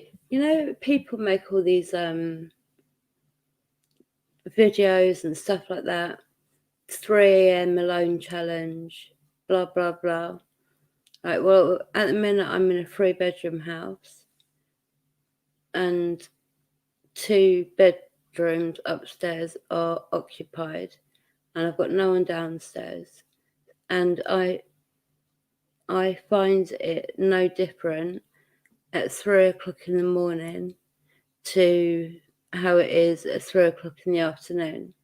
B: people make all these videos and stuff like that. 3 a.m. alone challenge, blah, blah, blah. Right, well, at the minute, I'm in a 3-bedroom house and 2 bedrooms upstairs are occupied, and I've got no one downstairs. And I find it no different at 3 o'clock in the morning to how it is at 3 o'clock in the afternoon.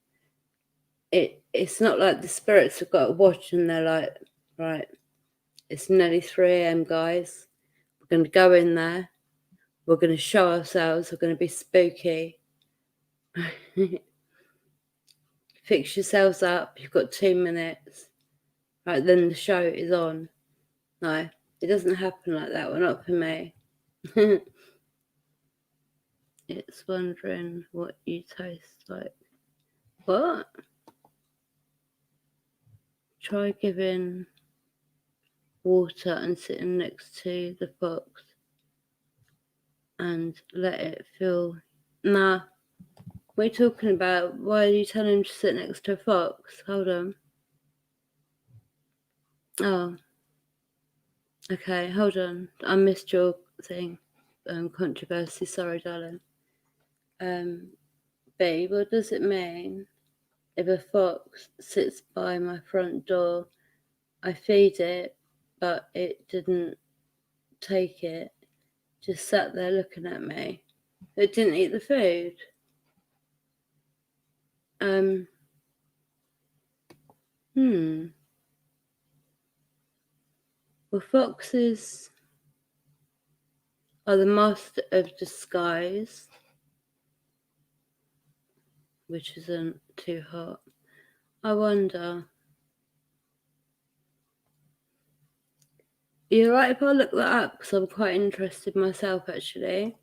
B: It's not like the spirits have got a watch and they're like, right, it's nearly 3 a.m, guys. We're going to go in there. We're going to show ourselves. We're going to be spooky. Fix yourselves up. You've got 2 minutes. Right, then the show is on. No, it doesn't happen like that. Well, not for me. It's wondering what you taste like. What? Try giving water and sitting next to the fox and let it feel. Nah, what are you talking about? Why are you telling him to sit next to a fox? Hold on. Oh, okay, hold on. I missed your thing. Controversy, sorry, darling. B, what does it mean if a fox sits by my front door? I feed it, but it didn't take it. Just sat there looking at me. It didn't eat the food. Well, foxes are the master of disguise, which isn't too hot. I wonder. You're right if I look that up because I'm quite interested myself, actually.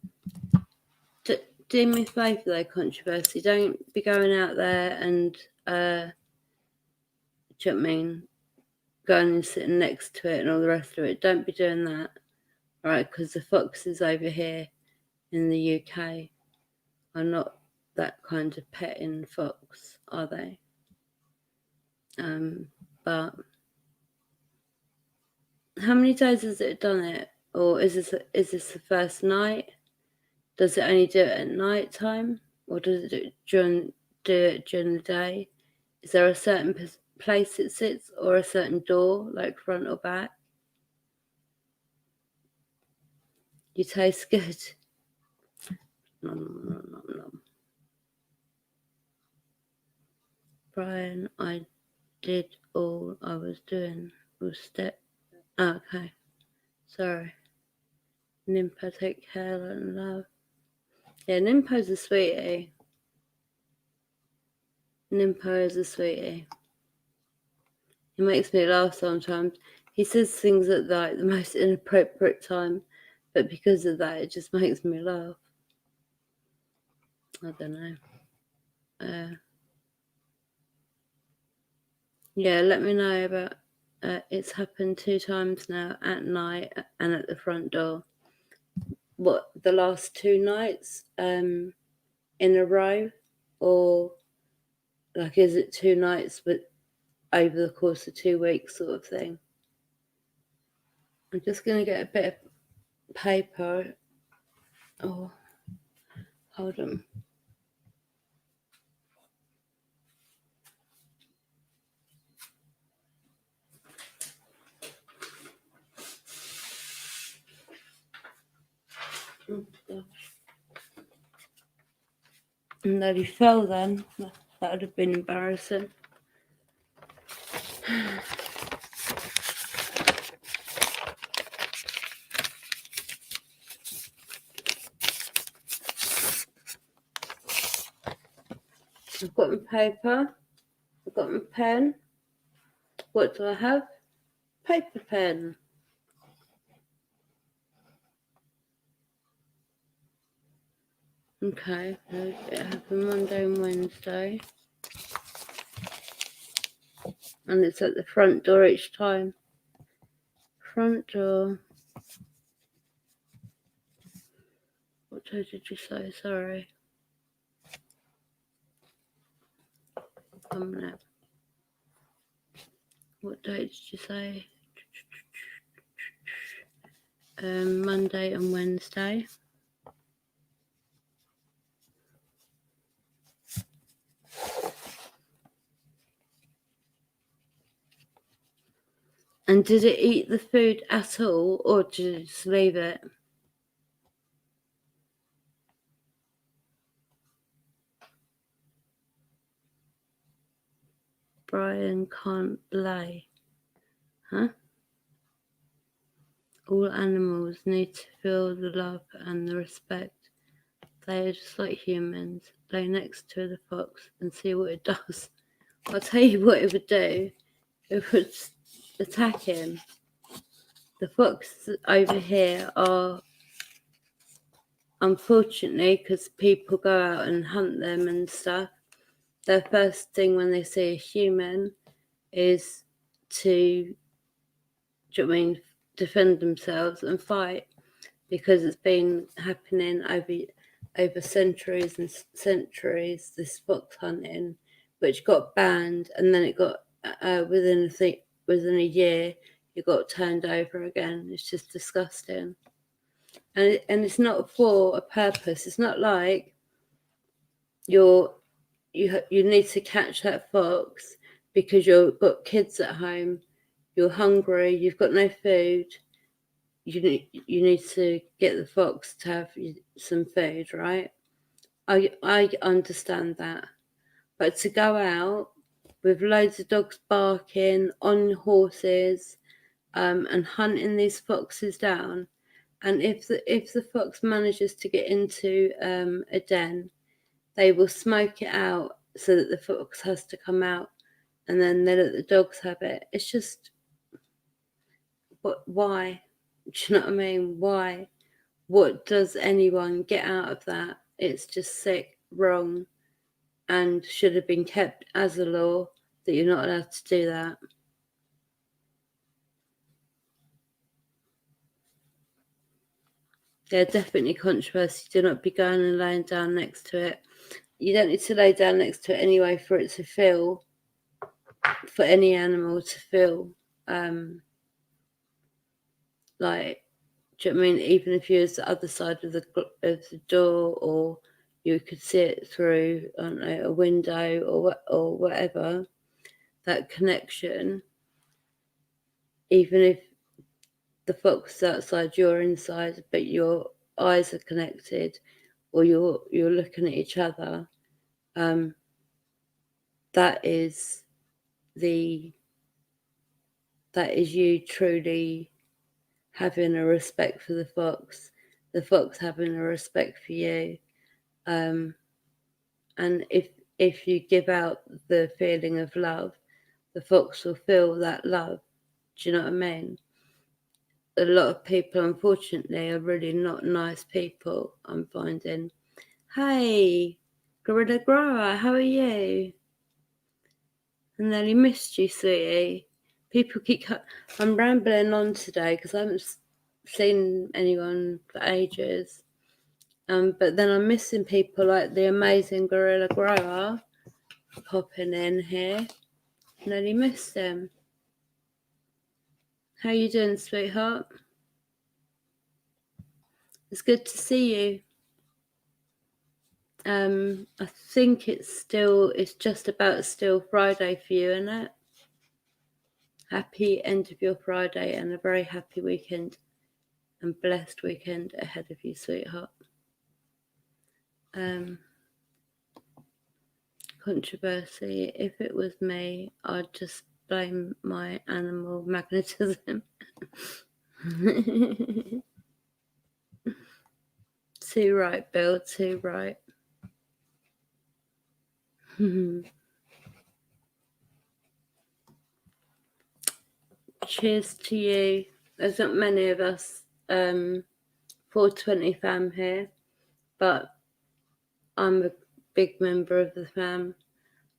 B: Do me a favour, though, controversy. Don't be going out there and, do you know what I mean? Going and sitting next to it and all the rest of it. Don't be doing that, right? Because the foxes over here in the UK are not that kind of petting fox, are they? But how many days has it done it? Or is this the first night? Does it only do it at night time? Or does it do it during the day? Is there a certain place it sits or a certain door, like front or back? You taste good. Nom, nom, nom, nom. Brian, I did all I was doing was step. Oh, okay. Sorry. Nympho, take care and love. Yeah, Nympho's a sweetie. Nympho is a sweetie. He makes me laugh sometimes. He says things at like the most inappropriate time, but because of that, it just makes me laugh. I don't know. Yeah, let me know about. It's happened 2 times now at night and at the front door. What, the last 2 nights in a row, or like is it 2 nights but over the course of 2 weeks sort of thing? I'm just gonna get a bit of paper. Oh, hold on. Oh, gosh. And that he fell then. That would have been embarrassing. I've got my paper. I've got my pen. What do I have? Paper pen. Okay, it happened Monday and Wednesday. And it's at the front door each time. Front door. What day did you say? Sorry. What day did you say? Monday and Wednesday. And did it eat the food at all, or did it just leave it? Brian can't lay. Huh? All animals need to feel the love and the respect. They are just like humans. Lay next to the fox and see what it does. I'll tell you what it would do. It would attack him. The foxes over here are, unfortunately, because people go out and hunt them and stuff, their first thing when they see a human is to, do you know what I mean, defend themselves and fight, because it's been happening over centuries and centuries, this fox hunting, which got banned, and then it got within within a year you got turned over again. It's just disgusting. And it's not for a purpose. It's not like you need to catch that fox because you've got kids at home, you're hungry, you've got no food. You need to get the fox to have some food, right? I understand that, but to go out with loads of dogs barking on horses, and hunting these foxes down, and if the fox manages to get into a den, they will smoke it out so that the fox has to come out, and then they let the dogs have it. It's just, why? Do you know what I mean? Why? What does anyone get out of that? It's just sick, wrong, and should have been kept as a law that you're not allowed to do that. Yeah, definitely controversy. Do not be going and laying down next to it. You don't need to lay down next to it anyway for it to feel, for any animal to feel, like, do you know what I mean? Even if you was the other side of the door, or you could see it through, I don't know, a window or whatever, that connection, even if the fox is outside, you're inside, but your eyes are connected, or you're looking at each other, that is you truly having a respect for the fox having a respect for you. And if you give out the feeling of love, the fox will feel that love. Do you know what I mean? A lot of people, unfortunately, are really not nice people, I'm finding. Hey, Gorilla Grower, how are you? And then he missed you, sweetie. People keep I'm rambling on today because I haven't seen anyone for ages. But then I'm missing people like the amazing Gorilla Grower popping in here. And then he missed him. How you doing, sweetheart? It's good to see you. I think it's just about still Friday for you, isn't it? Happy end of your Friday and a very happy weekend and blessed weekend ahead of you, sweetheart. Controversy. If it was me, I'd just blame my animal magnetism. Too right, Bill, too right. Cheers to you. There's not many of us 420 fam here, but I'm a big member of the fam.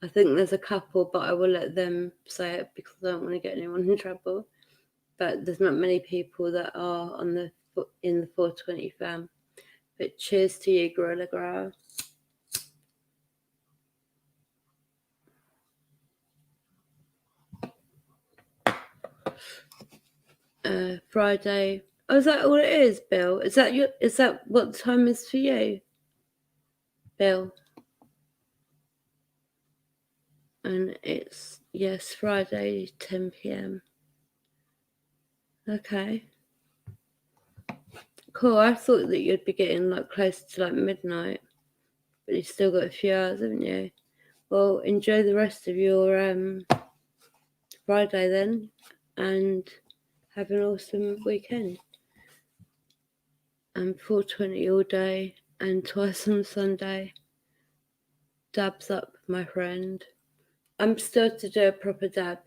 B: I think there's a couple, but I will let them say it because I don't want to get anyone in trouble. But there's not many people that are in the 420 fam. But cheers to you, Gorilla Grower. Friday. Oh, is that all it is, Bill? Is that what the time is for you, Bill? And it's, yes, Friday, 10 p.m. Okay. Cool. I thought that you'd be getting like close to like midnight, but you've still got a few hours, haven't you? Well, enjoy the rest of your Friday then, and have an awesome weekend. And 420 all day and twice on Sunday. Dabs up, my friend. I'm still to do a proper dab.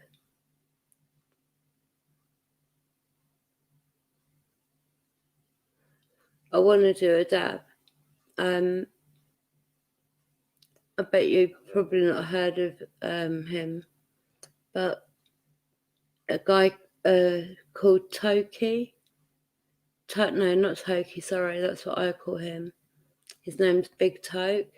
B: I want to do a dab. I bet you've probably not heard of him, but a guy called Toki. No, not Toki, sorry, that's what I call him. His name's Big Toke.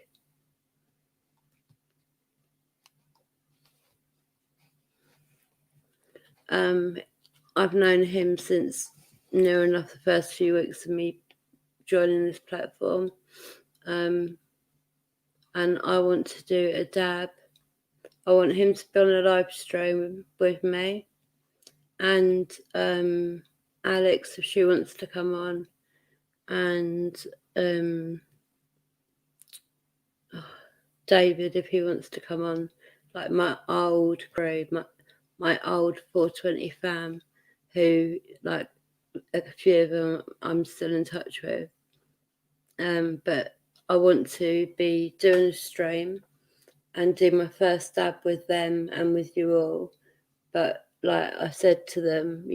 B: I've known him since near enough the first few weeks of me joining this platform. And I want to do a dab. I want him to be on a live stream with me. And Alex, if she wants to come on. And David, if he wants to come on. Like my old crew, my old 420 fam, who, like, a few of them I'm still in touch with. But I want to be doing a stream and do my first dab with them and with you all. But like I said to them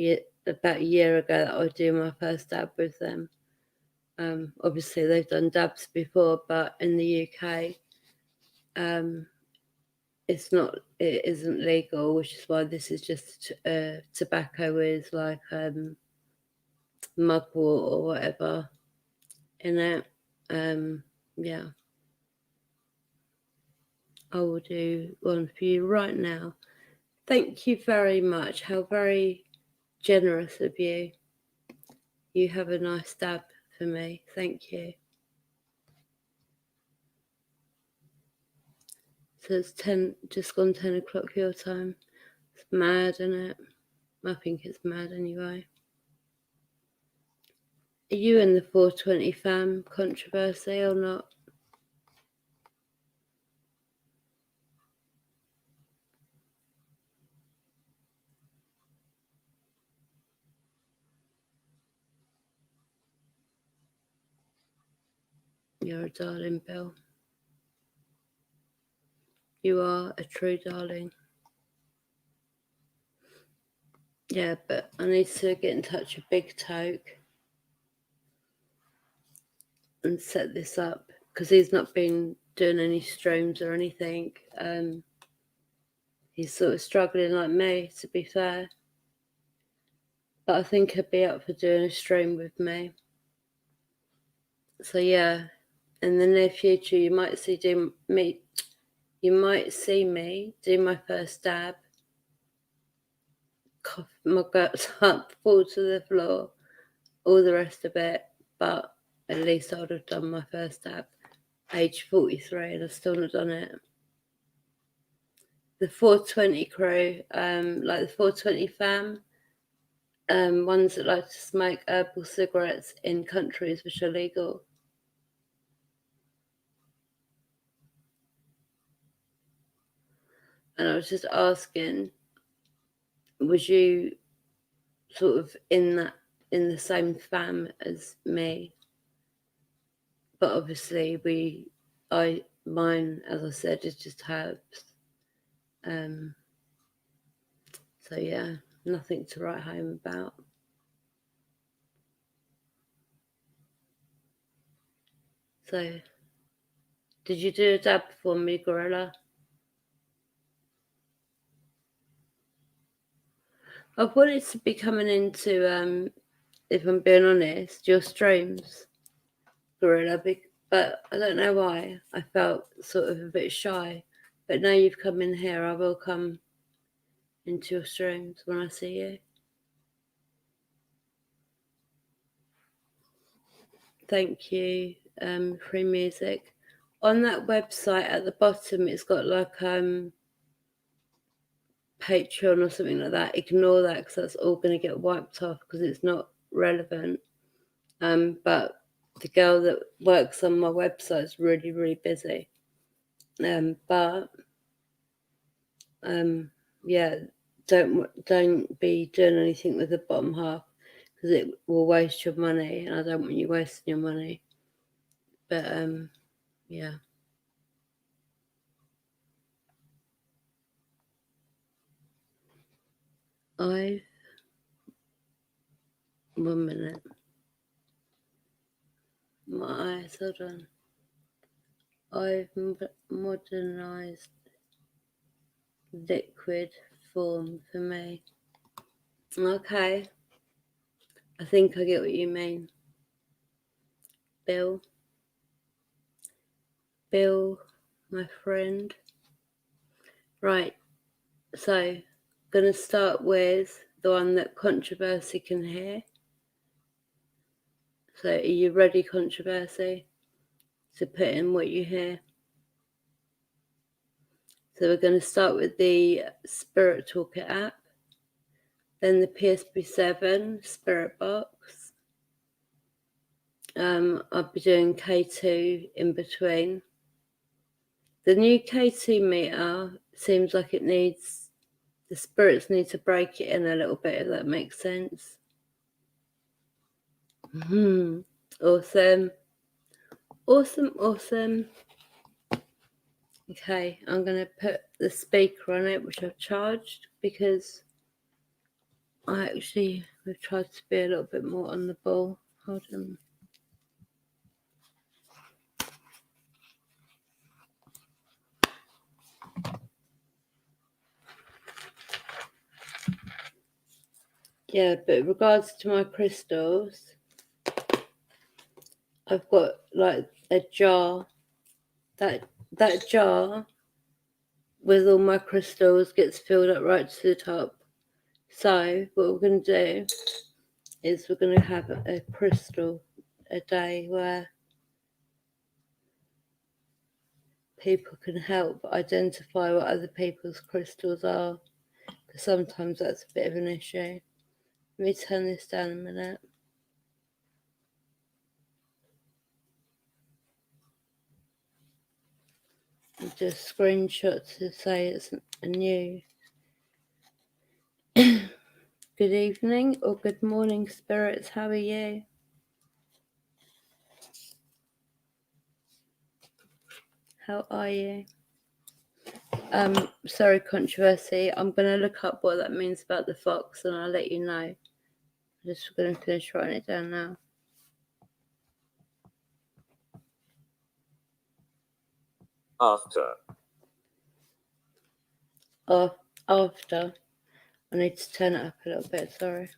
B: about a year ago that I would do my first dab with them. Obviously they've done dabs before, but in the UK, it isn't legal, which is why this is just tobacco with like mugwort or whatever in it. Yeah, I will do one for you right now. Thank you very much. How very generous of you. You have a nice dab for me. Thank you. So it's just gone 10 o'clock your time. It's mad, isn't it? I think it's mad anyway. Are you in the 420 fam controversy or not? You're a darling, Bill. You are a true darling. Yeah, but I need to get in touch with Big Toke and set this up because he's not been doing any streams or anything. He's sort of struggling like me, to be fair. But I think he'll be up for doing a stream with me. So yeah, in the near future, you might see me do my first dab, cough my guts up, fall to the floor, all the rest of it. But at least I would have done my first dab, age 43, and I've still not done it. The 420 crew, like the 420 fam, ones that like to smoke herbal cigarettes in countries which are legal. And I was just asking, was you sort of in the same fam as me? But obviously mine, as I said, is just herbs. So yeah, nothing to write home about. So, did you do a dab for me, Gorilla? I've wanted to be coming into, if I'm being honest, your streams, Gorilla, but I don't know why. I felt sort of a bit shy. But now you've come in here, I will come into your streams when I see you. Thank you. Free music. On that website at the bottom, it's got like Patreon or something like that. Ignore that because that's all going to get wiped off because it's not relevant. But the girl that works on my website is really, really busy. Yeah, don't be doing anything with the bottom half because it will waste your money, and I don't want you wasting your money. But yeah. One minute. My eyes, hold on. I've modernized liquid form for me. Okay. I think I get what you mean. Bill, my friend. Right. So, going to start with the one that controversy can hear. So are you ready, controversy, to put in what you hear? So we're going to start with the Spirit Toolkit app, then the PSP7 Spirit Box. I'll be doing K2 in between. The new K2 meter seems like the spirits need to break it in a little bit, if that makes sense. Awesome. Awesome. Okay, I'm going to put the speaker on it, which I've charged, because we've tried to be a little bit more on the ball. Hold on. Yeah, but in regards to my crystals, I've got like a jar. That jar with all my crystals gets filled up right to the top. So what we're going to do is we're going to have a crystal a day where people can help identify what other people's crystals are, because sometimes that's a bit of an issue. Let me turn this down a minute. Just screenshot to say it's a new good evening or good morning, spirits. How are you? How are you? Sorry, controversy. I'm going to look up what that means about the fox and I'll let you know. I'm just going to finish writing it down now.
C: After.
B: After. I need to turn it up a little bit, sorry.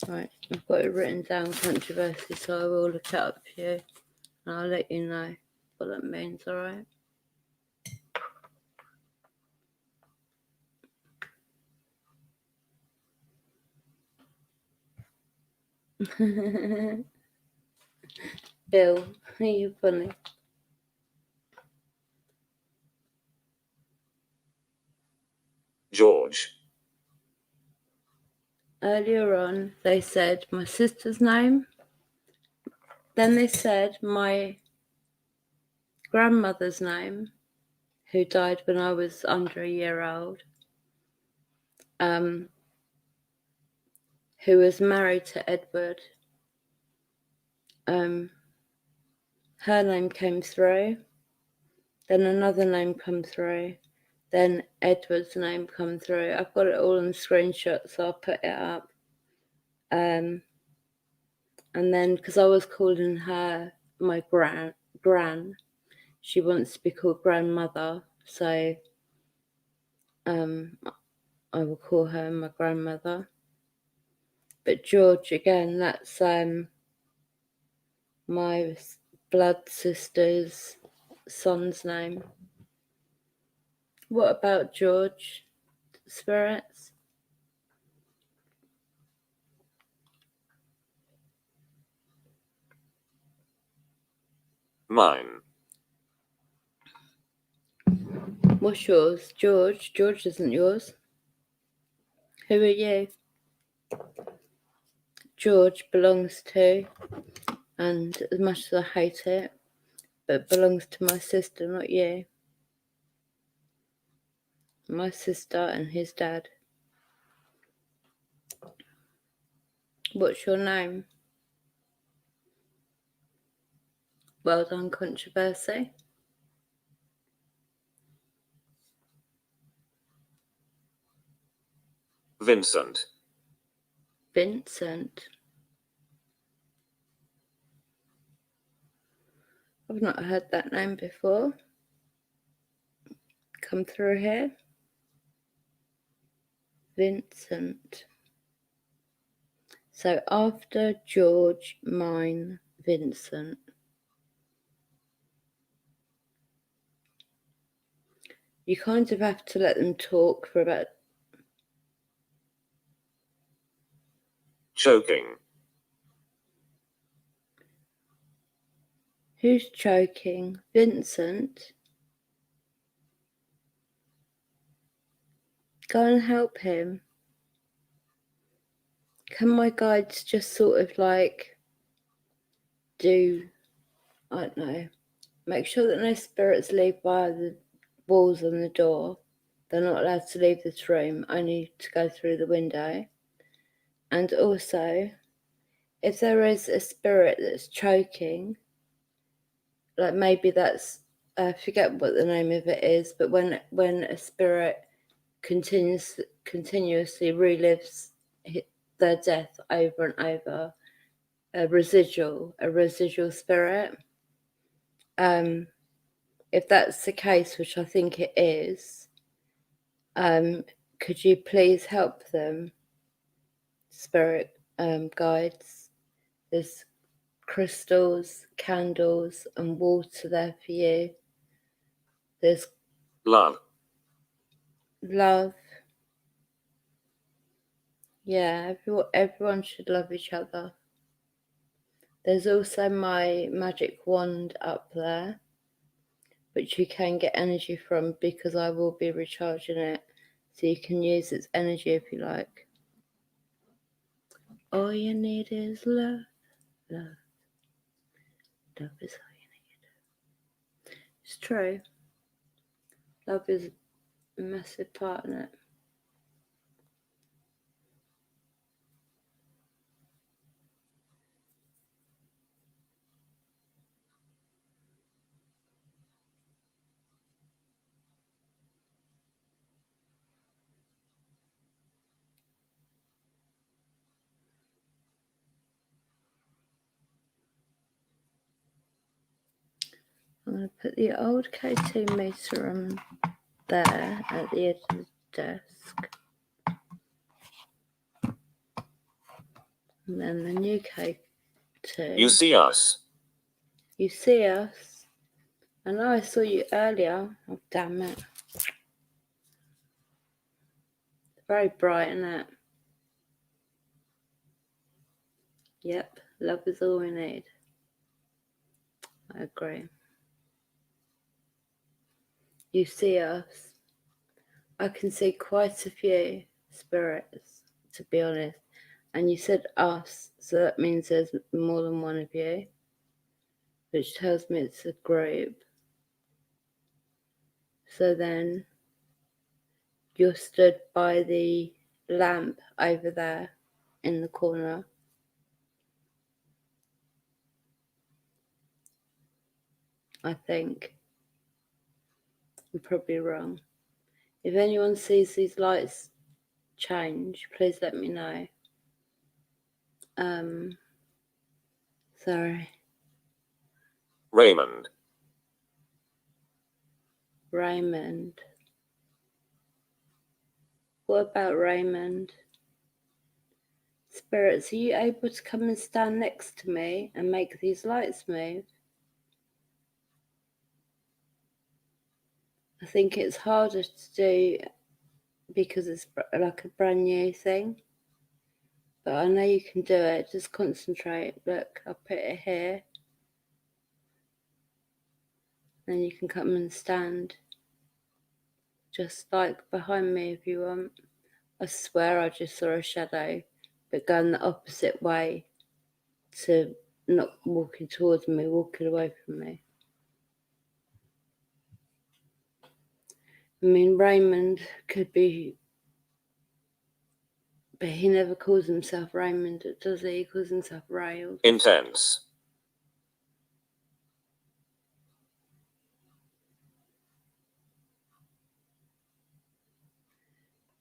B: Right, I've got it written down, controversy, so I will look it up for you and I'll let you know what that means, alright? Bill, you're funny.
C: George.
B: Earlier on, they said my sister's name. Then they said my grandmother's name, who died when I was under a year old, who was married to Edward. Her name came through. Then another name come through. Then Edward's name come through. I've got it all in screenshots, so I'll put it up. And then, because I was calling her my gran, she wants to be called grandmother, so I will call her my grandmother. But George, again, that's my blood sister's son's name. What about George, spirits?
C: Mine.
B: What's yours? George? George isn't yours. Who are you? George belongs to, and as much as I hate it, but it belongs to my sister, not you. My sister and his dad. What's your name? Well done, controversy.
C: Vincent.
B: Vincent. I've not heard that name before. Come through here. Vincent. So after George, mine, Vincent. You kind of have to let them talk for about...
C: Choking.
B: Who's choking? Vincent? Go and help him. Can my guides just sort of like do, I don't know, make sure that no spirits leave by the walls and the door. They're not allowed to leave this room, only to go through the window. And also, if there is a spirit that's choking, like maybe that's, I forget what the name of it is, but when a spirit continuously relives their death over and over, a residual spirit. If that's the case, which I think it is, could you please help them, spirit guides? There's crystals, candles, and water there for you. There's
C: Love.
B: love. Yeah, everyone should love each other. There's also my magic wand up there, which you can get energy from because I will be recharging it, so you can use its energy if you like. All you need is love, love. Love is all you need. It's true. Love is a massive part in it. I'm going to put the old K2 meter on there at the edge of the desk. And then the new K2.
C: You see us.
B: You see us? I know I saw you earlier. Oh, damn it. Very bright, isn't it? Yep, love is all we need. I agree. You see us. I can see quite a few spirits, to be honest. And you said us, so that means there's more than one of you, which tells me it's a group. So then you're stood by the lamp over there in the corner. I think. I'm probably wrong. If anyone sees these lights change, please let me know. Sorry.
C: Raymond.
B: Raymond. What about Raymond? Spirits, are you able to come and stand next to me and make these lights move? I think it's harder to do because it's like a brand new thing. But I know you can do it. Just concentrate. Look, I'll put it here. Then you can come and stand just like behind me if you want. I swear I just saw a shadow, but going the opposite way to not walking towards me, walking away from me. I mean, Raymond could be, but he never calls himself Raymond, does he? He calls himself Rail.
C: Intense.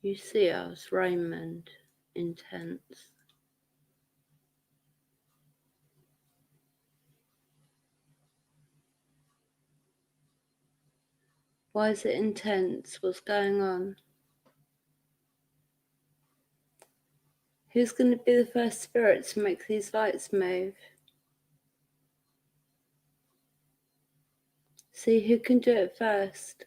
B: You see us, Raymond, intense. Why is it intense? What's going on? Who's going to be the first spirit to make these lights move? See who can do it first.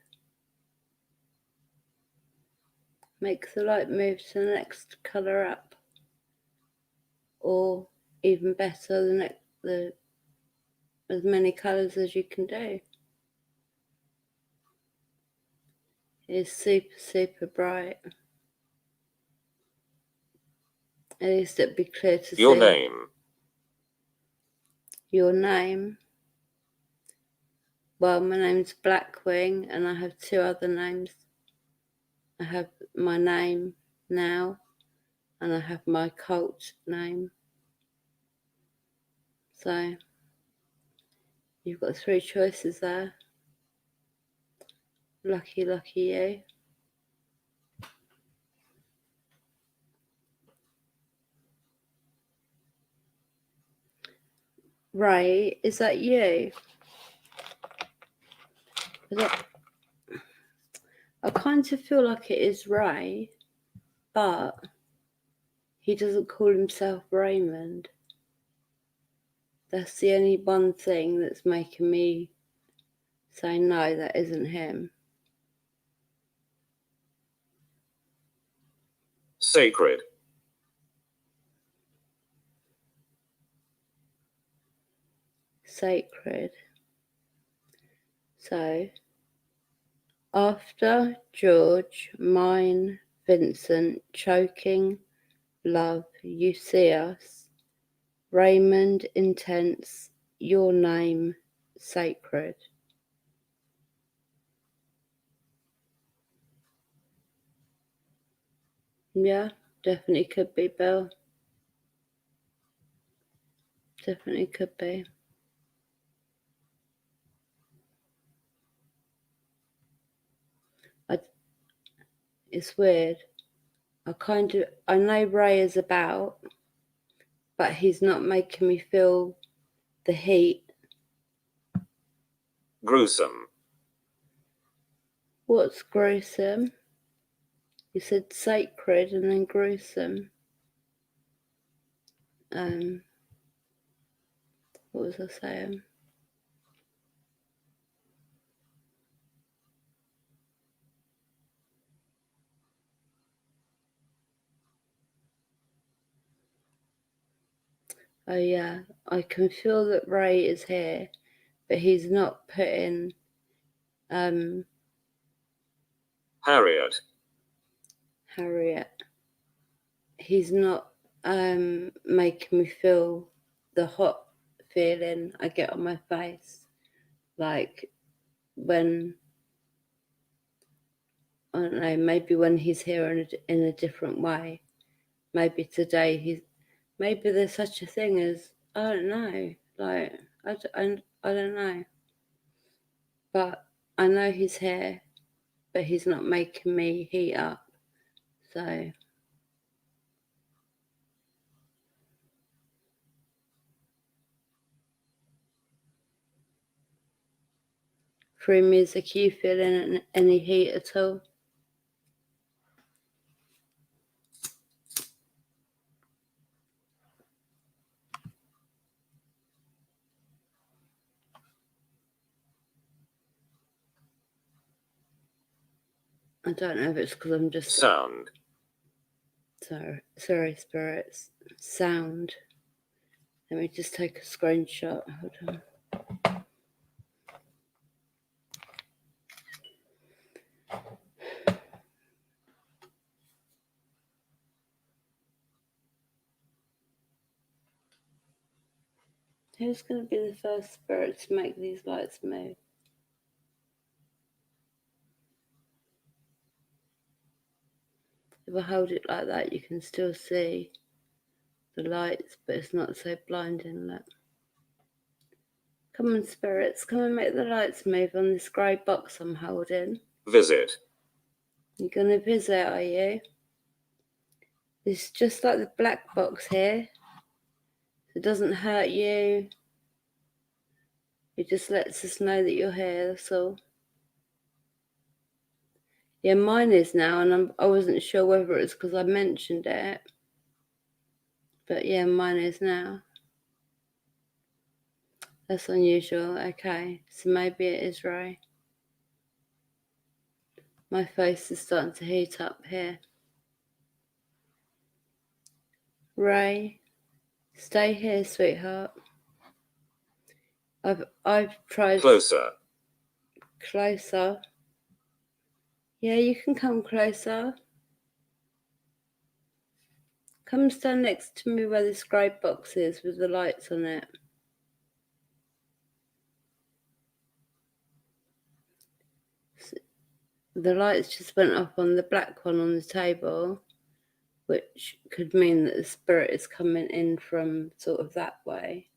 B: Make the light move to the next colour up. Or even better, as many colours as you can do. It's super, super bright. At least it'd be clear to see.
C: Your name.
B: Your name. Well, my name's Blackwing, and I have 2 other names. I have my name now, and I have my cult name. So, you've got 3 choices there. Lucky, lucky you. Ray, is that you? I kind of feel like it is Ray, but he doesn't call himself Raymond. That's the only one thing that's making me say no, that isn't him.
C: Sacred.
B: Sacred. So, after George, mine, Vincent, choking, love, you see us, Raymond, intense, your name, sacred. Yeah, definitely could be, Bill. Definitely could be. It's weird. I know Ray is about, but he's not making me feel the heat.
C: Gruesome.
B: What's gruesome? You said sacred and then gruesome. What was I saying? Oh yeah, I can feel that Ray is here, but he's not putting
C: Harriet.
B: Harriet. He's not making me feel the hot feeling I get on my face, like when, I don't know, maybe when he's here in a different way. Maybe today maybe there's such a thing as, I don't know, like, I don't know. But I know he's here, but he's not making me heat up. So, through music, you feeling any heat at all? I don't know if it's because I'm just...
C: Sound.
B: Sorry, spirits. Sound. Let me just take a screenshot. Hold on. Who's going to be the first spirit to make these lights move? If I hold it like that, you can still see the lights, but it's not so blinding. Look. Come on, spirits, come and make the lights move on this grey box I'm holding.
C: Visit.
B: You're going to visit, are you? It's just like the black box here. It doesn't hurt you. It just lets us know that you're here, that's all. Yeah, mine is now, and I wasn't sure whether it was because I mentioned it. But yeah, mine is now. That's unusual. Okay, so maybe it is Ray. My face is starting to heat up here. Ray, stay here, sweetheart. I've tried
C: Closer.
B: closer. Yeah, you can come closer. Come stand next to me where this grey box is with the lights on it. The lights just went off on the black one on the table, which could mean that the spirit is coming in from sort of that way.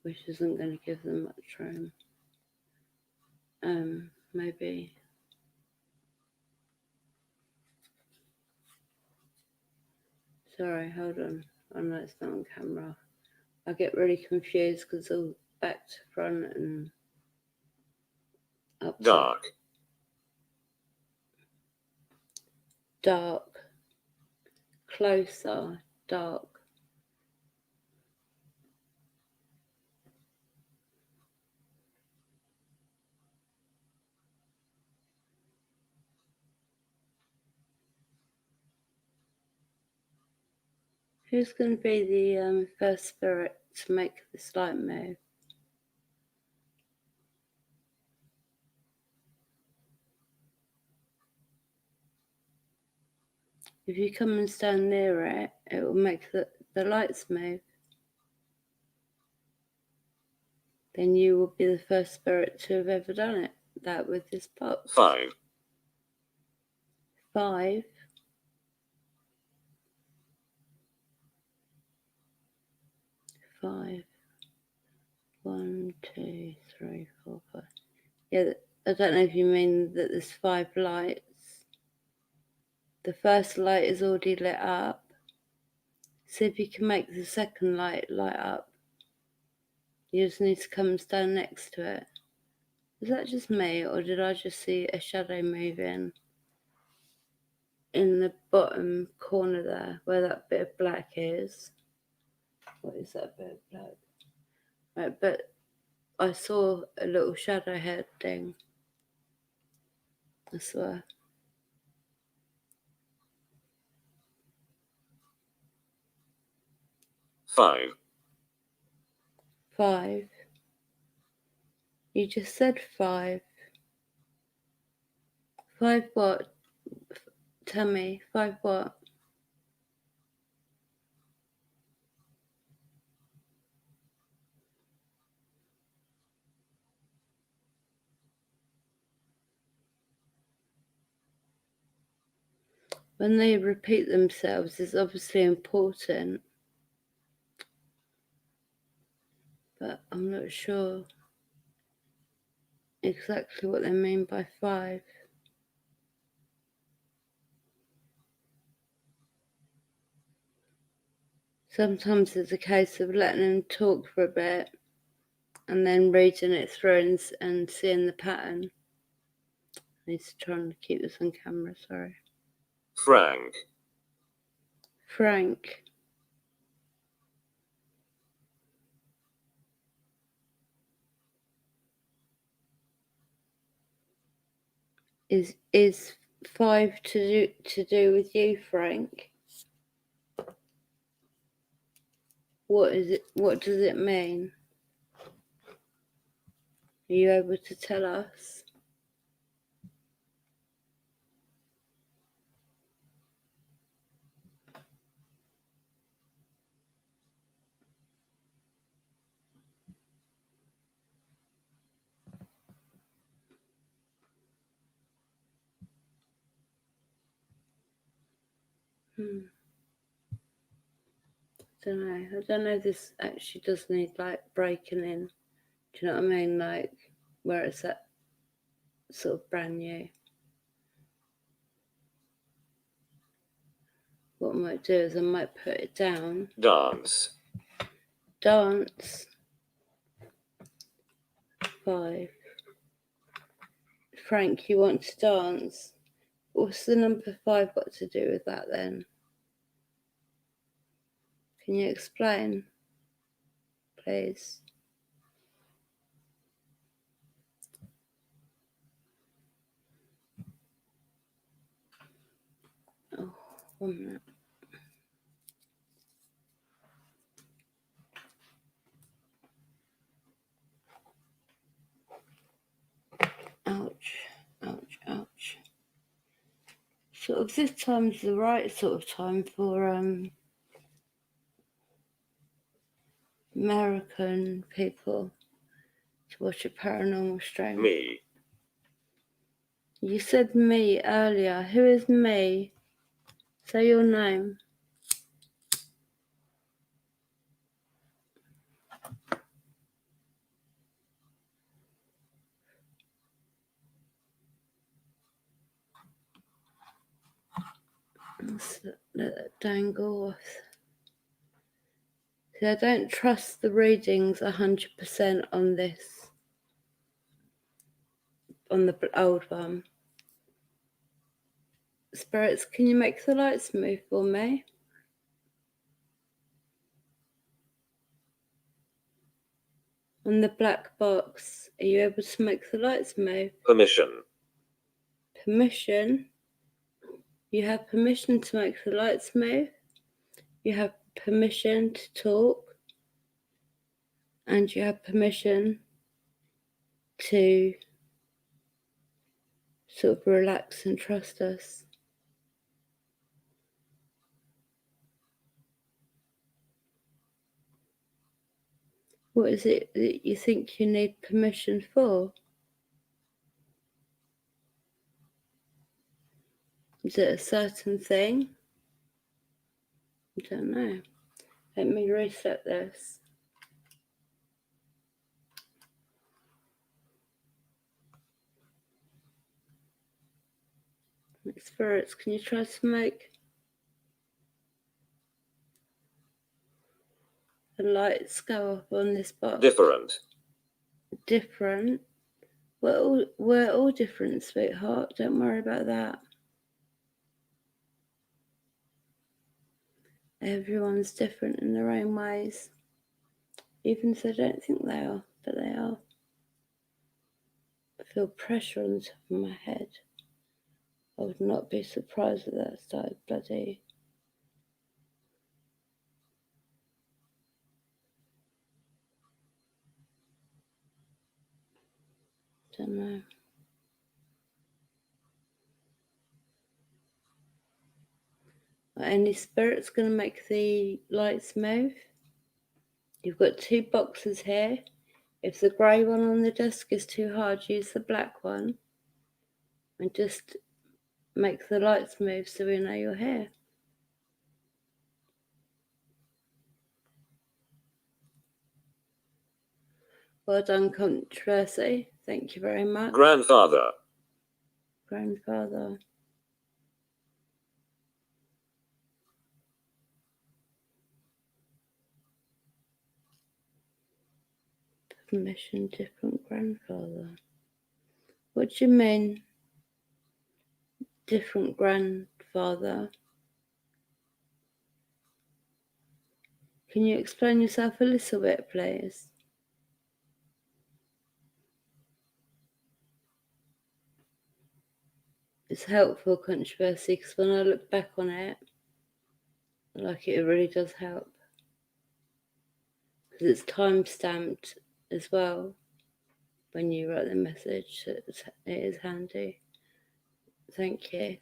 B: Which isn't going to give them much room. Maybe. Sorry, hold on. I know it's not on camera. I get really confused because it's all back to front and up.
C: Dark.
B: Dark. Closer. Dark. Who's going to be the first spirit to make this light move? If you come and stand near it, it will make the lights move. Then you will be the first spirit to have ever done it. That with this box.
C: 5.
B: 5. 5. 1, 2, 3, 4, 5. Yeah, I don't know if you mean that there's 5 lights. The first light is already lit up. See if you can make the second light light up. You just need to come and stand next to it. Is that just me, or did I just see a shadow moving in the bottom corner there, where that bit of black is? What is that bit of black? Right, but I saw a little shadow head thing. I swear.
C: 5.
B: 5. You just said 5. 5 what? Tell me, 5 what? When they repeat themselves, it's obviously important. But I'm not sure exactly what they mean by 5. Sometimes it's a case of letting them talk for a bit and then reading it through and seeing the pattern. I need to try and keep this on camera, sorry.
C: Frank.
B: Frank. Is 5 to do with you, Frank? What is it? What does it mean? Are you able to tell us? I don't know if this actually does need like breaking in. Do you know what I mean? Like where it's at sort of brand new. What I might do is I might put it down.
C: Dance.
B: Dance. 5. Frank, you want to dance? What's the number 5 got to do with that then? Can you explain, please? Oh, 1 minute. Ouch, ouch, ouch. Sort of this time's the right sort of time for American people to watch a paranormal stream.
C: Me.
B: You said me earlier. Who is me? Say your name. Let's let that dangle off. See, I don't trust the readings 100% on this, on the old one. Spirits, can you make the lights move for me? On the black box, are you able to make the lights move?
C: Permission.
B: Permission? You have permission to make the lights move. You have permission to talk. And you have permission to sort of relax and trust us. What is it that you think you need permission for? Is it a certain thing? I don't know. Let me reset this. Spirits, can you try to make the lights go up on this box?
C: Different.
B: Different? We're all different, sweetheart. Don't worry about that. Everyone's different in their own ways. Even if they don't think they are, but they are. I feel pressure on the top of my head. I would not be surprised if that started bloody. Don't know. Are any spirits going to make the lights move? You've got 2 boxes here. If the grey one on the desk is too hard, use the black one and just make the lights move so we know you're here. Well done, Controversy. Thank you very much.
C: Grandfather.
B: Grandfather. Permission, different grandfather. What do you mean, different grandfather? Can you explain yourself a little bit, please? It's helpful, Controversy, because when I look back on it, like it really does help. Because it's time-stamped as well when you write the message. It is handy. Thank you.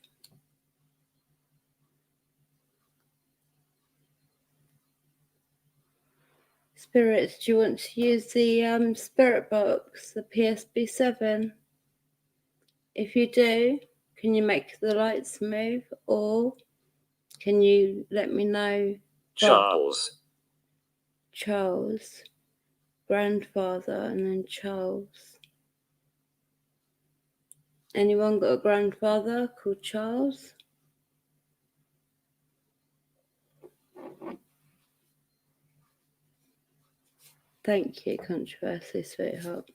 B: Spirits, do you want to use the spirit box, the PSB7? If you do, can you make the lights move, or can you let me know?
C: Charles.
B: Charles, grandfather, and then Charles. Anyone got a grandfather called Charles? Thank you, controversy, sweetheart.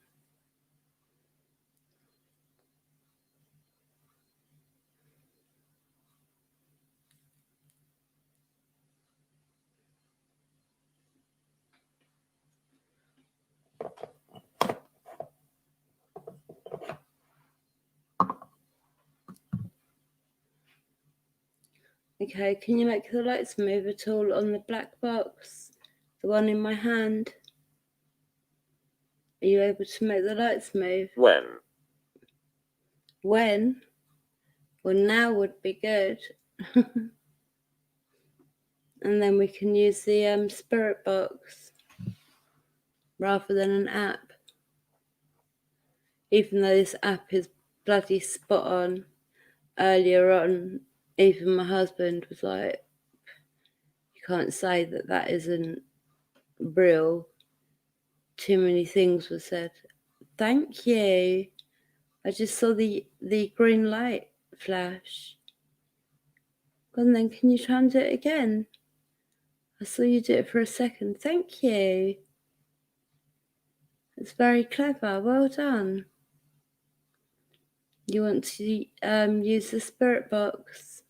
B: Okay, can you make the lights move at all on the black box? The one in my hand? Are you able to make the lights move?
C: When?
B: When? Well, now would be good. And then we can use the spirit box rather than an app. Even though this app is bloody spot on, earlier on, even my husband was like, you can't say that that isn't real. Too many things were said. Thank you. I just saw the green light flash. And then can you try and do it again? I saw you do it for a second. Thank you. It's very clever. Well done. You want to use the spirit box?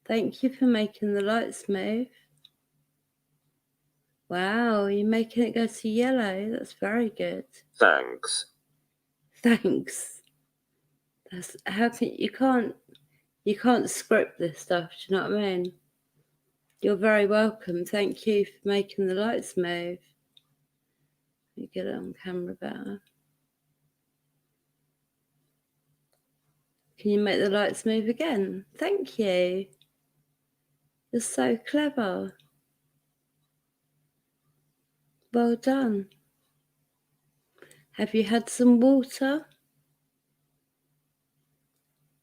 B: Thank you for making the lights move. Wow, you're making it go to yellow. That's very good.
C: Thanks.
B: Thanks. That's how can you can't script this stuff, do you know what I mean? You're very welcome. Thank you for making the lights move. Let me get it on camera better. Can you make the lights move again? Thank you. You're so clever. Well done. Have you had some water?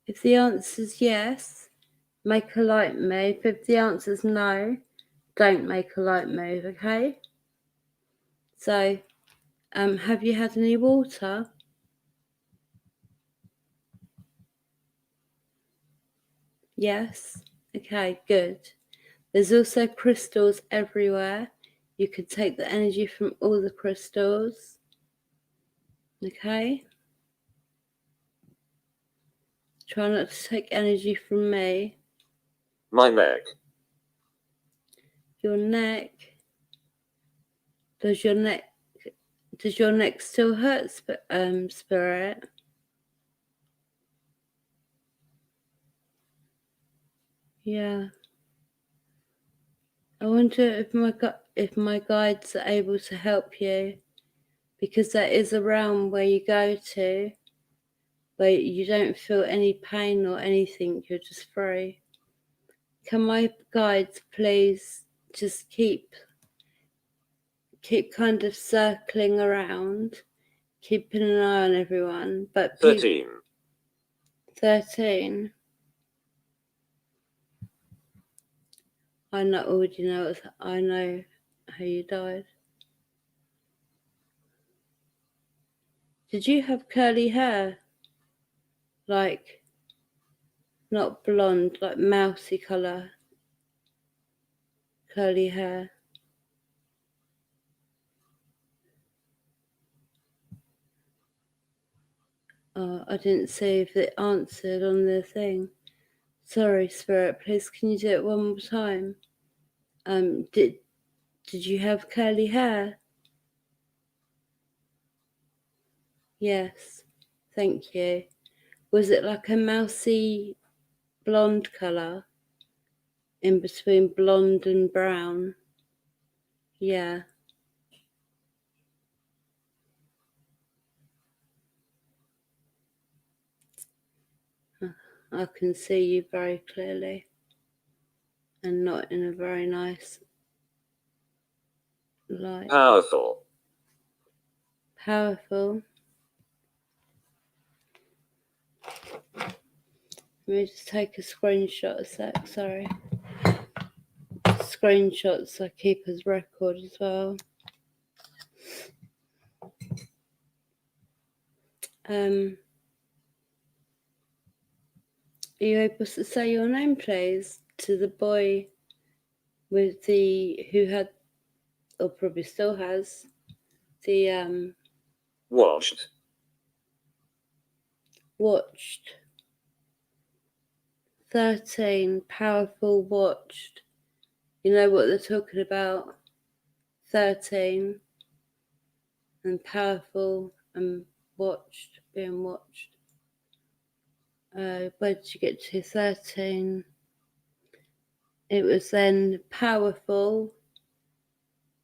B: If the answer's yes, make a light move. If the answer's no, don't make a light move, okay? So, have you had any water? Yes. Okay, good. There's also crystals everywhere. You could take the energy from all the crystals. Okay? Try not to take energy from me.
C: My neck.
B: Your neck. Does your neck still hurt, Spirit? Yeah. I wonder if my guides are able to help you, because there is a realm where you go to where you don't feel any pain or anything. You're just free. Can my guides please just keep kind of circling around, keeping an eye on everyone? But
C: 13.
B: 13. I already know. I know how you died. Did you have curly hair? Like, not blonde, like mousy colour curly hair? Oh, I didn't see if it answered on the thing. Sorry, Spirit. Please, can you do it one more time? Did you have curly hair? Yes. Thank you. Was it like a mousy blonde colour in between blonde and brown? Yeah. I can see you very clearly, and not in a very nice light.
C: Powerful.
B: Powerful. Let me just take a screenshot a sec, sorry. screenshots I keep as record as well. Are you able to say your name, please, to the boy with who had, or probably still has, the
C: Watched.
B: watched 13 powerful watched. You know what they're talking about? 13 and powerful and watched, being watched. Where did you get to? 13. It was then powerful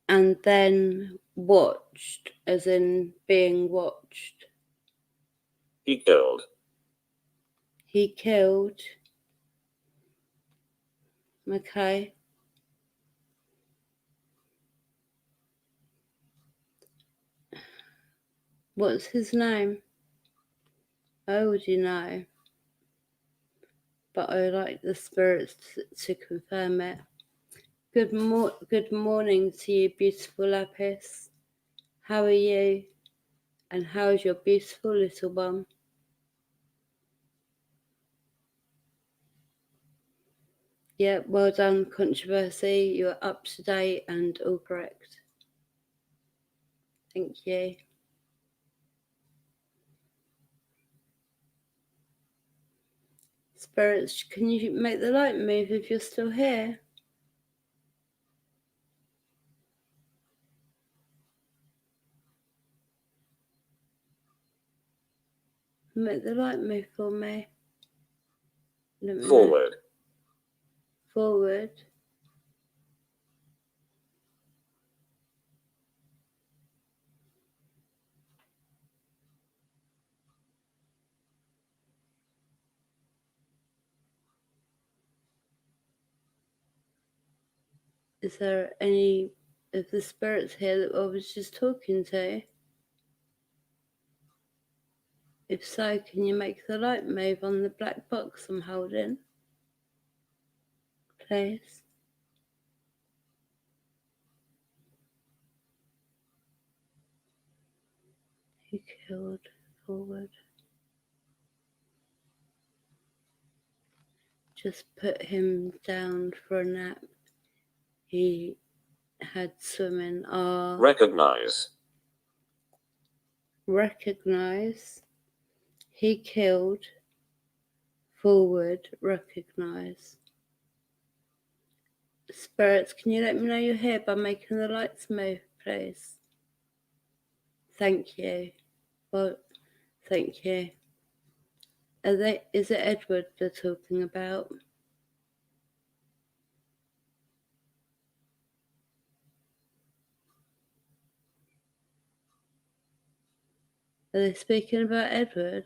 B: and then watched, as in being watched.
C: He killed.
B: He killed. Okay. What's his name? I already know. But I like the spirits to confirm it. Good morning to you, beautiful Lapis. How are you? And how's your beautiful little one? Yeah, well done, Controversy. You're up to date and all correct. Thank you. Spirits, can you make the light move if you're still here? Make the light move for me. Let me know.
C: Forward.
B: Forward. Is there any of the spirits here that I was just talking to? If so, can you make the light move on the black box I'm holding? Please. He killed. Forward. Just put him down for a nap. He had swimming.
C: Recognize.
B: Recognize. He killed. Forward. Recognize. Spirits, can you let me know you're here by making the lights move, please? Thank you. Well, thank you. Is it Edward they're talking about? Are they speaking about Edward?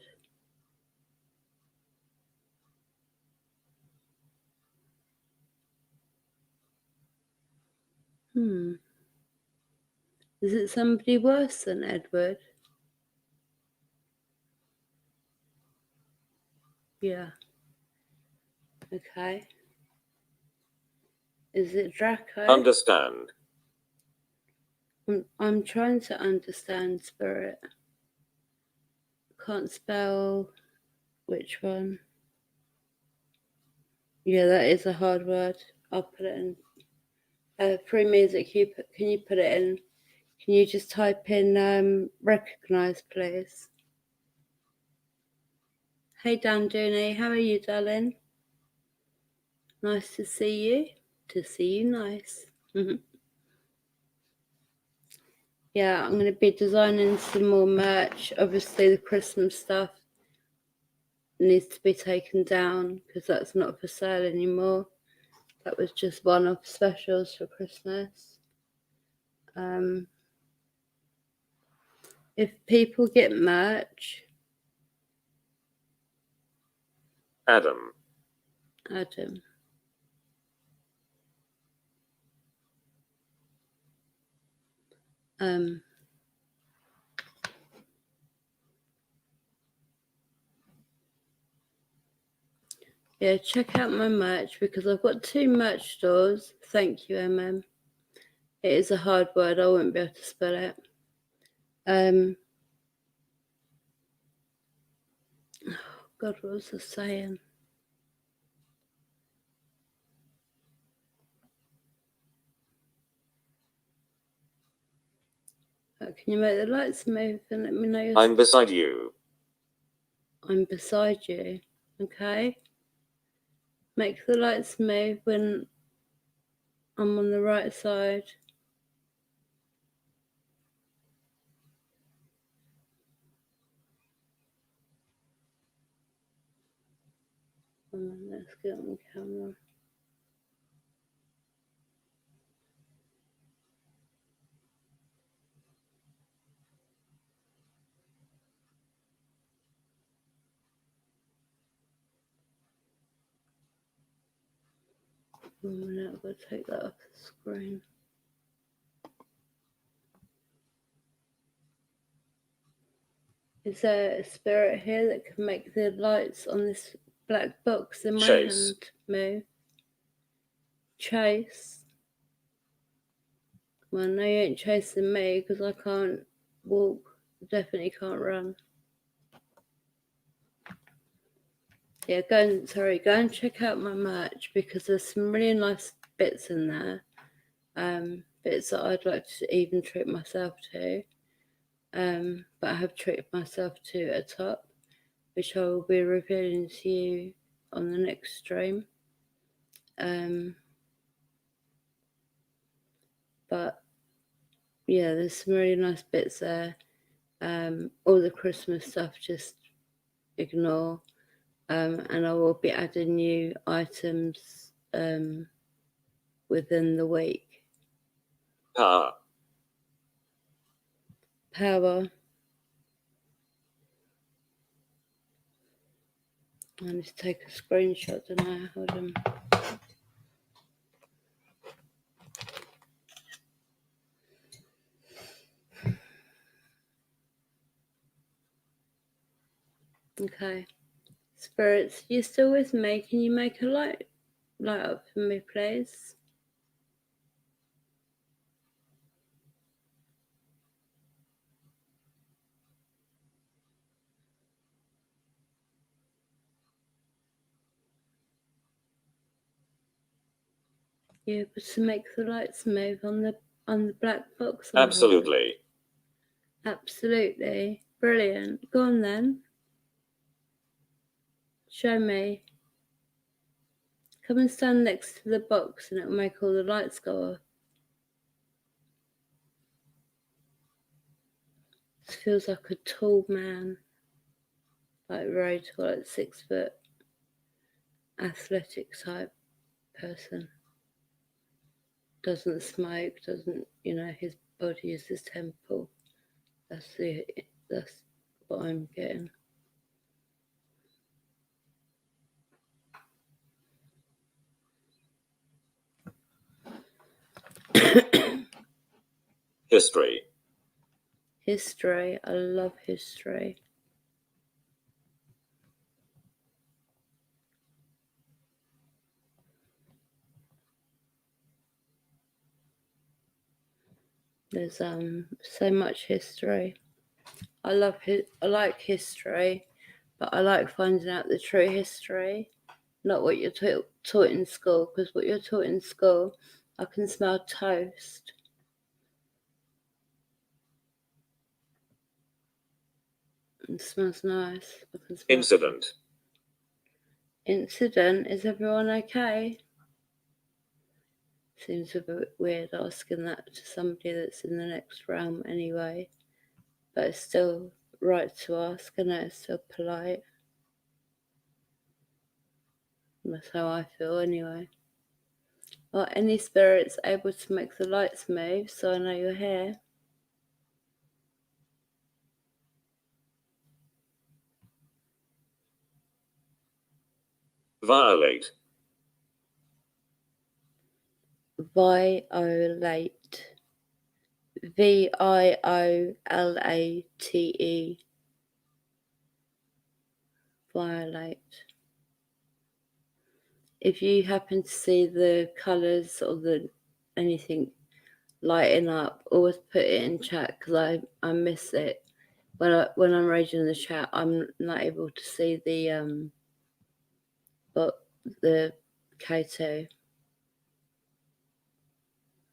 B: Is it somebody worse than Edward? Yeah. Okay. Is it Draco?
C: Understand.
B: I'm trying to understand, Spirit. Can't spell which one. Yeah, that is a hard word. I'll put it in. Free music, can you put it in? Can you just type in recognize, please? Hey, Dan Dooney, how are you, darling? Nice to see you. To see you, nice. Yeah, I'm going to be designing some more merch. Obviously, the Christmas stuff needs to be taken down because that's not for sale anymore. That was just one-off specials for Christmas. If people get merch,
C: Adam.
B: Yeah, check out my merch because I've got 2 merch stores. Thank you, MM. It is a hard word. I won't be able to spell it. God, what was I saying? Can you make the lights move and let me know you're...
C: I'm beside you.
B: I'm beside you. Okay? Make the lights move when I'm on the right side. Let's get on the camera. One minute, I've got to take that off the screen. Is there a spirit here that can make the lights on this black box in my
C: Chase.
B: hand move? Chase? Well, no, you ain't chasing me because I can't walk. Definitely can't run. Yeah, go and check out my merch because there's some really nice bits in there. Bits that I'd like to even treat myself to. But I have treated myself to a top, which I will be revealing to you on the next stream. But yeah, there's some really nice bits there. All the Christmas stuff, just ignore. And I will be adding new items within the week.
C: Power.
B: Power. I need to take a screenshot, don't I? Hold on. Okay. Spirits, you still with me? Can you make a light up for me, please? You able to make the lights move on the black box?
C: Absolutely.
B: Absolutely. Brilliant. Go on then. Show me. Come and stand next to the box and it'll make all the lights go off. This feels like a tall man. Like very tall, like 6 foot. Athletic type person. Doesn't smoke, doesn't, his body is his temple. That's what I'm getting.
C: History.
B: History. I love history. There's so much history. I like history, but I like finding out the true history, not what you're taught in school. Because what you're taught in school, I can smell toast. It smells nice. I can smell
C: Incident.
B: Incident. Is everyone okay? Seems a bit weird asking that to somebody that's in the next realm anyway. But it's still right to ask, and it's still polite. That's how I feel anyway. Are any spirits able to make the lights move so I know you're here?
C: Violate.
B: Violate. Violate. Violate. if you happen to see the colours or anything lighting up, always put it in chat, because I miss it. When I'm reading the chat, I'm not able to see the K2.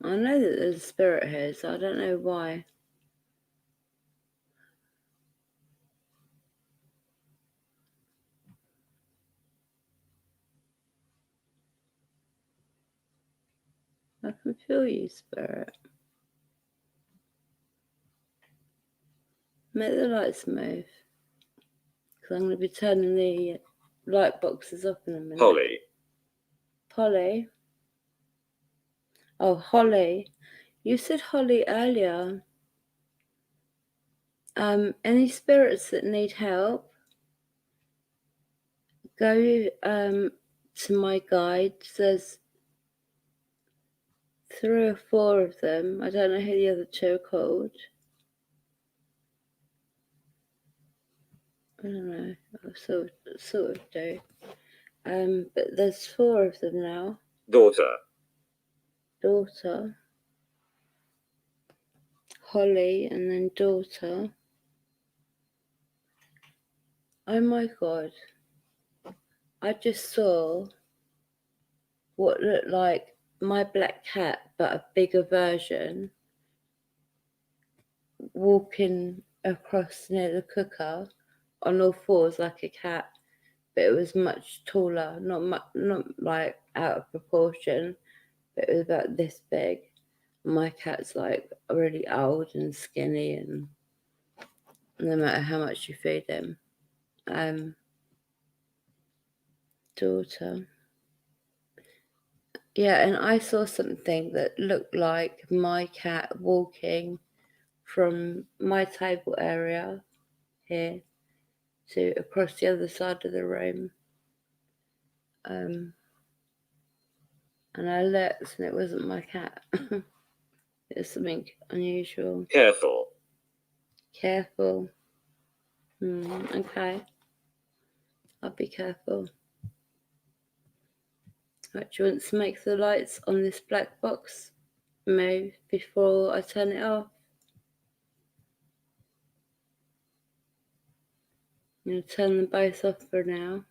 B: I know that there's a spirit here, so I don't know why. I can feel you, spirit. Make the lights move, because I'm going to be turning the light boxes up in a minute.
C: Polly,
B: Polly? Oh, Holly. You said Holly earlier. Any spirits that need help, go to my guides. There's 3 or 4 of them. I don't know who the other 2 are called. I don't know. I sort of do. But there's 4 of them now.
C: daughter,
B: Daughter, Holly, and then daughter. Oh my god. I just saw what looked like my black cat, but a bigger version, walking across near the cooker on all 4s like a cat, but it was much taller, not like out of proportion, but it was about this big. My cat's like really old and skinny, and no matter how much you feed him. Daughter. Yeah, and I saw something that looked like my cat walking from my table area here to across the other side of the room. And I looked, and it wasn't my cat. It was something unusual.
C: careful,
B: Careful. Okay. I'll be careful. Right, do you want to make the lights on this black box move before I turn it off? I'm going to turn them both off for now.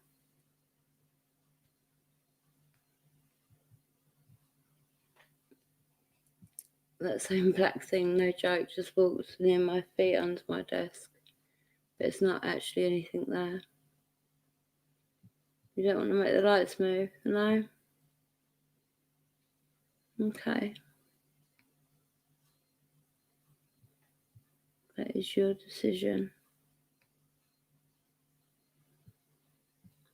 B: That same black thing, no joke, just walked near my feet under my desk. But it's not actually anything there. You don't want to make the lights move, no? Okay. That is your decision.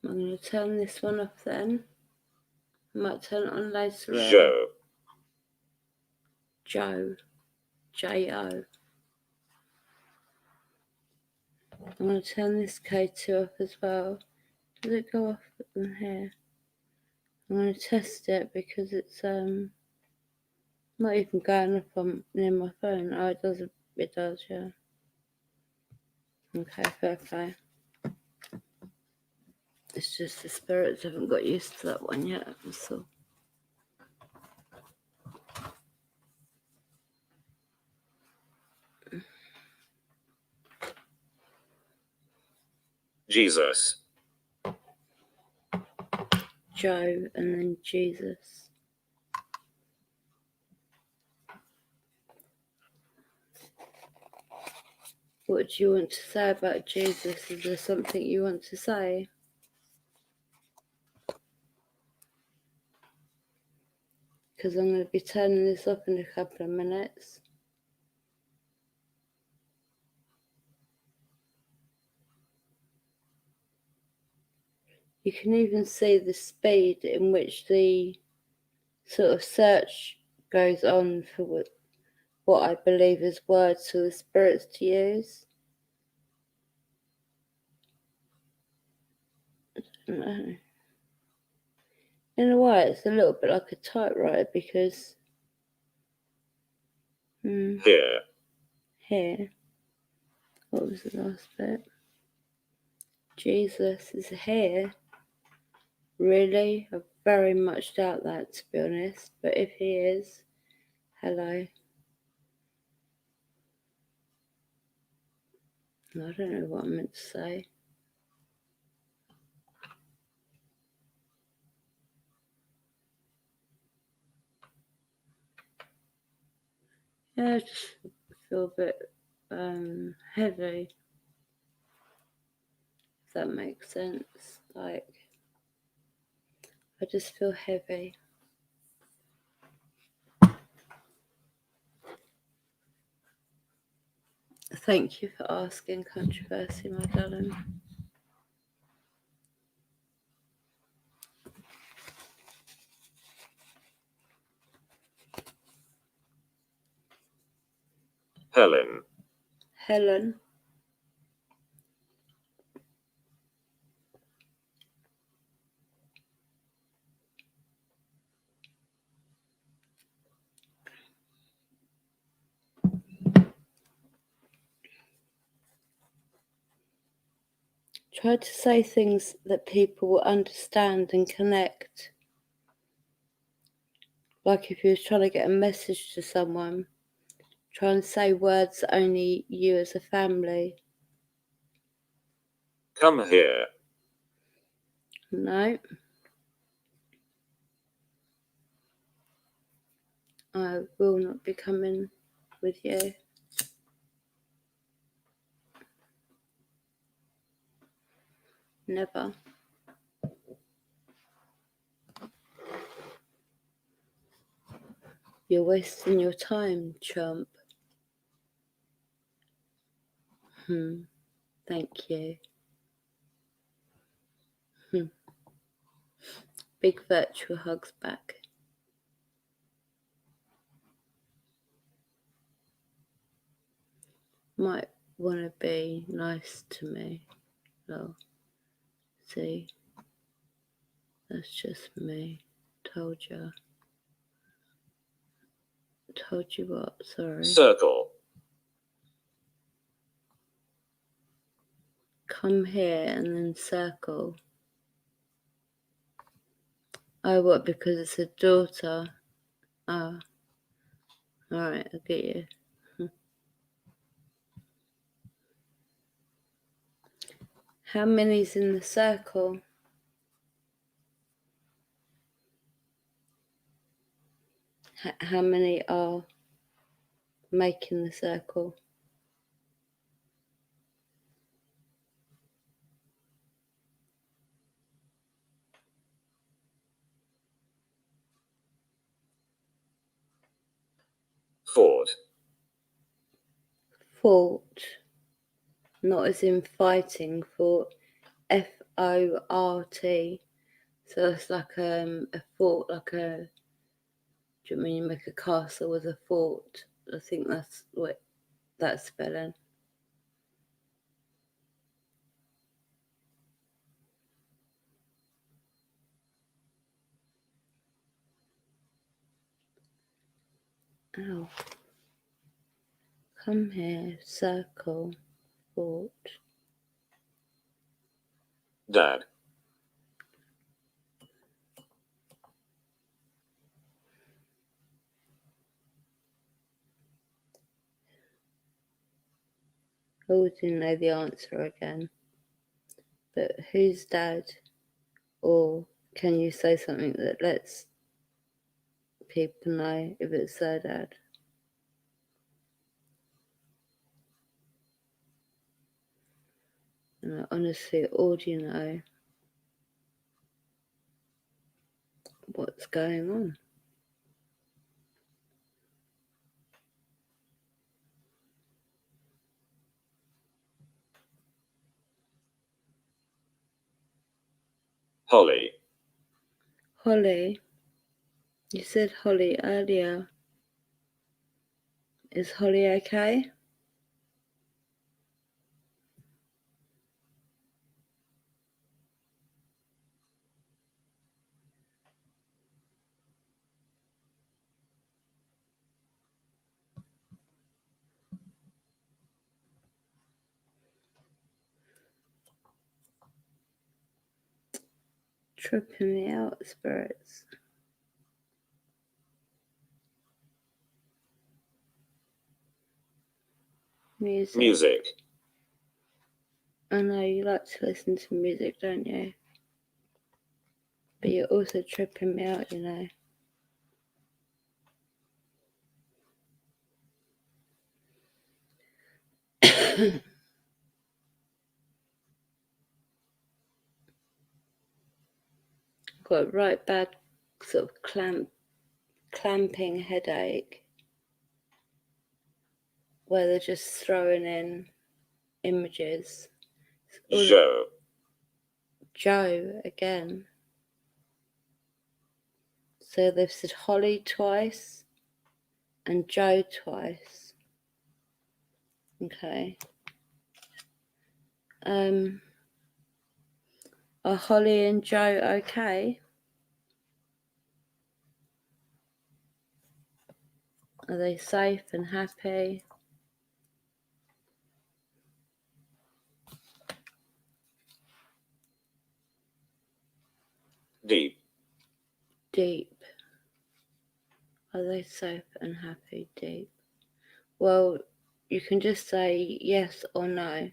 B: I'm going to turn this one off then. I might turn it on later on.
C: Joe,
B: Joe. J-O. I'm going to turn this K2 off as well. Does it go off in here? I'm going to test it because it's not even going up on near my phone. Oh, it does. It does, yeah. Okay, fair play. It's just the spirits haven't got used to that one yet. So
C: Jesus,
B: Joe and then Jesus. What do you want to say about Jesus? Is there something you want to say? Because I'm going to be turning this off in a couple of minutes. You can even see the speed in which the sort of search goes on for what I believe is words for the spirits to use. I don't know. In a way, it's a little bit like a typewriter because
C: here,
B: here. What was the last bit? Jesus is here. Really? I very much doubt that, to be honest. But if he is, hello. I don't know what I meant to say. Yeah, I just feel a bit heavy. If that makes sense. Like, I just feel heavy. Thank you for asking, Controversy, my darling.
C: Helen.
B: Helen. Try to say things that people will understand and connect. Like if you was trying to get a message to someone, try and say words that only you as a family.
C: Come here.
B: No. I will not be coming with you. Never. You're wasting your time, chump. Thank you. Big virtual hugs back. Might want to be nice to me. Well, see, that's just me. Told you. Told you what? Sorry.
C: Circle.
B: Come here and then circle. Oh, what? Because it's a daughter. Oh. Alright, I get you. How many's in the circle? How many are making the circle?
C: Fort.
B: Fought. Not as in fighting, fought. F-O-R-T. So it's like a fort, like a... Do you mean you make a castle with a fort? I think that's what that's spelling. Ow. Come here, circle, fort.
C: Dad.
B: I always didn't know the answer again. But who's dad? Or can you say something that lets people know if it's their dad? And I honestly already know what's going on.
C: Holly.
B: Holly, you said Holly earlier. Is Holly okay? Tripping me out, spirits.
C: Music.
B: I know you like to listen to music, don't you? But you're also tripping me out, you know. Got a right bad sort of clamping headache where they're just throwing in images. Joe again. So they've said Holly twice and Joe twice. Okay. Are Holly and Joe okay? Are they safe and happy?
C: Deep.
B: Are they safe and happy? Deep. Well, you can just say yes or no.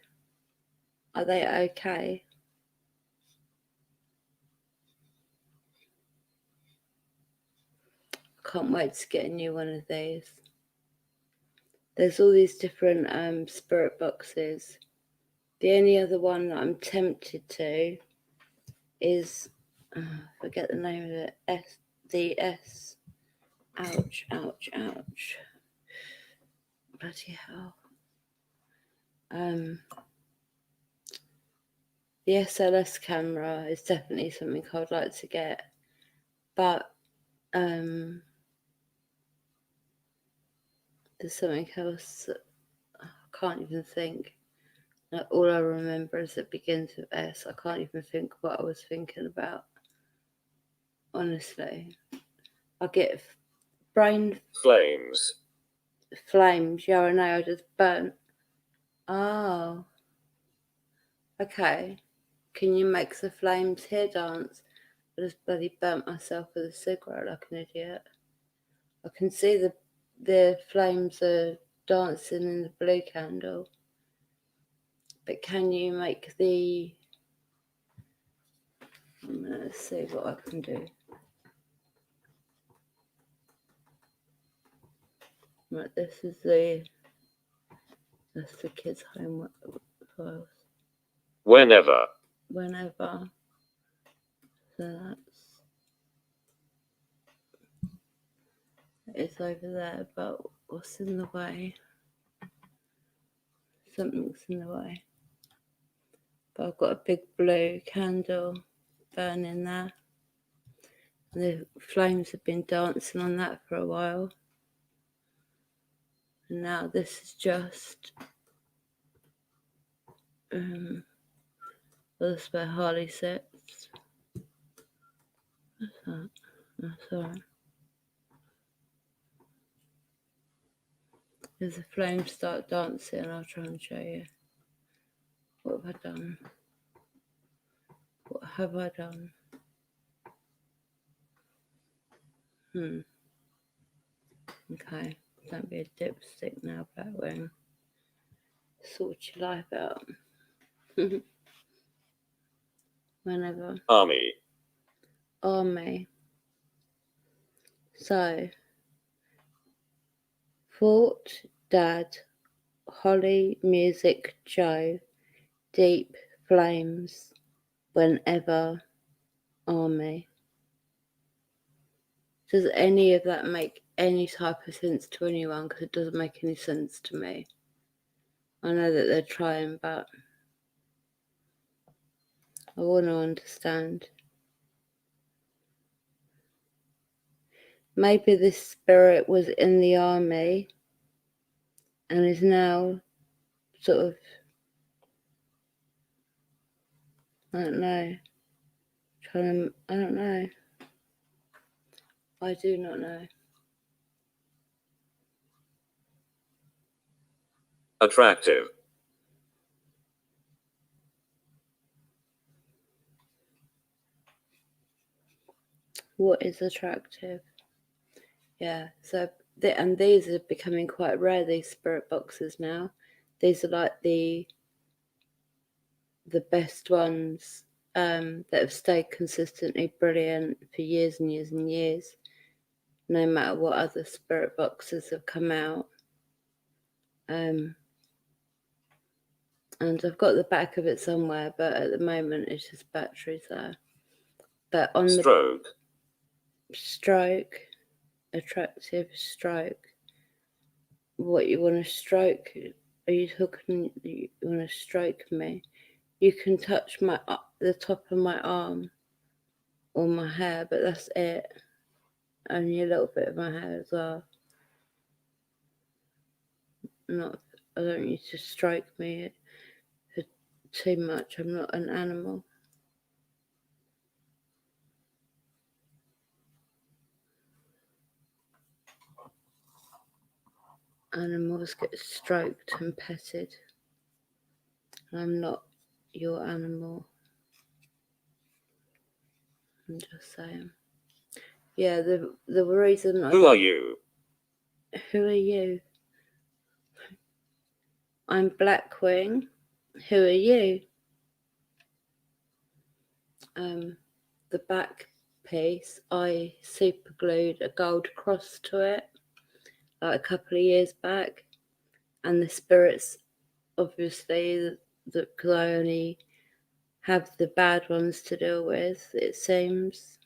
B: Are they okay? Can't wait to get a new one of these. There's all these different spirit boxes. The only other one that I'm tempted to is, I forget the name of it, S. Ouch. Bloody hell. The SLS camera is definitely something I'd like to get. But there's something else that I can't even think. Like, all I remember is it begins with S. I can't even think what I was thinking about. Honestly. I get brain
C: Flames.
B: Yeah, I know, I just burnt. Oh. Okay. Can you make the flames here dance? I just bloody burnt myself with a cigarette like an idiot. I can see the flames are dancing in the blue candle. But can you make the... Let's see what I can do. Right, that's the kids' homework files.
C: Whenever.
B: So it's over there, but what's in the way? Something's in the way. But I've got a big blue candle burning there. And the flames have been dancing on that for a while. And now this is just that's where Harley sits. What's that? That's alright. As the flames start dancing, I'll try and show you. What have I done? What have I done? Okay, don't be a dipstick now, Batwing. Sort your life out. Whenever.
C: Army.
B: So, Fort, Dad, Holly, Music, Joe, Deep, Flames, Whenever, Army. Does any of that make any type of sense to anyone? Because it doesn't make any sense to me. I know that they're trying, but I want to understand. Maybe this spirit was in the army and is now sort of, I don't know. I don't know. I do not know.
C: Attractive.
B: What is attractive? Yeah, so and these are becoming quite rare, these spirit boxes now. These are like the best ones that have stayed consistently brilliant for years and years and years, no matter what other spirit boxes have come out. And I've got the back of it somewhere, but at the moment it's just batteries there. But on
C: Stroke.
B: the stroke, attractive stroke, what you want to stroke? Are you talking? You want to stroke me? You can touch the top of my arm or my hair, but that's it. Only a little bit of my hair as well. I don't need to stroke me too much. I'm not an animal. Animals get stroked and petted. I'm not your animal. I'm just saying. Yeah, the reason
C: Who are you?
B: Who are you? I'm Blackwing. Who are you? The back piece, I super glued a gold cross to it like a couple of years back, and the spirits, obviously, because I only have the bad ones to deal with, it seems,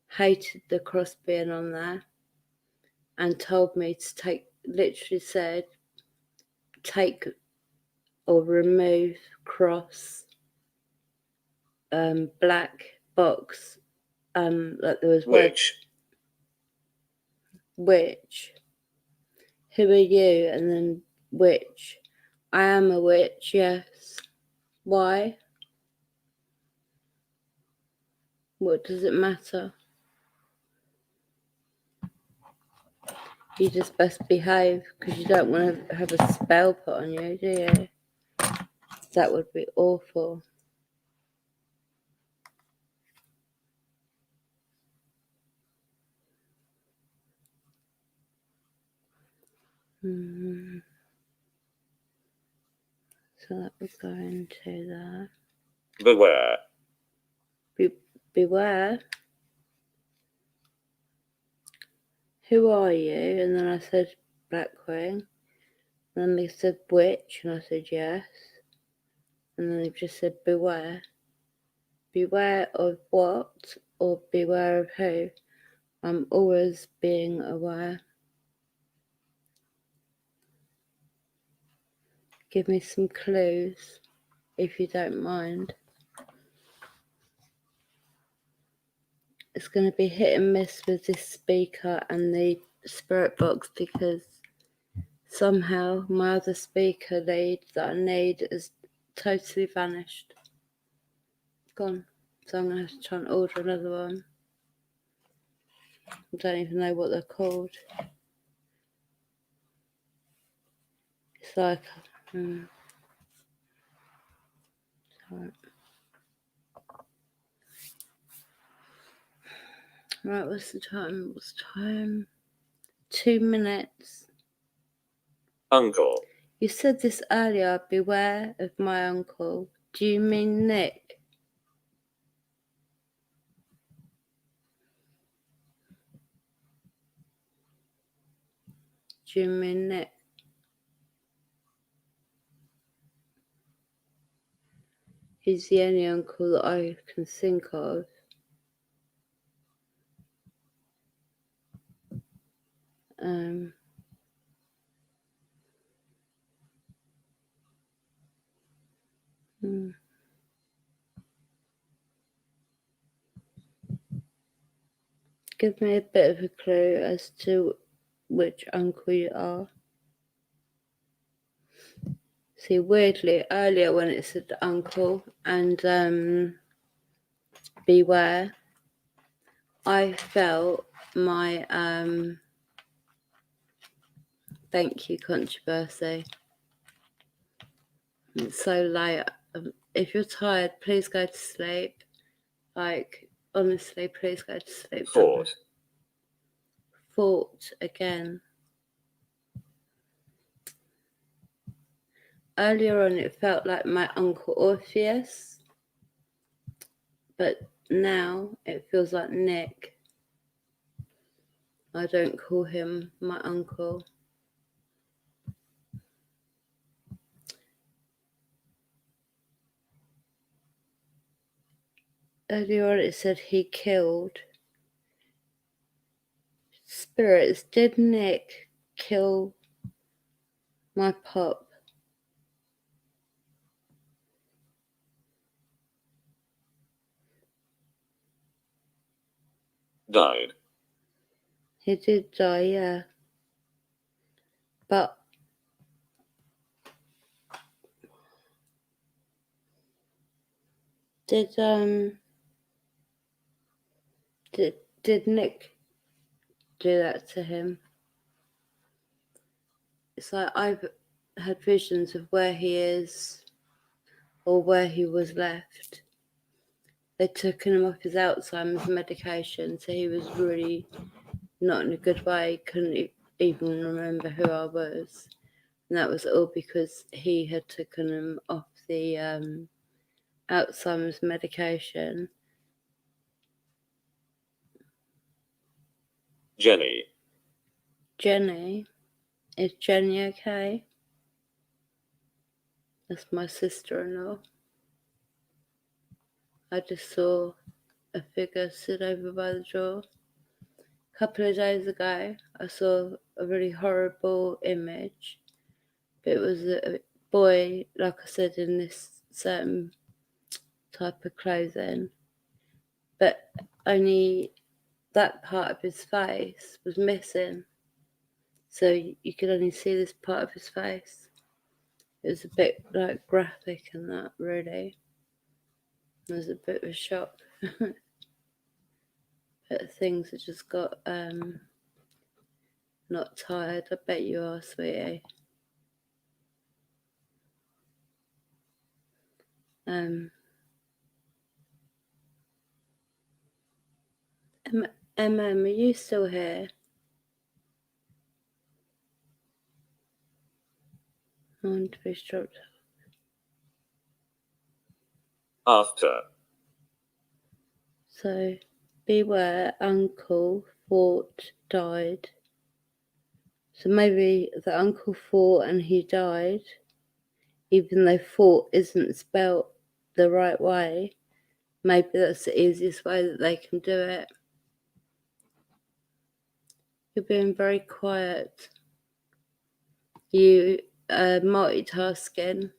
B: hated the cross being on there and told me to literally said, take or remove cross, black box, like there was witch. Who are you? And then witch. I am a witch, yes. Why? What does it matter? You just best behave, because you don't want to have a spell put on you, do you? That would be awful. So that would go into there.
C: Beware.
B: Beware. Who are you? And then I said Blackwing. And then they said witch, and I said yes. And then they just said beware. Beware of what? Or beware of who? I'm always being aware. Give me some clues, if you don't mind. It's going to be hit and miss with this speaker and the spirit box, because somehow my other speaker lead that I need has totally vanished. Gone. So I'm going to have to try and order another one. I don't even know what they're called. It's like... Sorry. Right, what's the time? 2 minutes.
C: Uncle.
B: You said this earlier, beware of my uncle. Do you mean Nick? Do you mean Nick? He's the only uncle that I can think of. Give me a bit of a clue as to which uncle you are. See, weirdly, earlier when it said uncle and beware, I felt my thank you controversy. It's so late. If you're tired, please go to sleep. Like, honestly, please go to sleep.
C: Fort.
B: Fort again. Earlier on, it felt like my Uncle Orpheus, but now it feels like Nick. I don't call him my uncle. Earlier on, it said he killed. Spirits, did Nick kill my pop?
C: Died.
B: He did die, yeah. But did Nick do that to him? It's like I've had visions of where he is or where he was left. They'd taken him off his Alzheimer's medication, so he was really not in a good way, couldn't even remember who I was. And that was all because he had taken him off the Alzheimer's medication.
C: Jenny.
B: Jenny? Is Jenny okay? That's my sister-in-law. I just saw a figure sit over by the door. A couple of days ago, I saw a really horrible image. It was a boy, like I said, in this certain type of clothing, but only that part of his face was missing. So you could only see this part of his face. It was a bit like graphic and that, really. It was a bit of a shock. But things have just got not tired. I bet you are, sweetie. Are you still here? I want to be stroked.
C: After.
B: So, beware, Uncle Fort died. So maybe the uncle fought and he died, even though fought isn't spelt the right way. Maybe that's the easiest way that they can do it. You're being very quiet. You multitasking.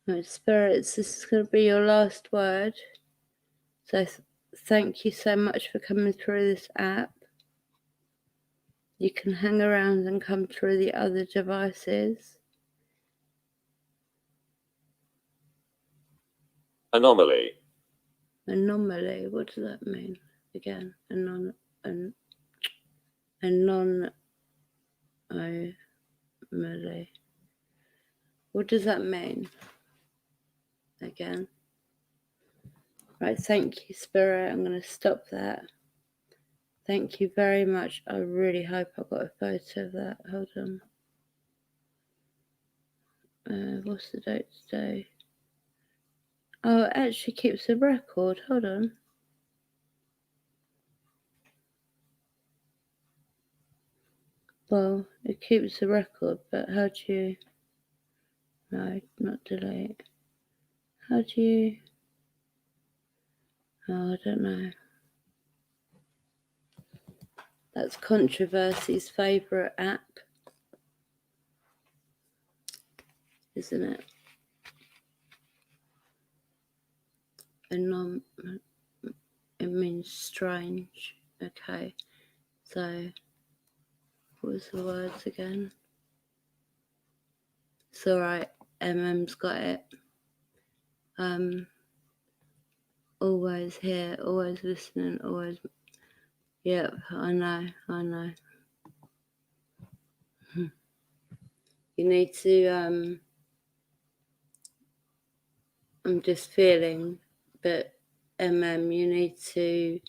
B: Right, spirits, this is going to be your last word. So thank you so much for coming through this app. You can hang around and come through the other devices.
C: Anomaly.
B: Anomaly, what does that mean? Again, anomaly. What does that mean? Again. Right, thank you, Spirit. I'm going to stop that. Thank you very much. I really hope I got a photo of that. Hold on. What's the date today? Oh, it actually keeps a record. Hold on. Well, it keeps a record, but how do you... No, not delete. How do you... Oh, I don't know. That's Controversy's favourite app, isn't it? It means strange. Okay, so what was the words again? It's alright, MM's got it. Always here, always listening, always... Yep, I know. You need to, I'm just feeling, but you need to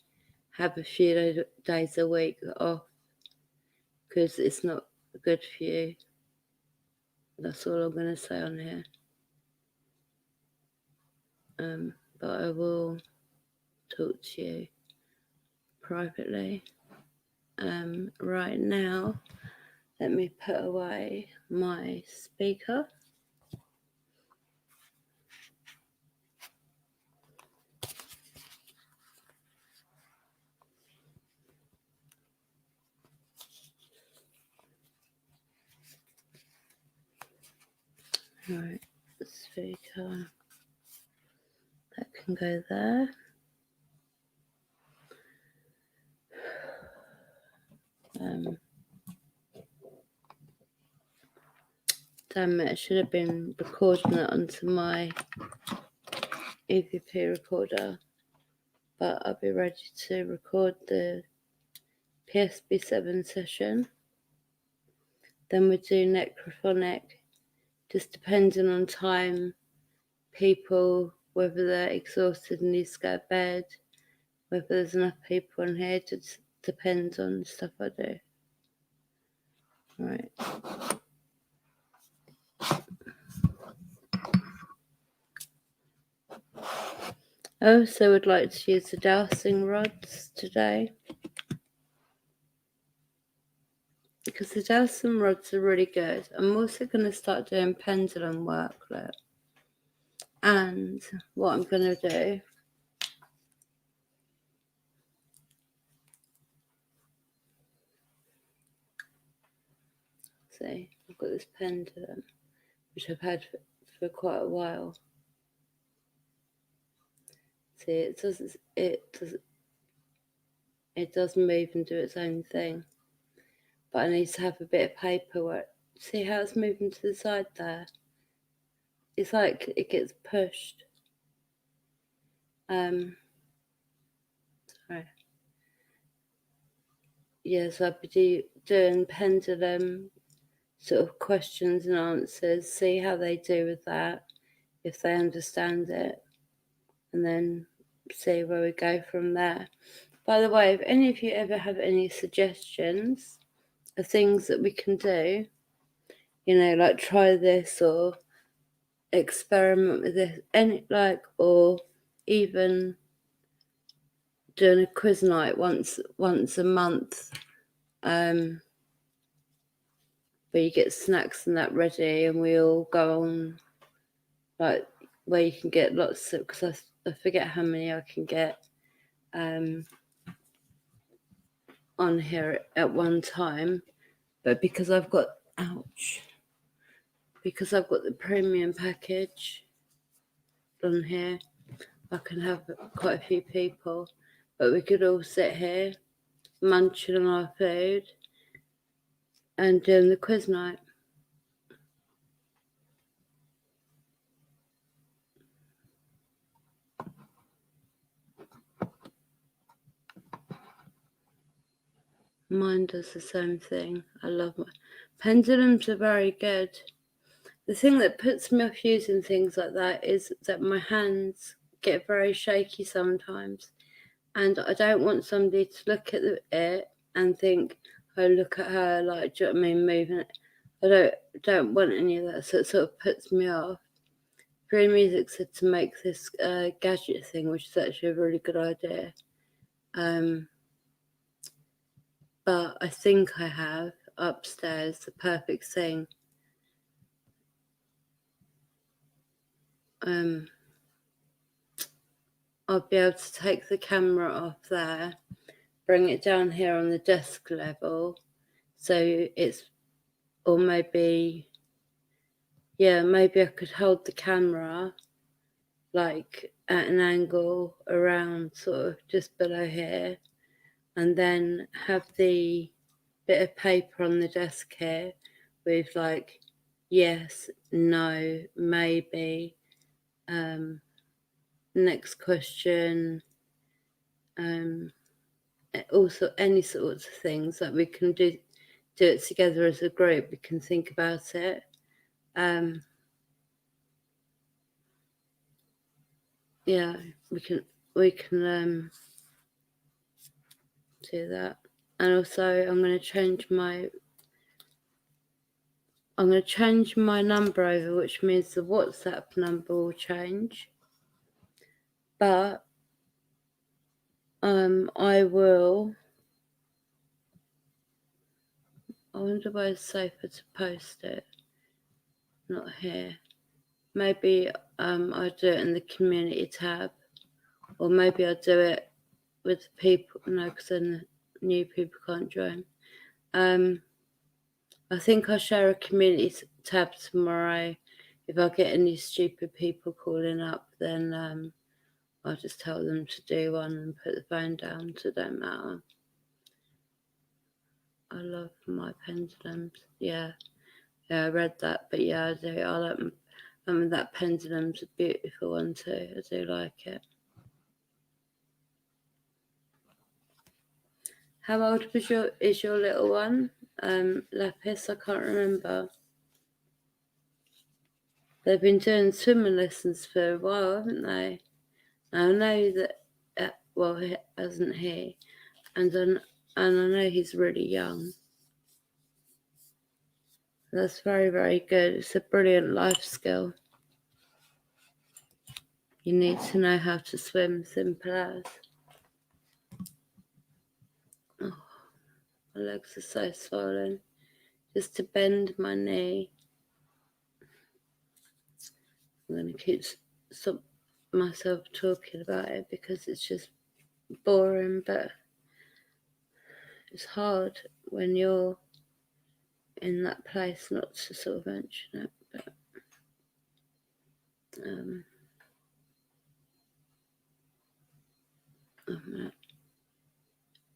B: have a few days a week off because it's not good for you. That's all I'm going to say on here. But I will talk to you privately. Right now, let me put away my speaker. Right, speaker. That can go there. Damn it, I should have been recording it onto my EVP recorder, but I'll be ready to record the PSB7 session. Then we do necrophonic, just depending on time, people, whether they're exhausted and need to go to bed, whether there's enough people in here, just depends on the stuff I do. Right. I also would like to use the dowsing rods today, because the dowsing rods are really good. I'm also going to start doing pendulum work, look. And what I'm going to do, see, I've got this pendulum, which I've had for quite a while. See, it does move and do its own thing. But I need to have a bit of paper where, see how it's moving to the side there? It's like it gets pushed. Sorry. Yeah, so I'll be doing pendulum sort of questions and answers, see how they do with that, if they understand it, and then see where we go from there. By the way, if any of you ever have any suggestions of things that we can do, like try this or experiment with this, or even doing a quiz night once a month, where you get snacks and that ready, and we all go on, like where you can get lots of, because I forget how many I can get on here at one time, but because I've got the premium package on here, I can have quite a few people, but we could all sit here munching on our food and doing the quiz night. Mine does the same thing. I love my pendulums are very good. The thing that puts me off using things like that is that my hands get very shaky sometimes, and I don't want somebody to look at it and think, "Oh, look at her!" Like, do you know what I mean? Moving it. I don't want any of that. So it sort of puts me off. Free Music said to make this gadget thing, which is actually a really good idea. But I think I have upstairs the perfect thing. I'll be able to take the camera off there, bring it down here on the desk level, so maybe I could hold the camera like at an angle around sort of just below here, and then have the bit of paper on the desk here with like yes, no, maybe, next question, also any sorts of things that we can do do it together as a group, we can think about it. Yeah, we can do that. And also, I'm going to change my number over, which means the WhatsApp number will change. But I wonder where it's safer to post it. Not here. Maybe I'll do it in the community tab, or maybe I'll do it with the people. No, because then the new people can't join. I think I'll share a community tab tomorrow. If I get any stupid people calling up, then I'll just tell them to do one and put the phone down, so it don't matter. I love my pendulums. Yeah, I read that, but yeah, I do. I like them. That pendulum's a beautiful one too. I do like it. How old is your little one? Lapis, I can't remember. They've been doing swimming lessons for a while, haven't they? I know that, hasn't he? And I know he's really young. That's very, very good. It's a brilliant life skill. You need to know how to swim, simple as. Oh, my legs are so swollen. Just to bend my knee. I'm going to stop myself talking about it because it's just boring, but it's hard when you're in that place not to sort of mention it. But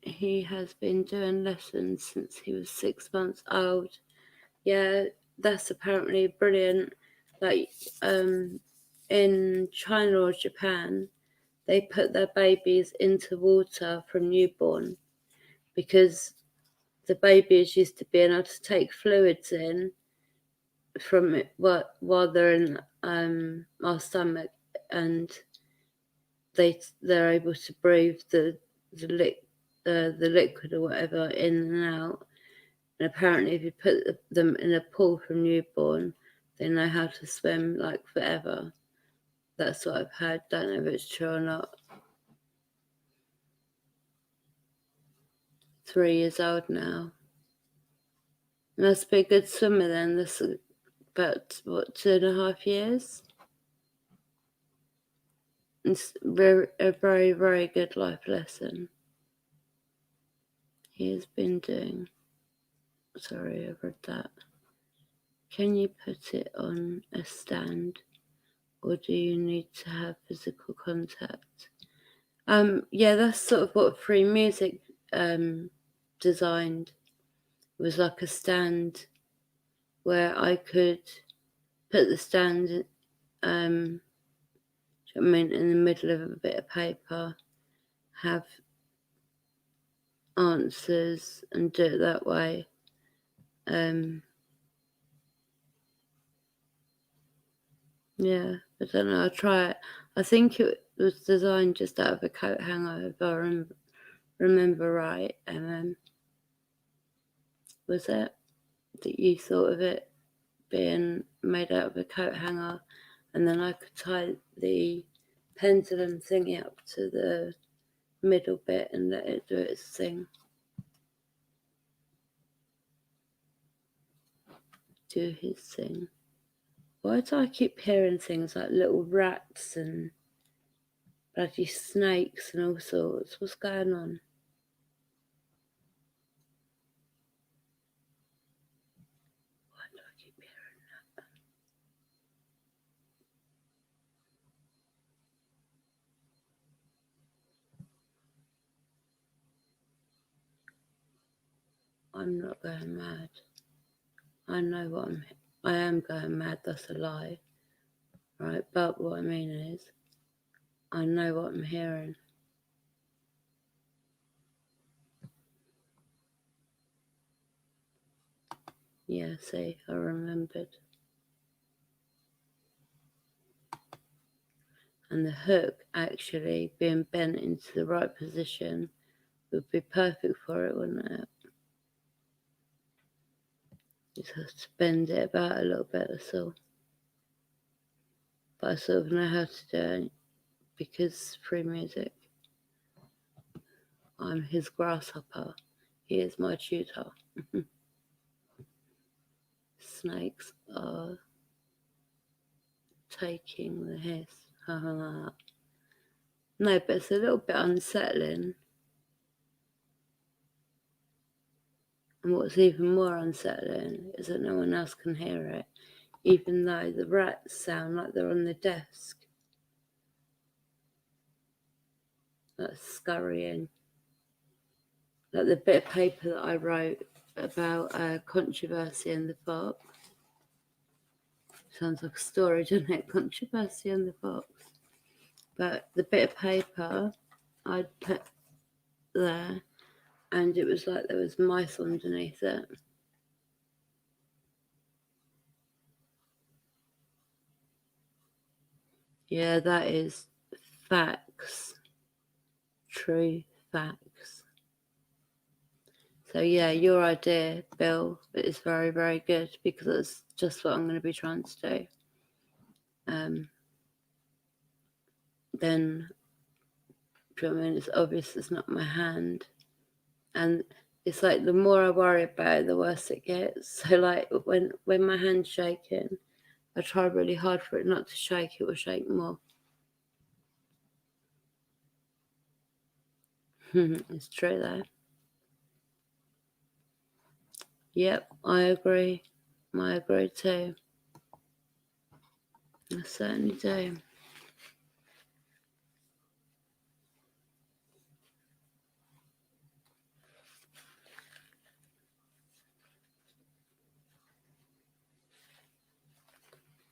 B: he has been doing lessons since he was 6 months old. Yeah, that's apparently brilliant. Like in China or Japan, they put their babies into water from newborn because the baby is used to being able to take fluids in from it while they're in our stomach, and they're able to breathe the liquid or whatever in and out. And apparently, if you put them in a pool from newborn, they know how to swim like forever. That's what I've heard. Don't know if it's true or not. 3 years old now. Must be a good swimmer then. This is about, 2.5 years? It's a very, very good life lesson he has been doing. Sorry, I read that. Can you put it on a stand, or do you need to have physical contact? Yeah, that's sort of what Free Music designed. It was like a stand where I could put the stand in the middle of a bit of paper, have answers and do it that way. Yeah, I don't know, I'll try it. I think it was designed just out of a coat hanger, if I remember right. Was it that you thought of it being made out of a coat hanger, and then I could tie the pendulum thingy up to the middle bit and let it do its thing. Do his thing. Why do I keep hearing things like little rats and bloody snakes and all sorts? What's going on? Why do I keep hearing that? I'm not going mad. I know what I am going mad, that's a lie. Right, but what I mean is, I know what I'm hearing. Yeah, see, I remembered. And the hook actually being bent into the right position would be perfect for it, wouldn't it? You just have to bend it about a little bit, that's all. But I sort of know how to do it because through music, I'm his grasshopper. He is my tutor. Snakes are taking the hiss. No, but it's a little bit unsettling. And what's even more unsettling is that no one else can hear it, even though the rats sound like they're on the desk. That's scurrying. Like the bit of paper that I wrote about controversy in the fox. Sounds like a story, doesn't it? Controversy in the fox. But the bit of paper I'd put there, and it was like there was mice underneath it. Yeah, that is facts. True facts. So yeah, your idea, Bill, is very, very good because it's just what I'm going to be trying to do. Then, do you know what I mean? It's obvious it's not my hand. And it's like the more I worry about it, the worse it gets. So like when my hand's shaking, I try really hard for it not to shake. It will shake more. It's true though. Yep, I agree. I agree too. I certainly do.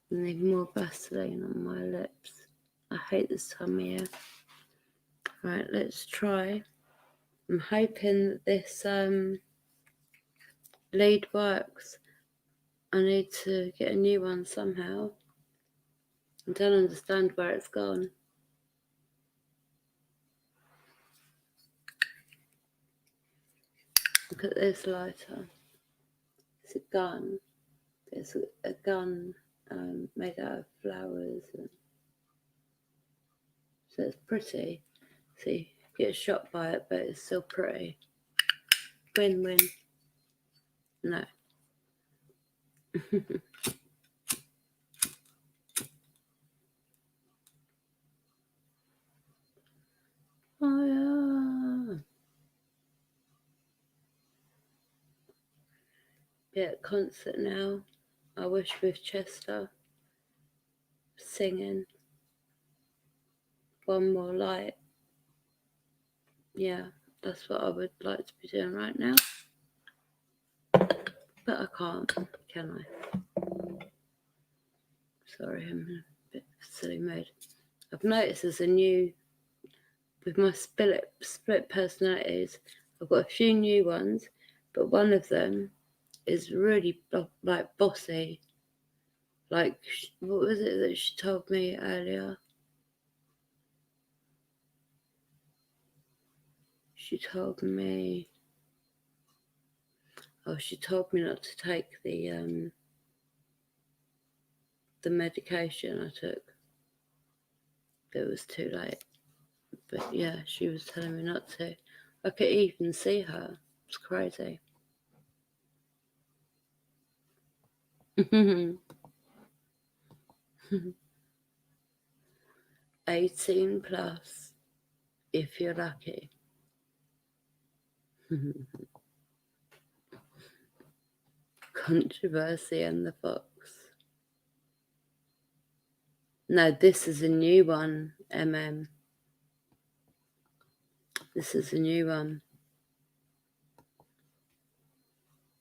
B: And need more Vaseline on my lips. I hate this time of year. Right, let's try. I'm hoping that this lead works. I need to get a new one somehow. I don't understand where it's gone. Look at this lighter. It's a gun. It's a gun made out of flowers. So it's pretty. See, you get shot by it, but it's still pretty. Win-win. No. Oh, yeah. Be at concert now. I wish with Chester singing One More Light. Yeah, that's what I would like to be doing right now. But I can't, can I? Sorry, I'm in a bit of a silly mood. I've noticed there's a new, with my split personalities, I've got a few new ones, but one of them is really like bossy. Like, what was it that she told me earlier? She told me not to take the medication I took. It was too late. But yeah, she was telling me not to. I could even see her. It's crazy. 18 plus, if you're lucky. Controversy and the fox. No, this is a new one, MM. This is a new one.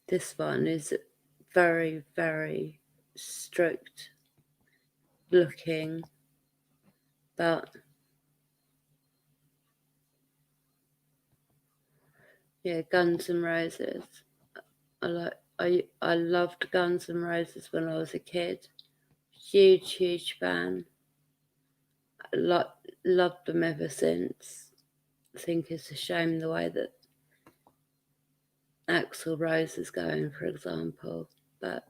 B: This one is very, very strict looking, but yeah, Guns N' Roses. I I loved Guns N' Roses when I was a kid. Huge fan. Loved them ever since. I think it's a shame the way that Axl Rose is going, for example, but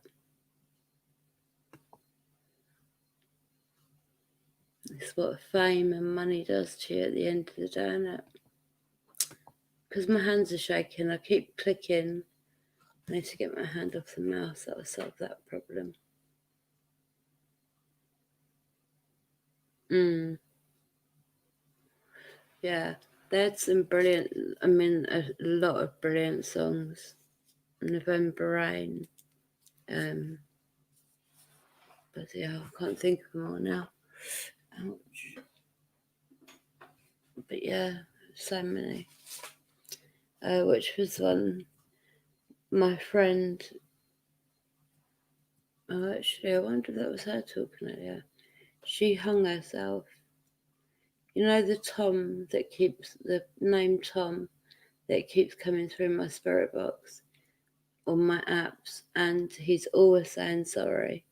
B: it's what fame and money does to you at the end of the day, isn't it? Because my hands are shaking, I keep clicking. I need to get my hand off the mouse. That will solve that problem. Yeah, they had some brilliant, a lot of brilliant songs. November Rain. But yeah, I can't think of them all now. Ouch. But yeah, so many. Which was one my friend. Oh, actually, I wonder if that was her talking earlier. She hung herself. You know the Tom that keeps the name Tom that keeps coming through my spirit box on my apps, and he's always saying sorry.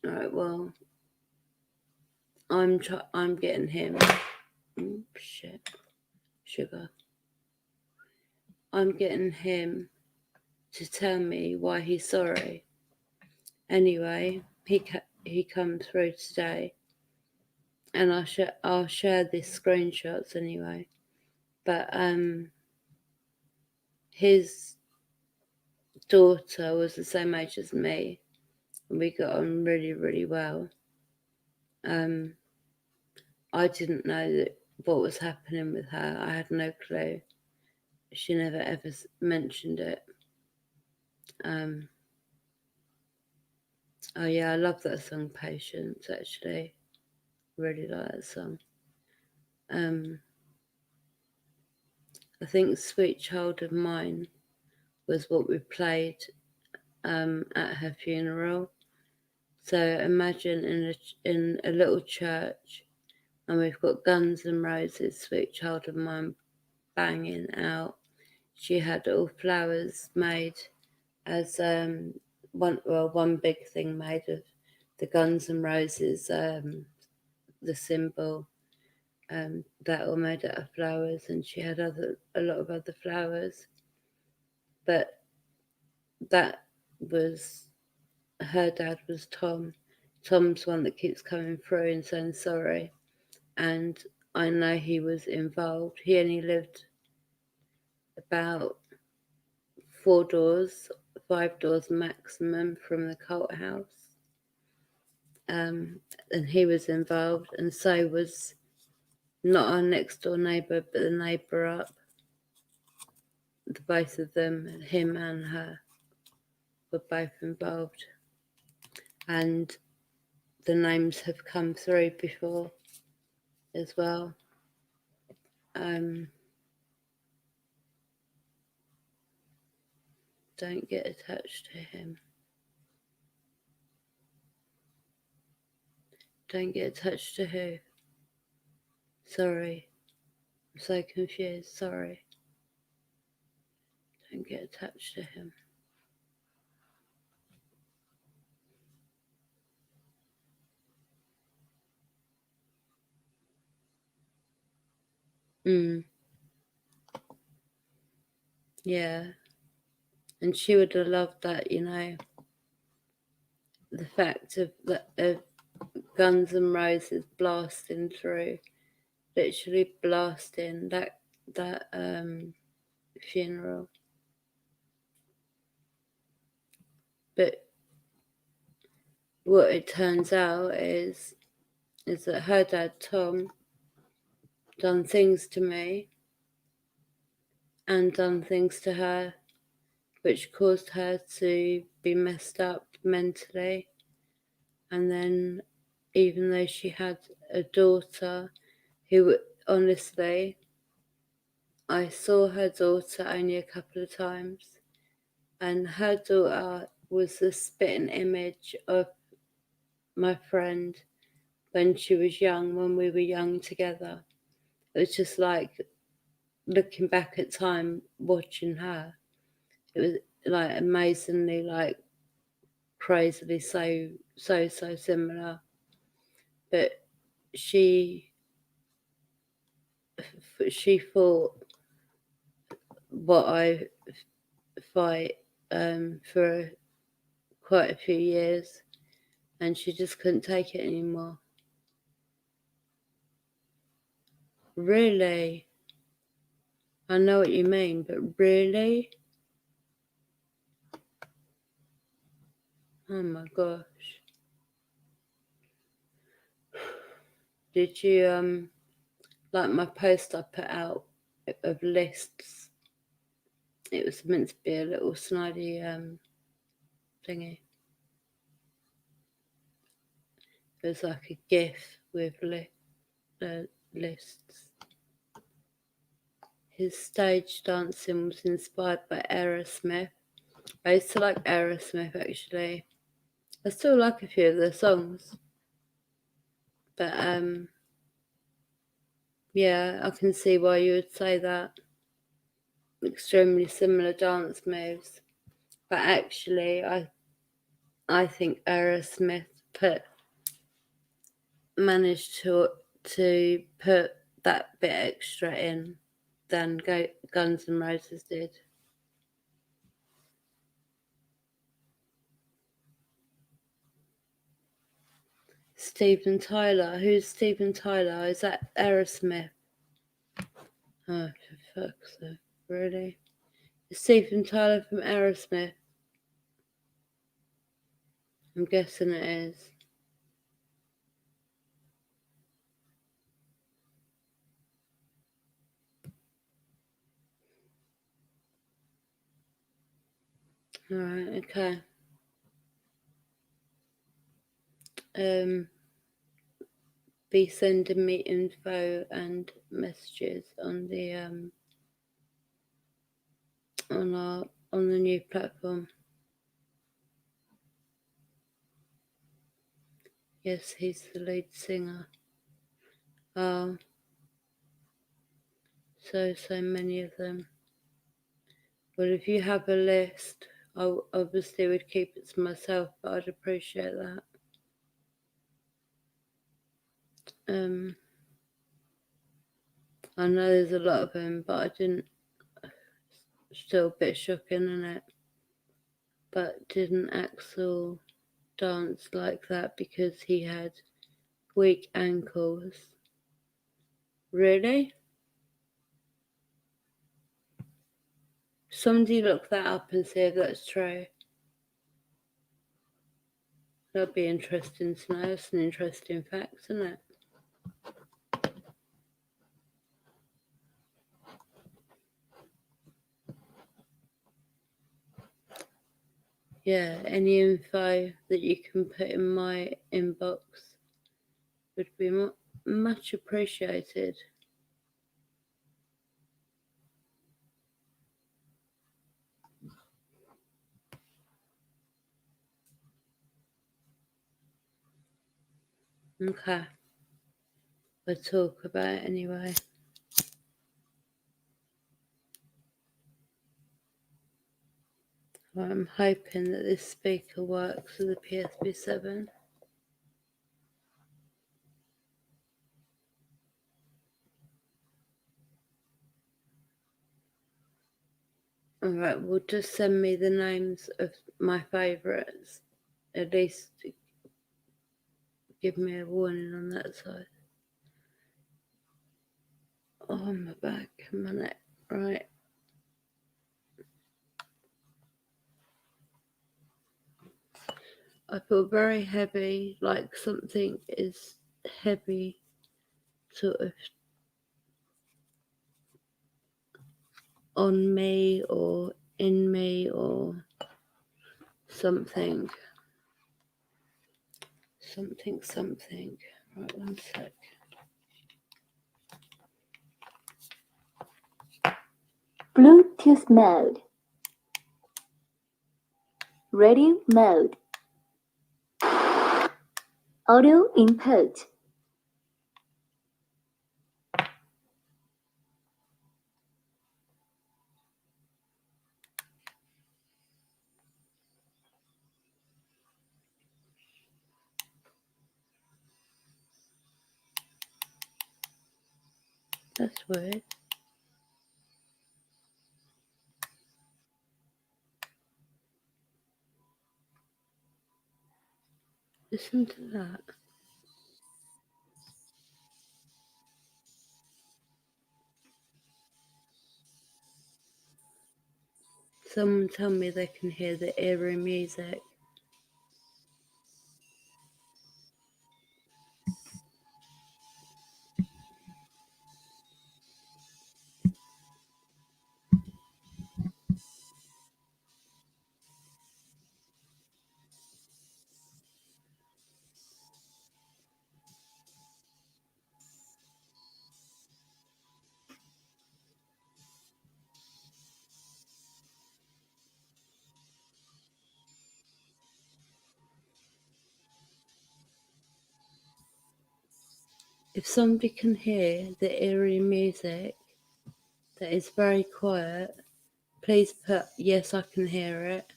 B: All right, well, I'm getting him. Shit, sugar. I'm getting him to tell me why he's sorry. Anyway, he come through today, and I'll share these screenshots anyway. But his daughter was the same age as me, and we got on really well. I didn't know what was happening with her. I had no clue. She never ever mentioned it. Oh yeah, I love that song, Patience. Actually, really like that song. I think Sweet Child of Mine was what we played at her funeral. So imagine in a little church, and we've got Guns N' Roses, Sweet Child of Mine banging out. She had all flowers made as one big thing made of the Guns N' Roses, the symbol. That all made out of flowers, and she had a lot of other flowers. But that was her dad was Tom. Tom's one that keeps coming through and saying sorry. And I know he was involved. He only lived about 5 doors maximum from the cult house. And he was involved, and so was not our next door neighbour, but the neighbour up. The both of them, him and her, were both involved. And the names have come through before as well. Don't get attached to him. Don't get attached to who? Sorry. I'm so confused. Sorry. Don't get attached to him. Yeah. And she would have loved that, you know. The fact of Guns N' Roses blasting through, literally blasting that funeral. But what it turns out is that her dad Tom done things to me and done things to her which caused her to be messed up mentally. And then even though she had a daughter who, honestly, I saw her daughter only a couple of times, and her daughter was the spitting image of my friend when she was young, when we were young together. It was just like looking back at time, watching her. like amazingly, like crazily so similar. But she fought what I fight for quite a few years, and she just couldn't take it anymore. Really? I know what you mean, but really? Oh my gosh. Did you like my post I put out of lists? It was meant to be a little snidey thingy. It was like a GIF with lists. His stage dancing was inspired by Aerosmith. I used to like Aerosmith actually. I still like a few of their songs. But yeah, I can see why you would say that. Extremely similar dance moves. But actually I think Aerosmith managed to put that bit extra in than Guns N' Roses did. Steven Tyler. Who's Steven Tyler? Is that Aerosmith? Oh, for fuck's sake. Really? Is Steven Tyler from Aerosmith? I'm guessing it is. Alright, okay. Be sending me info and messages on the on the new platform. Yes, he's the lead singer. Oh, so many of them. Well, if you have a list, I obviously would keep it to myself, but I'd appreciate that. I know there's a lot of them, but I didn't. Still a bit shocking, isn't it? But didn't Axel dance like that because he had weak ankles? Really? Somebody look that up and see if that's true. That'd be interesting to know. It's an interesting fact, isn't it? Yeah, any info that you can put in my inbox would be much appreciated. Okay. We'll talk about it anyway. Well, I'm hoping that this speaker works with the PSP7. Alright, well, just send me the names of my favourites. At least give me a warning on that side. Oh, my back, my neck. Right. I feel very heavy, like something is heavy, sort of on me or in me or something. Something. Right, one sec.
D: Bluetooth mode. Radio mode. Audio input.
B: That's weird. Listen to that. Someone tell me they can hear the eerie music. If somebody can hear the eerie music that is very quiet, please put yes, I can hear it.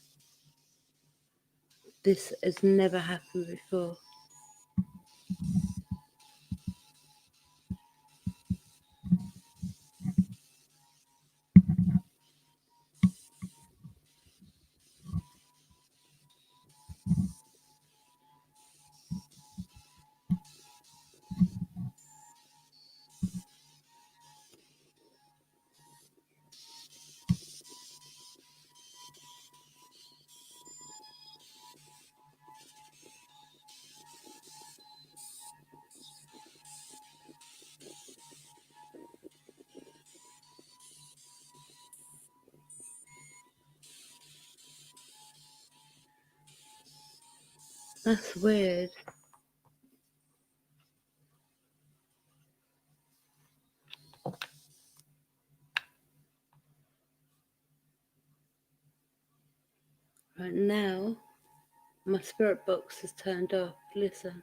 B: This has never happened before. That's weird. Right now, my spirit box is turned off. Listen.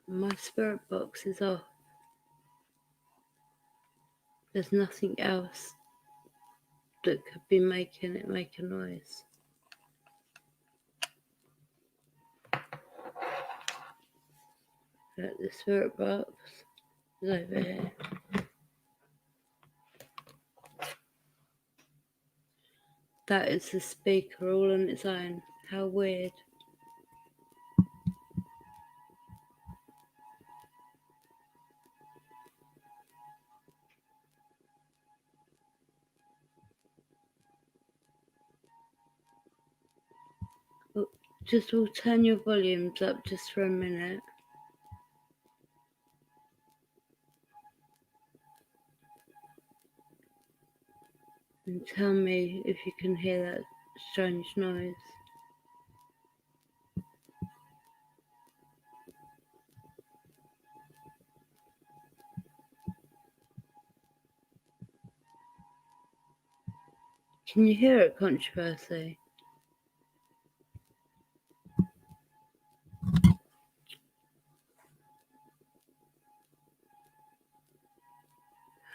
B: My spirit box is off. There's nothing else that could be making it make a noise. Look, the spirit box is over here. That is the speaker all on its own. How weird. Oh, just will turn your volumes up just for a minute. And tell me if you can hear that strange noise. Can you hear it, Controversy?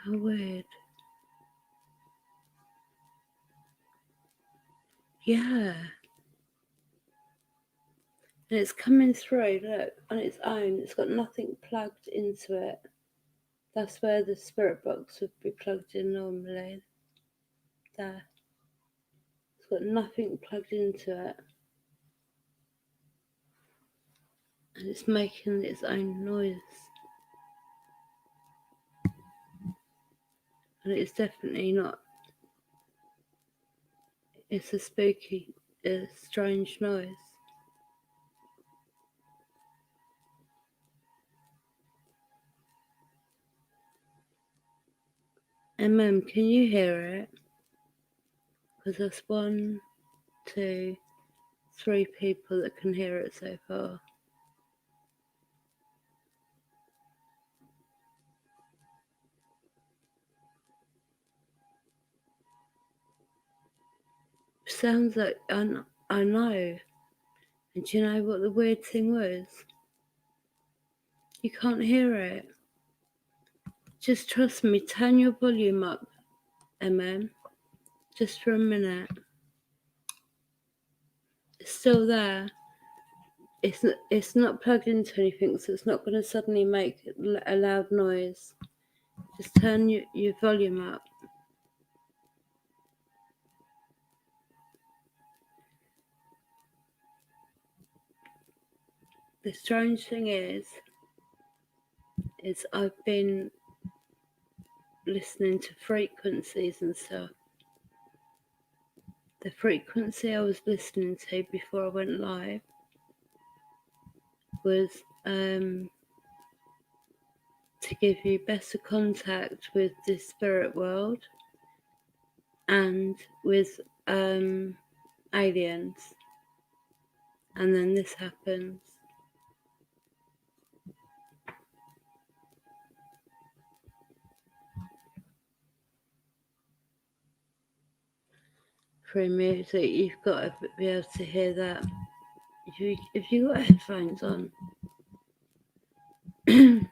B: How weird. Yeah. And it's coming through, look, on its own. It's got nothing plugged into it. That's where the spirit box would be plugged in normally. There. It's got nothing plugged into it. And it's making its own noise. And it's definitely not. It's a spooky, strange noise. Can you hear it? Because there's 1, 2, 3 people that can hear it so far. Sounds like, I know, And do you know what the weird thing was? You can't hear it. Just trust me, turn your volume up, just for a minute. It's still there. It's not plugged into anything, so it's not going to suddenly make a loud noise. Just turn your volume up. The strange thing is I've been listening to frequencies and stuff. The frequency I was listening to before I went live was to give you better contact with the spirit world and with aliens. And then this happens. Through music, you've got to be able to hear that. If you got headphones on, it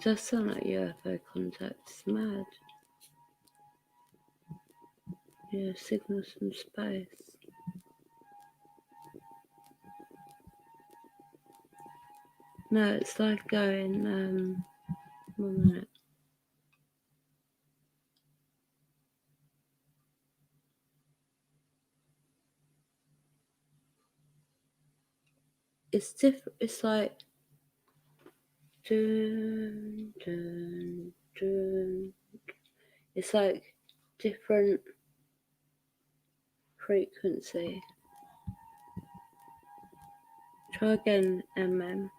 B: does sound like UFO contact. It's mad. Yeah, signals from space. No, it's like going, 1 minute. It's different. It's like dun, dun, dun. It's like different frequency. Try again, MM.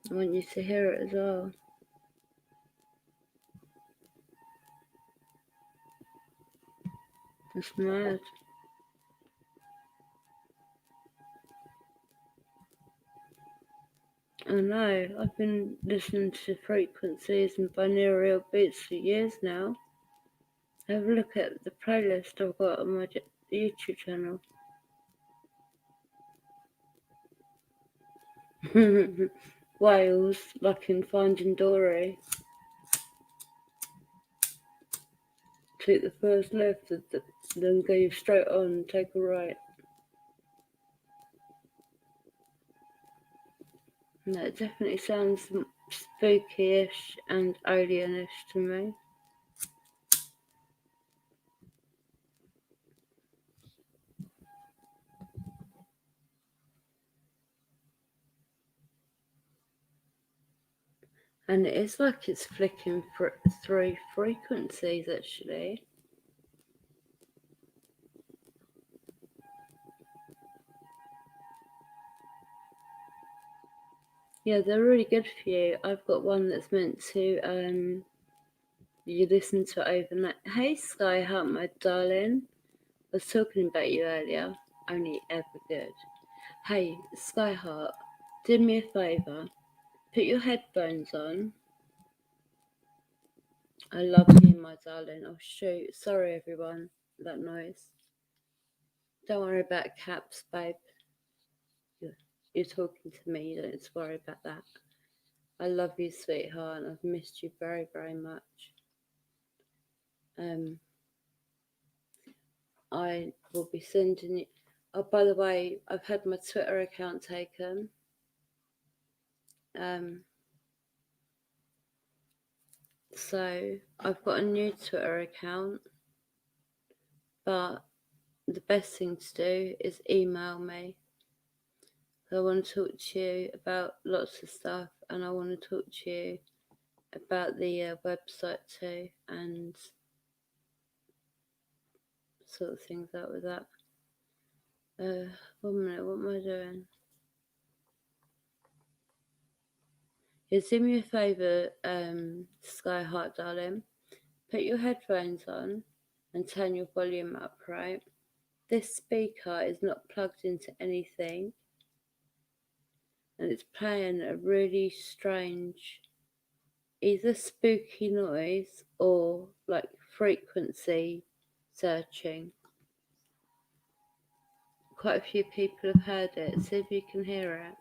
B: I want you to hear it as well. It's mad. I know. I've been listening to frequencies and binaural beats for years now. Have a look at the playlist I've got on my YouTube channel. Wales, like in Finding Dory. Take the first left, then go straight on, take a right. No, it definitely sounds spooky-ish and alien-ish to me. And it's like it's flicking through frequencies, actually. Yeah, they're really good for you. I've got one that's meant to, you listen to it overnight. Hey, Skyheart, my darling. I was talking about you earlier. Only ever good. Hey, Skyheart, do me a favour. Put your headphones on. I love you, my darling. Oh, shoot. Sorry, everyone. That noise. Don't worry about caps, babe. You're talking to me. You don't need to worry about that. I love you, sweetheart, and I've missed you very, very much. I will be sending you. Oh, by the way, I've had my Twitter account taken. So I've got a new Twitter account, but the best thing to do is email me. I want to talk to you about lots of stuff, and I want to talk to you about the website too, and sort of things out with that. 1 minute, what am I doing? Yeah, do me a favour, Skyheart, darling. Put your headphones on and turn your volume up, right? This speaker is not plugged into anything, and it's playing a really strange, either spooky noise or like frequency searching. Quite a few people have heard it. See if you can hear it.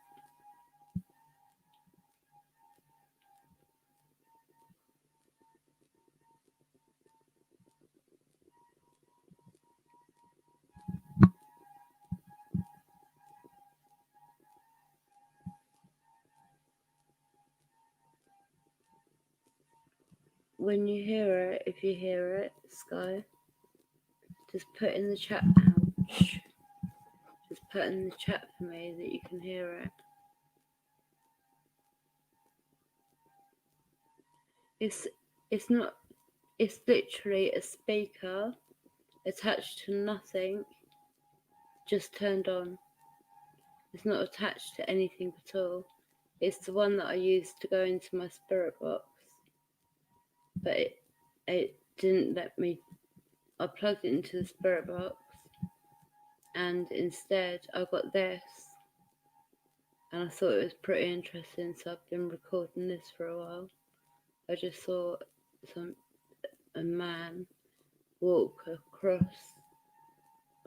B: When you hear it, if you hear it, Sky, just put in the chat. Ouch. Just put in the chat for me that you can hear it. It's not. It's literally a speaker attached to nothing, just turned on. It's not attached to anything at all. It's the one that I used to go into my spirit box, but it didn't let me. I plugged it into the spirit box, and instead I got this, and I thought it was pretty interesting, so I've been recording this for a while. I just saw a man walk across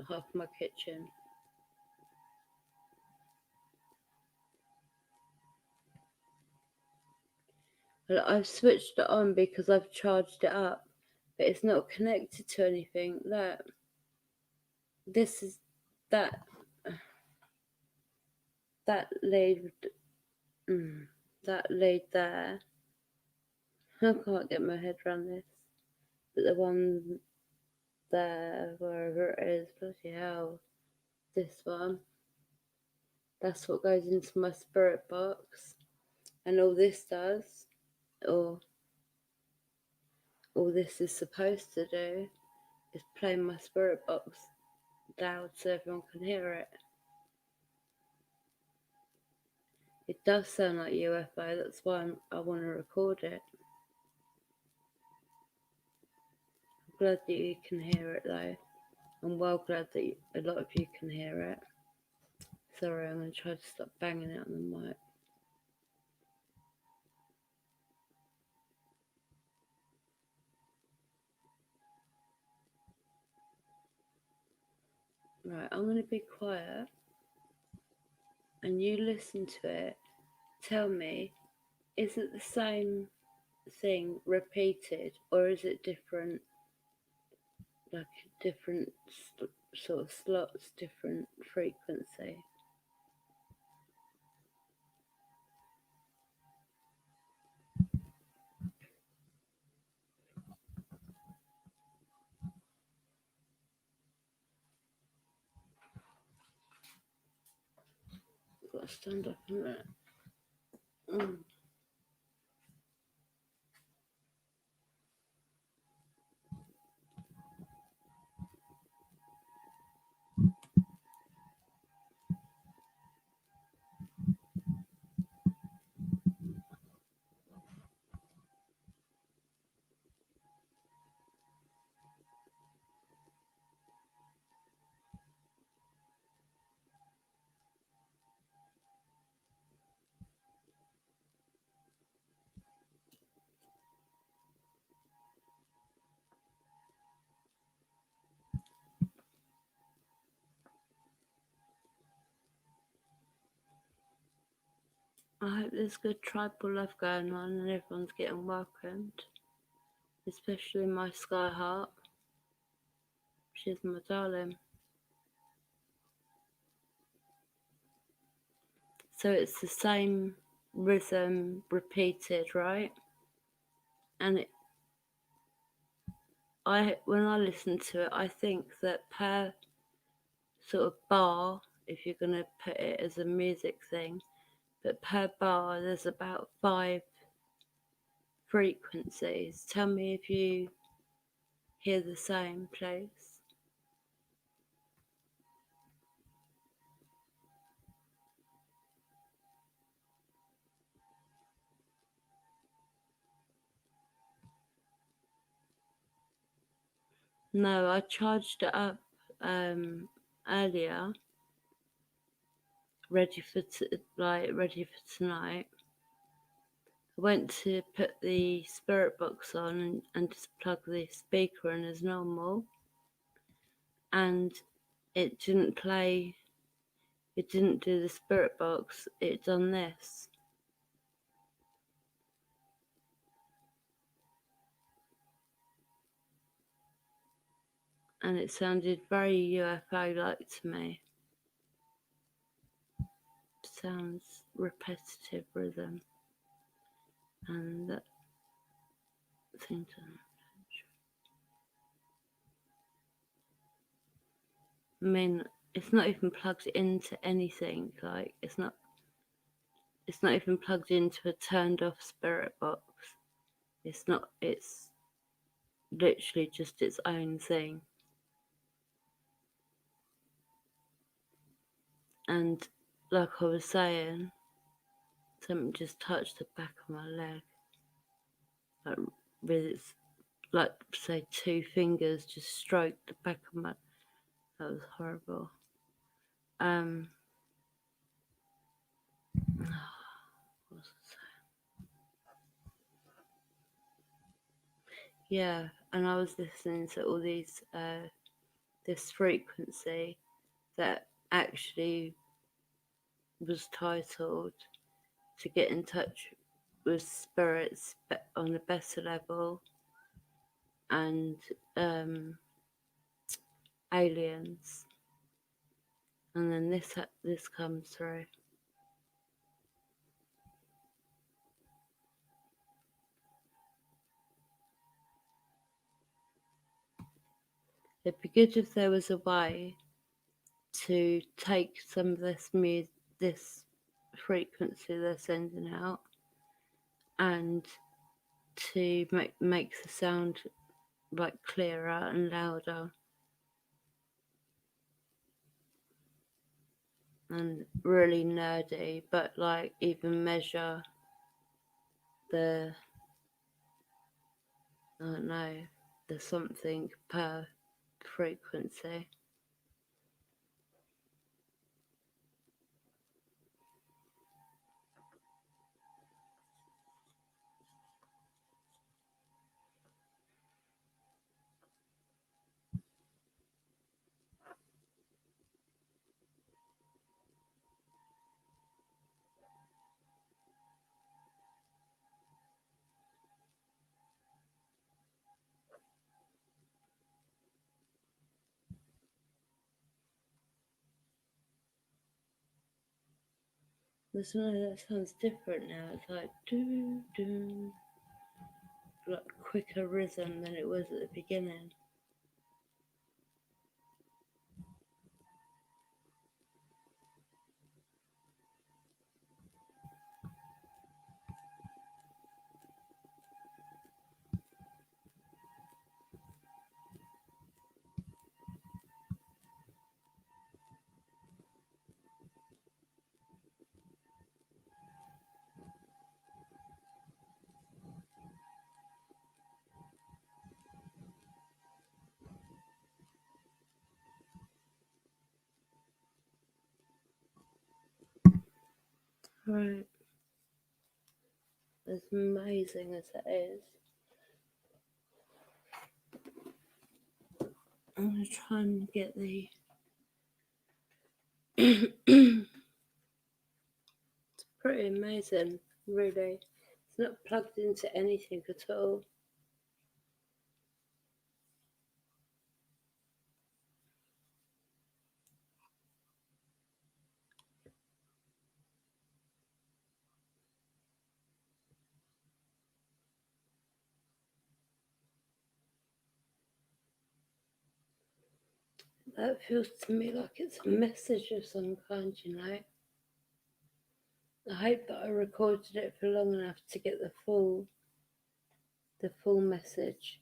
B: half my kitchen. But I've switched it on because I've charged it up, but it's not connected to anything. This is that laid that laid there. I can't get my head around this, but the one there, wherever it is, bloody hell, this one. That's what goes into my spirit box, and all this does, or all this is supposed to do, is play my spirit box loud so everyone can hear it. It does sound like UFO, that's why I want to record it. I'm glad that you can hear it though. I'm well glad that a lot of you can hear it. Sorry, I'm going to try to stop banging it on the mic. Right, I'm going to be quiet and you listen to it. Tell me, is it the same thing repeated, or is it different, like different sort of slots, different frequency? I've got to stand up a minute. I hope there's good tribal love going on and everyone's getting welcomed, especially my Sky Heart. She's my darling. So it's the same rhythm repeated, right? And when I listen to it, I think that per sort of bar, if you're going to put it as a music thing, but per bar there's about 5 frequencies. Tell me if you hear the same, please. No, I charged it up earlier, ready for tonight. I went to put the spirit box on and just plug the speaker in as normal, and it didn't play. It didn't do the spirit box. It done this. And it sounded very UFO-like to me. Sounds repetitive rhythm, and that thing. I mean, it's not even plugged into anything. Like it's not even plugged into a turned off spirit box. It's not. It's literally just its own thing. And like I was saying, something just touched the back of my leg. Like with its, like say 2 fingers just stroked the back of my. That was horrible. What was I saying? Yeah, and I was listening to all these, this frequency that actually was titled to get in touch with spirits on a better level and aliens, and then this comes through. It'd be good if there was a way to take some of this frequency they're sending out, and to make the sound like clearer and louder and really nerdy, but like even measure the, I don't know, the something per frequency. Listen, that sounds different now. It's like doo doo, like quicker rhythm than it was at the beginning. Right. As amazing as it is, I'm gonna try and get the it's pretty amazing, really. It's not plugged into anything at all. That feels to me like it's a message of some kind, you know. I hope that I recorded it for long enough to get the full message.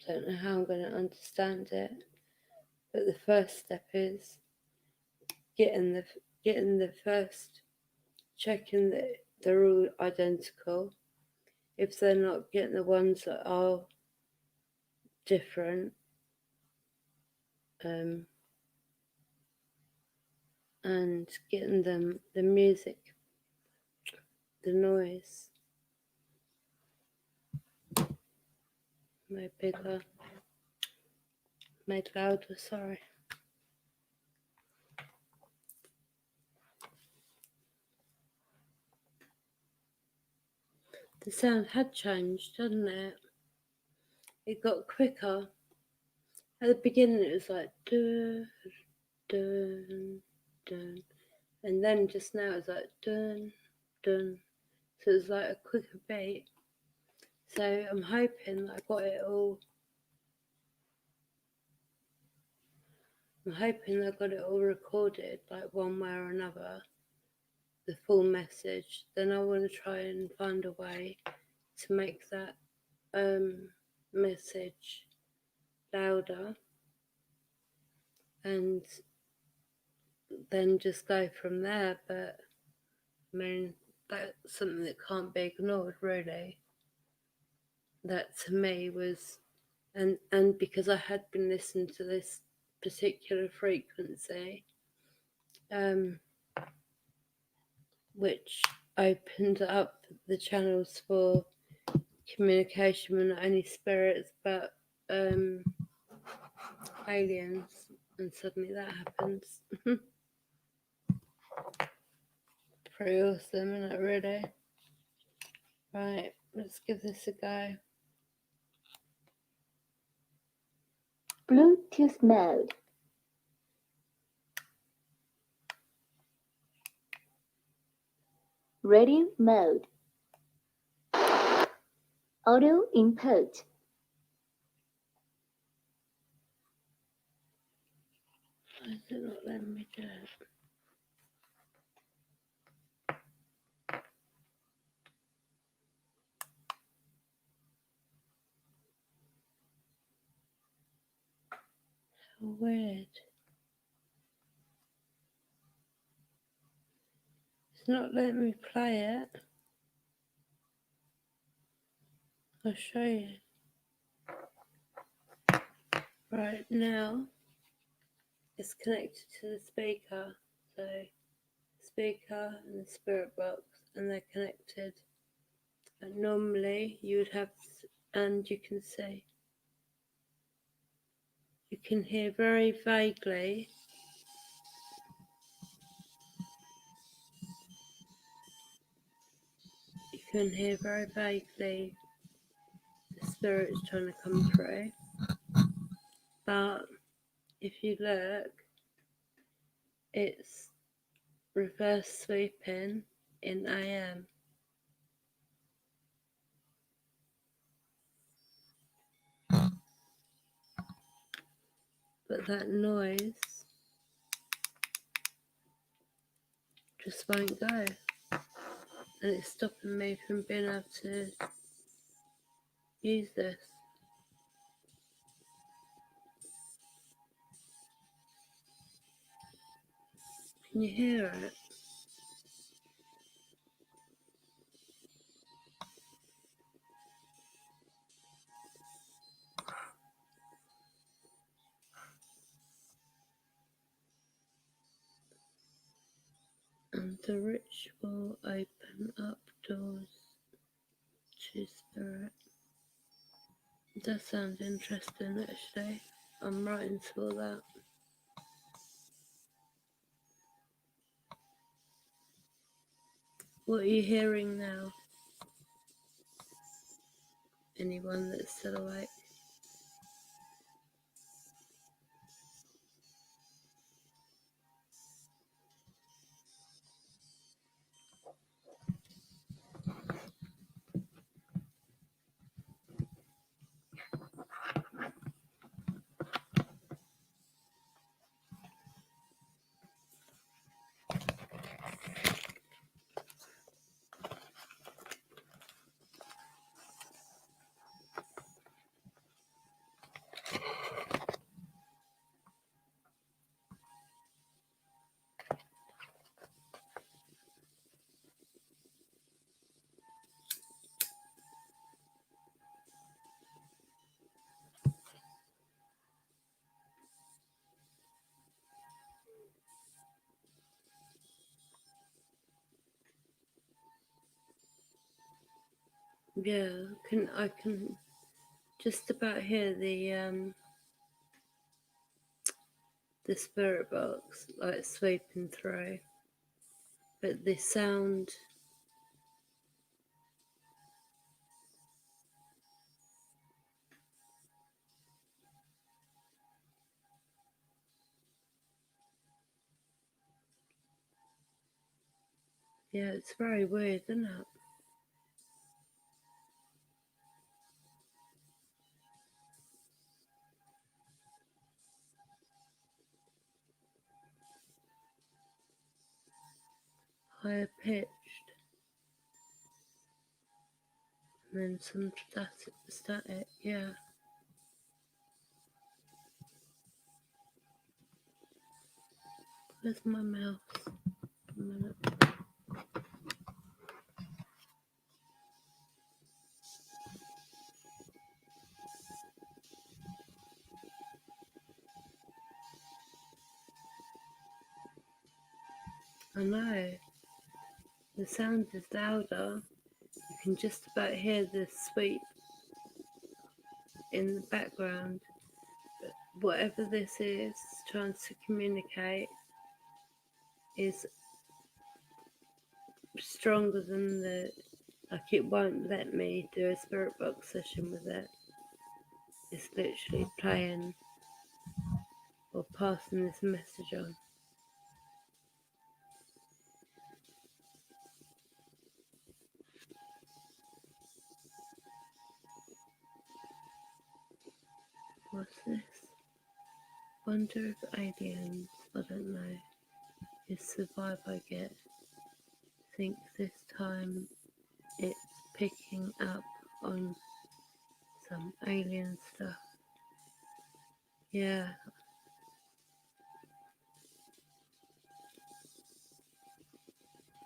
B: I don't know how I'm going to understand it, but the first step is getting the first, checking that they're all identical. If they're not, getting the ones that are different, and getting them the music, the noise, no bigger. made louder, sorry. The sound had changed, hadn't it? It got quicker. At the beginning it was like dun, dun, dun. And then just now it's like dun, dun. So it was like a quicker beat. So I'm hoping that I got it all. I'm hoping I got it all recorded, like one way or another, the full message. Then I want to try and find a way to make that message louder, and then just go from there. But I mean, that's something that can't be ignored, really. That to me was, and because I had been listening to this particular frequency, which opened up the channels for communication with not only spirits but aliens, and suddenly that happens. Pretty awesome, isn't it, really? Right, let's give this a go.
D: Bluetooth mode. Radio mode. Audio input.
B: Why is it not letting me do it? How weird. It's not letting me play it. I'll show you. Right now, it's connected to the speaker. So, speaker and the spirit box, and they're connected. And normally, you would have, and you can see, you can hear very vaguely. You can hear very vaguely the spirits trying to come through. But if you look, it's reverse sweeping in AM. But that noise just won't go. And it's stopping me from being able to use this. Can you hear it? And the ritual open up doors to spirit. That sounds interesting, actually. I'm writing to all that. What are you hearing now? Anyone that's still awake? Yeah, I can just about hear the the spirit box like sweeping through, but the sound, yeah, it's very weird, isn't it? Higher pitched, and then some static, yeah. Where's my mouse? A minute. I know, the sound is louder. You can just about hear the sweep in the background. But whatever this is trying to communicate is stronger than the, like, it won't let me do a spirit box session with it. It's literally playing or passing this message on. What's this? Wonder if aliens, I don't know. It's the vibe I get. Think this time it's picking up on some alien stuff. Yeah.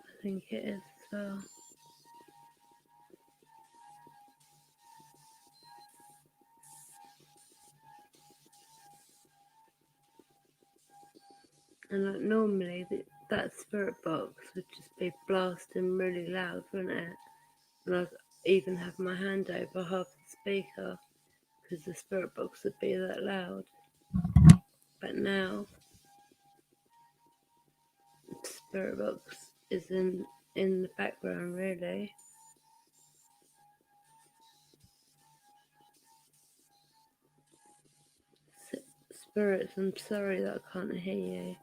B: I think it is as well. And like normally that spirit box would just be blasting really loud, wouldn't it? And I'd even have my hand over half the speaker because the spirit box would be that loud. But now the spirit box is in the background, really. Spirits, I'm sorry that I can't hear you.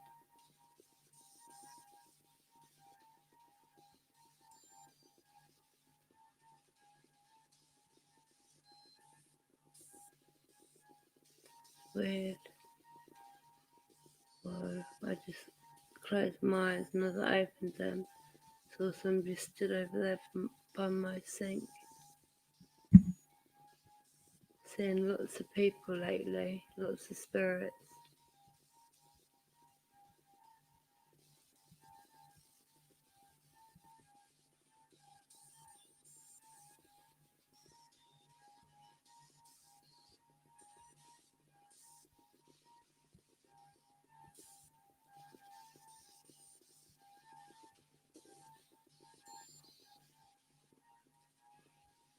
B: Weird. Whoa, I just closed my eyes and as I opened them, saw somebody stood over there by my sink. Seeing lots of people lately, lots of spirits.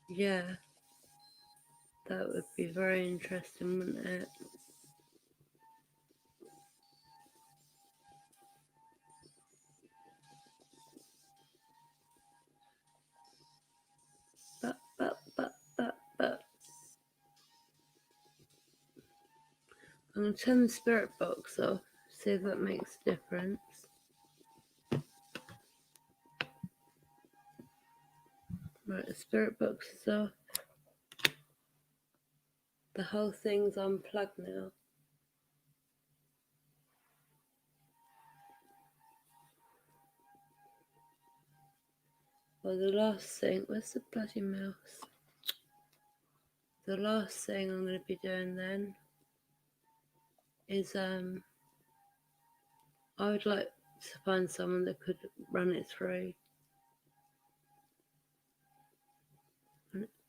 B: Yeah, that would be very interesting, wouldn't it? But. I'm going to turn the spirit box off, see if that makes a difference. Right, the spirit box is off. The whole thing's unplugged now. Well, the last thing, where's the bloody mouse? The last thing I'm going to be doing then is I would like to find someone that could run it through.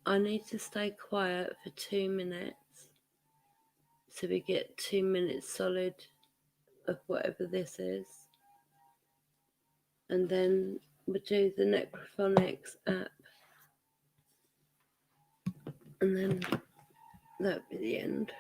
B: I need to stay quiet for 2 minutes so we get 2 minutes solid of whatever this is, and then we'll do the Necrophonics app, and then that'll be the end.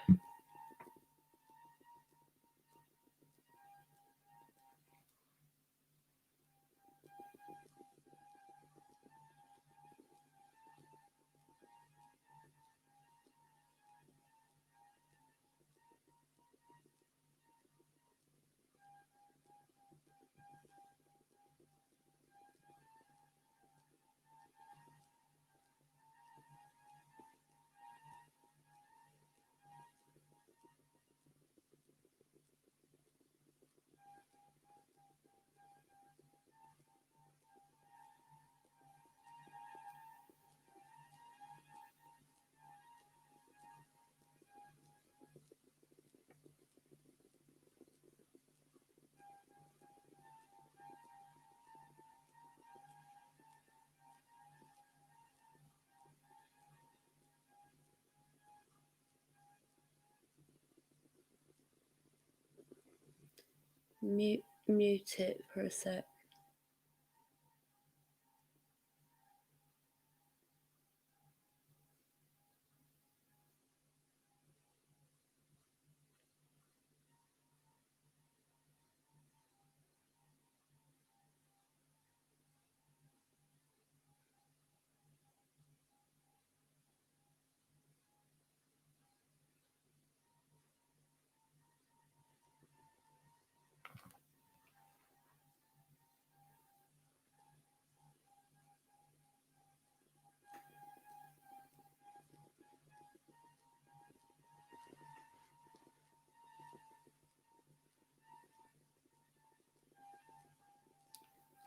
B: mute it for a sec.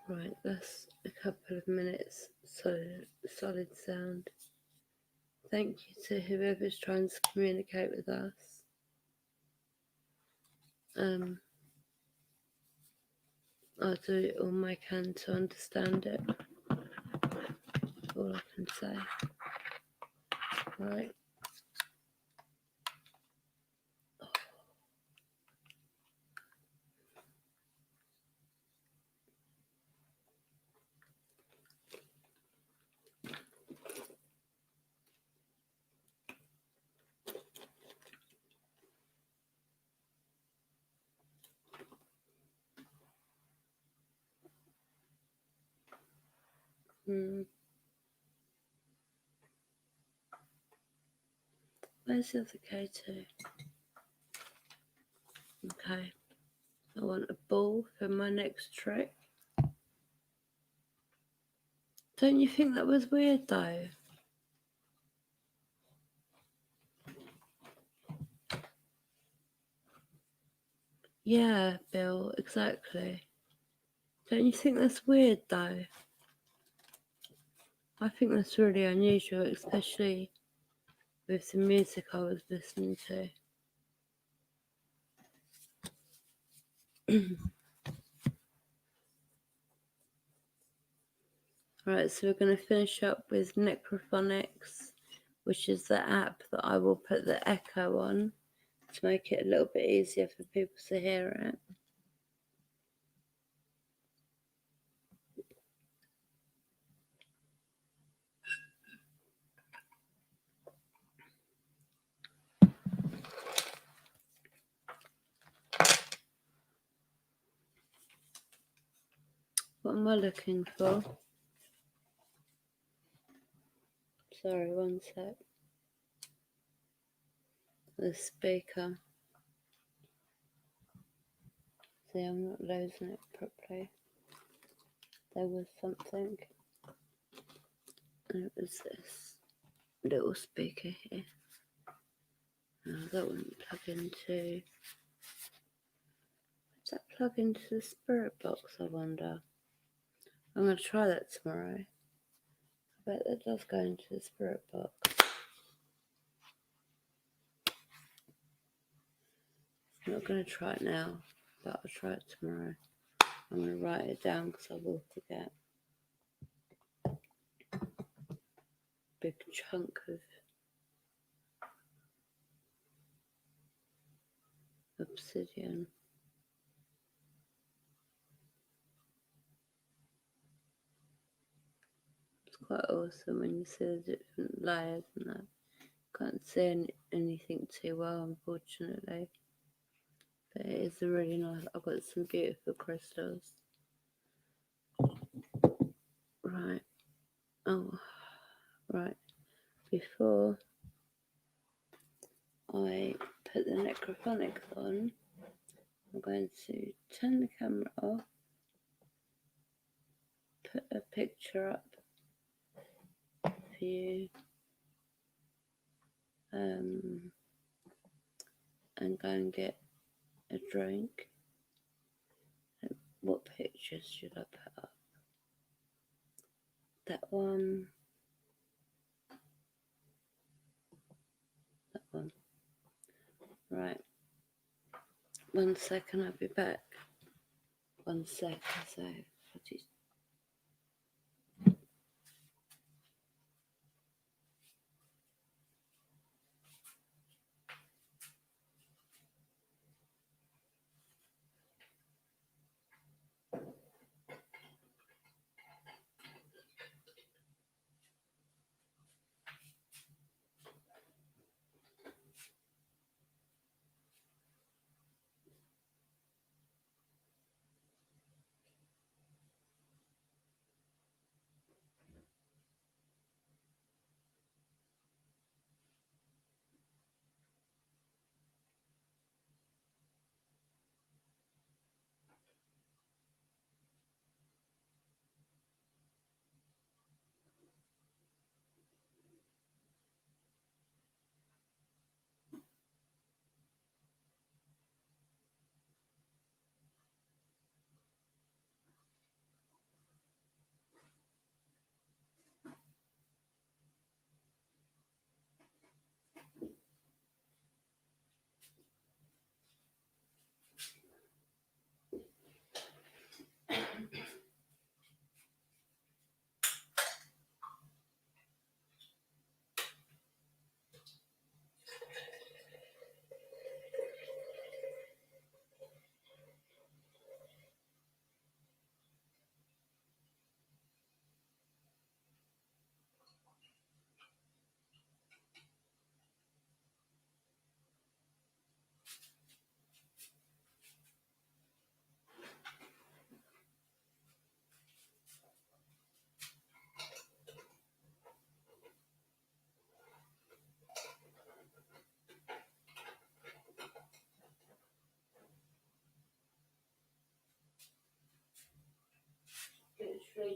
B: Right, that's a couple of minutes solid sound. Thank you to whoever's trying to communicate with us. I'll do all I can to understand it. All I can say. Right. Where's the other K2? Okay. I want a ball for my next trick. Don't you think that was weird though? Yeah, Bill, exactly. Don't you think that's weird though? I think that's really unusual, especially with the music I was listening to. Alright, so we're going to finish up with Necrophonics, which is the app that I will put the echo on to make it a little bit easier for people to hear it. What am I looking for? Sorry, one sec. The speaker. See, I'm not losing it properly. There was something. And it was this little speaker here. Oh, that wouldn't plug into... Does that plug into the spirit box, I wonder? I'm going to try that tomorrow. I bet that does go into the spirit box. I'm not going to try it now, but I'll try it tomorrow. I'm going to write it down because I will forget. Big chunk of obsidian. It's quite awesome when you see the different layers and that. Can't see anything too well, unfortunately. But it is a really nice. I've got some beautiful crystals. Right. Oh, right. Before I put the necrophonics on, I'm going to turn the camera off, put a picture up for you, and go and get a drink. What pictures should I put up? That one. That one. Right. 1 second, I'll be back. 1 sec, so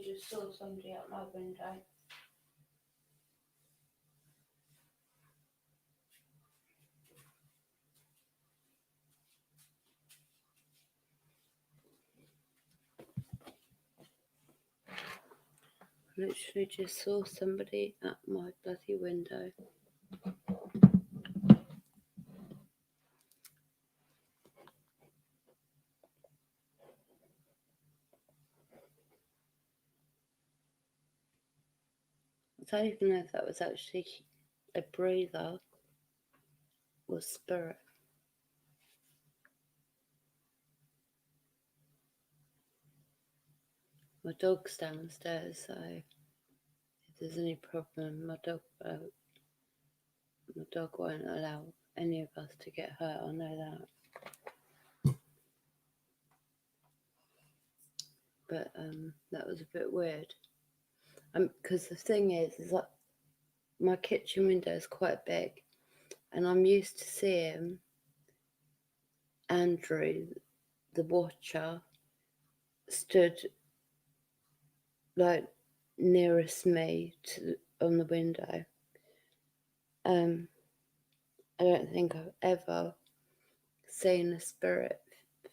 B: just saw somebody out my window. Literally just saw somebody at my bloody window. I don't even know if that was actually a breather or spirit. My dog's downstairs, so if there's any problem, my dog won't allow any of us to get hurt. I know that. But that was a bit weird. Because the thing is like my kitchen window is quite big, and I'm used to seeing Andrew, the watcher, stood like nearest me on the window. I don't think I've ever seen a spirit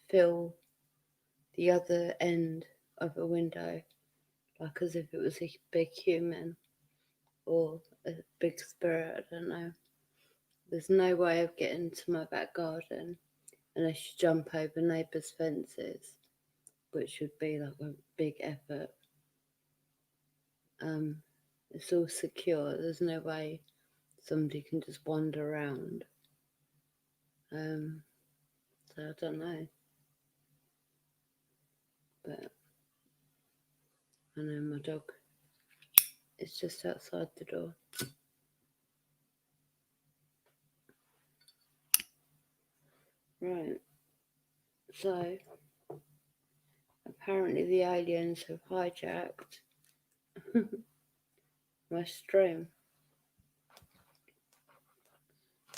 B: fill the other end of a window, like as if it was a big human or a big spirit. I don't know. There's no way of getting to my back garden unless you jump over neighbours' fences, which would be like a big effort. It's all secure. There's no way somebody can just wander around. So I don't know. But I know my dog is just outside the door. Right. So apparently the aliens have hijacked my stream.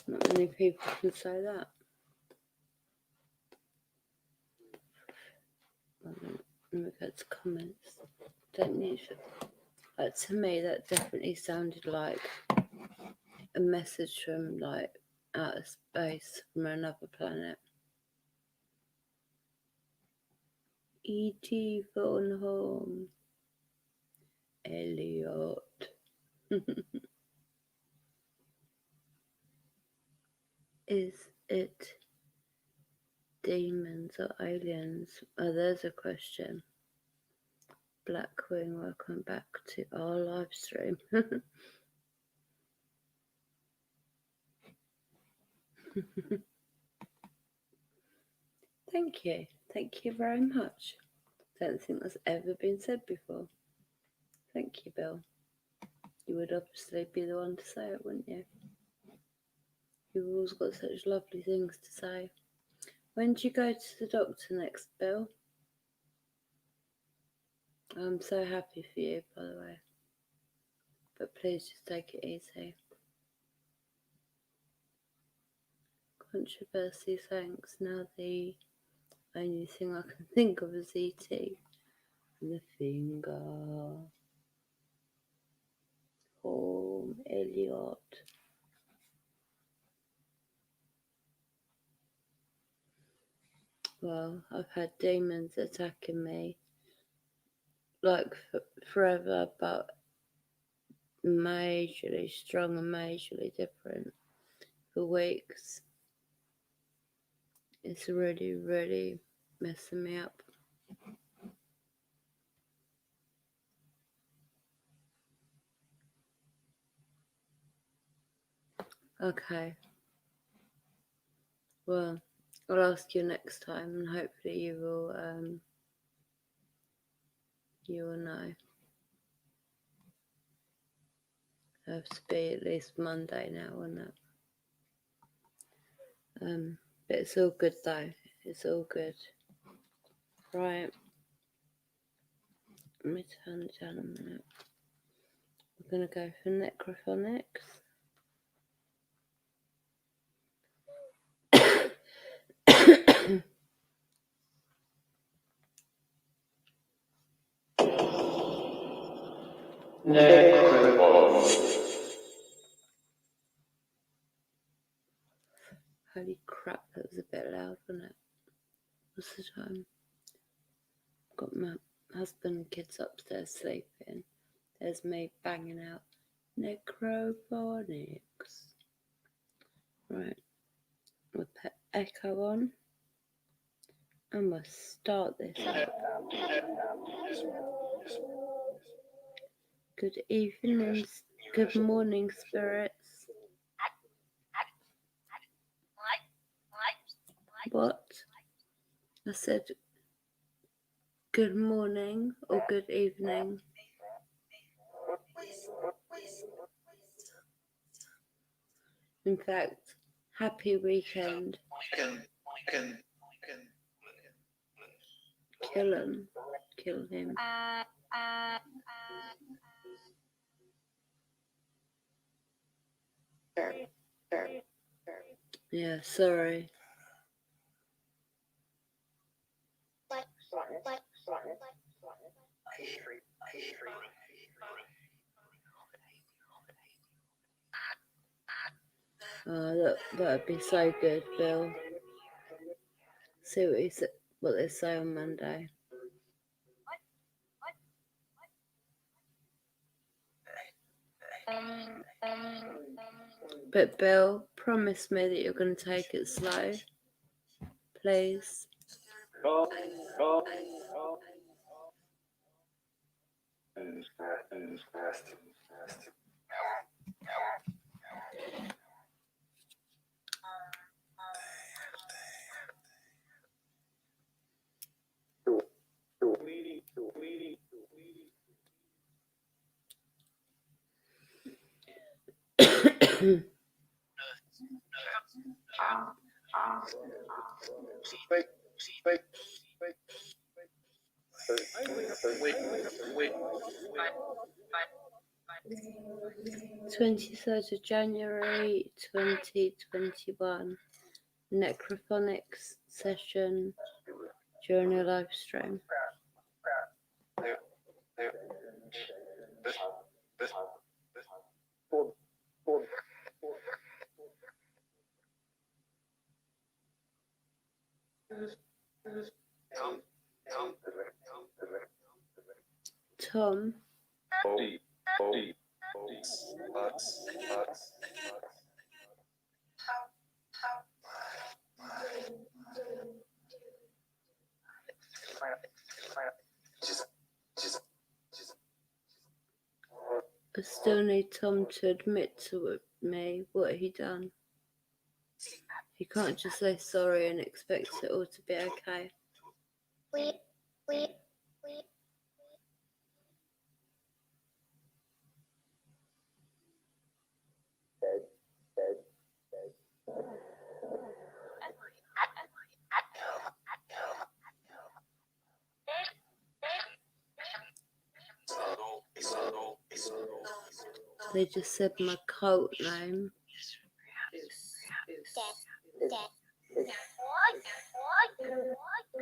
B: Not many people can say that. Let me go to comments. Don't need to. To me, that definitely sounded like a message from like outer space, from another planet. E.T. phone home. Elliot. Is it demons or aliens? Oh, there's a question. Blackwing, welcome back to our live stream. Thank you. Thank you very much. Don't think that's ever been said before. Thank you, Bill. You would obviously be the one to say it, wouldn't you? You've always got such lovely things to say. When do you go to the doctor next, Bill? I'm so happy for you, by the way. But please just take it easy. Controversy, thanks. Now the only thing I can think of is E.T. The finger. Home, Elliot. Well, I've had demons attacking me like forever, but majorly strong and majorly different for weeks. It's really, really messing me up. Okay. Well, I'll ask you next time, and hopefully you will know. It has to be at least Monday now, won't it? But it's all good though. It's all good. Right. Let me turn it down a minute. We're gonna go for necrophonics. Holy crap, that was a bit loud, wasn't it? What's the time? Got my husband and kids upstairs sleeping. There's me banging out necrophonics. Right, we'll put echo on and we'll start this up. Good evening, good morning, spirits. What? I said good morning or good evening. In fact, happy weekend. Kill him. Kill him. Yeah, sorry. Oh, that'd be so good, Bill. See what they say on Monday. But Bill, promise me that you're going to take it slow, please. 23rd of January 2021, Necrophonics session during a live stream. Tom. I still need Tom to admit to me what he done. He can't just say sorry and expect it all to be okay. They just said my cult name.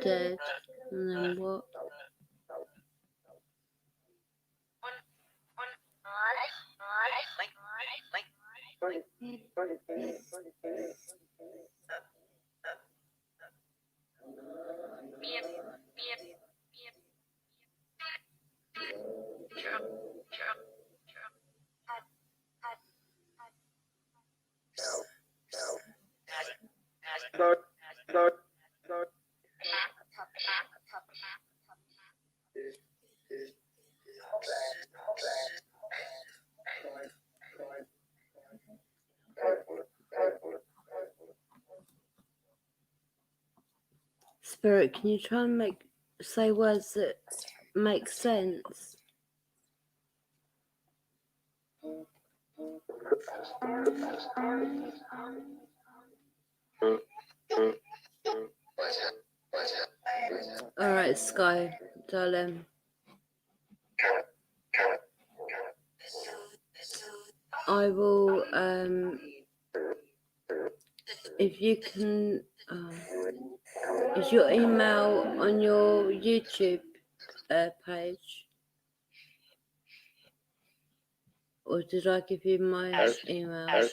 B: Dead. And then what? Spirit, can you try and say words that make sense? Alright, Sky, darling. I will, if you can, is your email on your YouTube page? Or did I give you my email?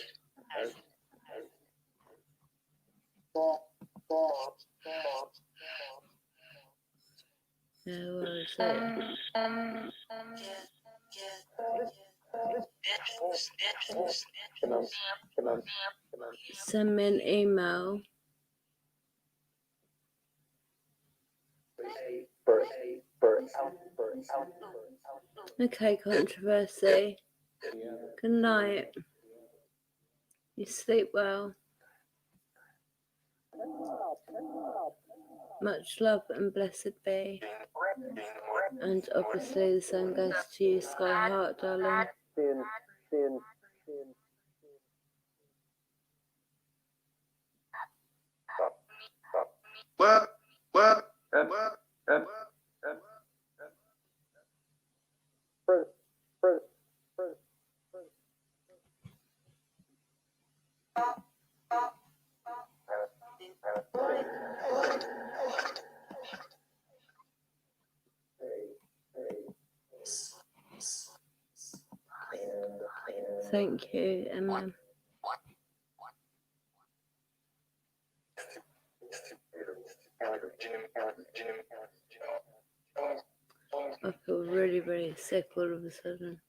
B: Yeah, where is it? Send me an email. Okay, controversy. Good night. You sleep well. Much love and blessed be. And obviously the same goes to you, Sky Heart, darling. Thank you, Emma. I feel really, really sick all of a sudden.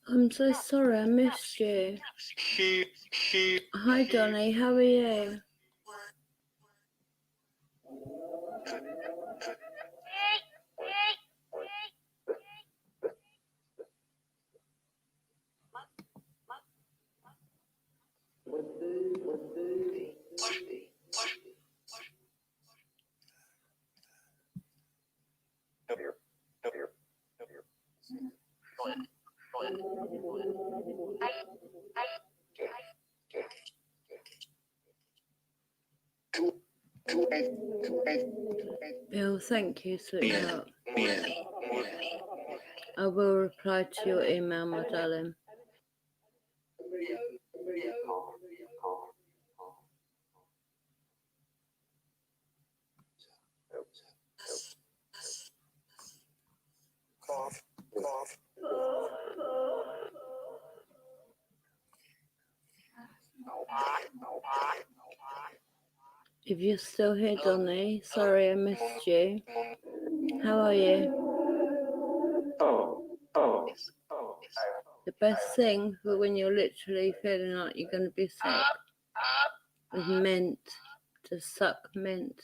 B: I'm so sorry, I missed you. Hi, Donnie, how are you? Bill, thank you, sweetheart. I will reply to your email, my darling. If you're still here, Donny, sorry I missed you. How are you? The best thing for when you're literally feeling like you're going to be sick is mint. Just suck mint.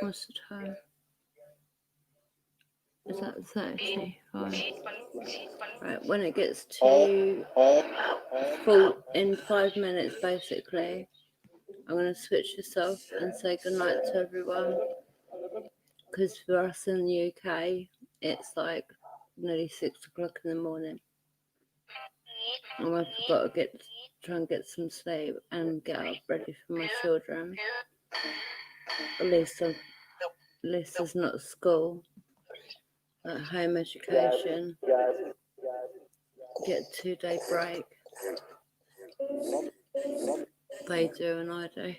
B: What's the time? Is that 30? Right, when it gets to full in 5 minutes, basically, I'm going to switch this off and say goodnight to everyone. Because for us in the UK, it's like nearly 6 o'clock in the morning. And I've got to try and get some sleep and get up ready for my children. At least there's not school, like home education. Get a 2-day break. They do and I do.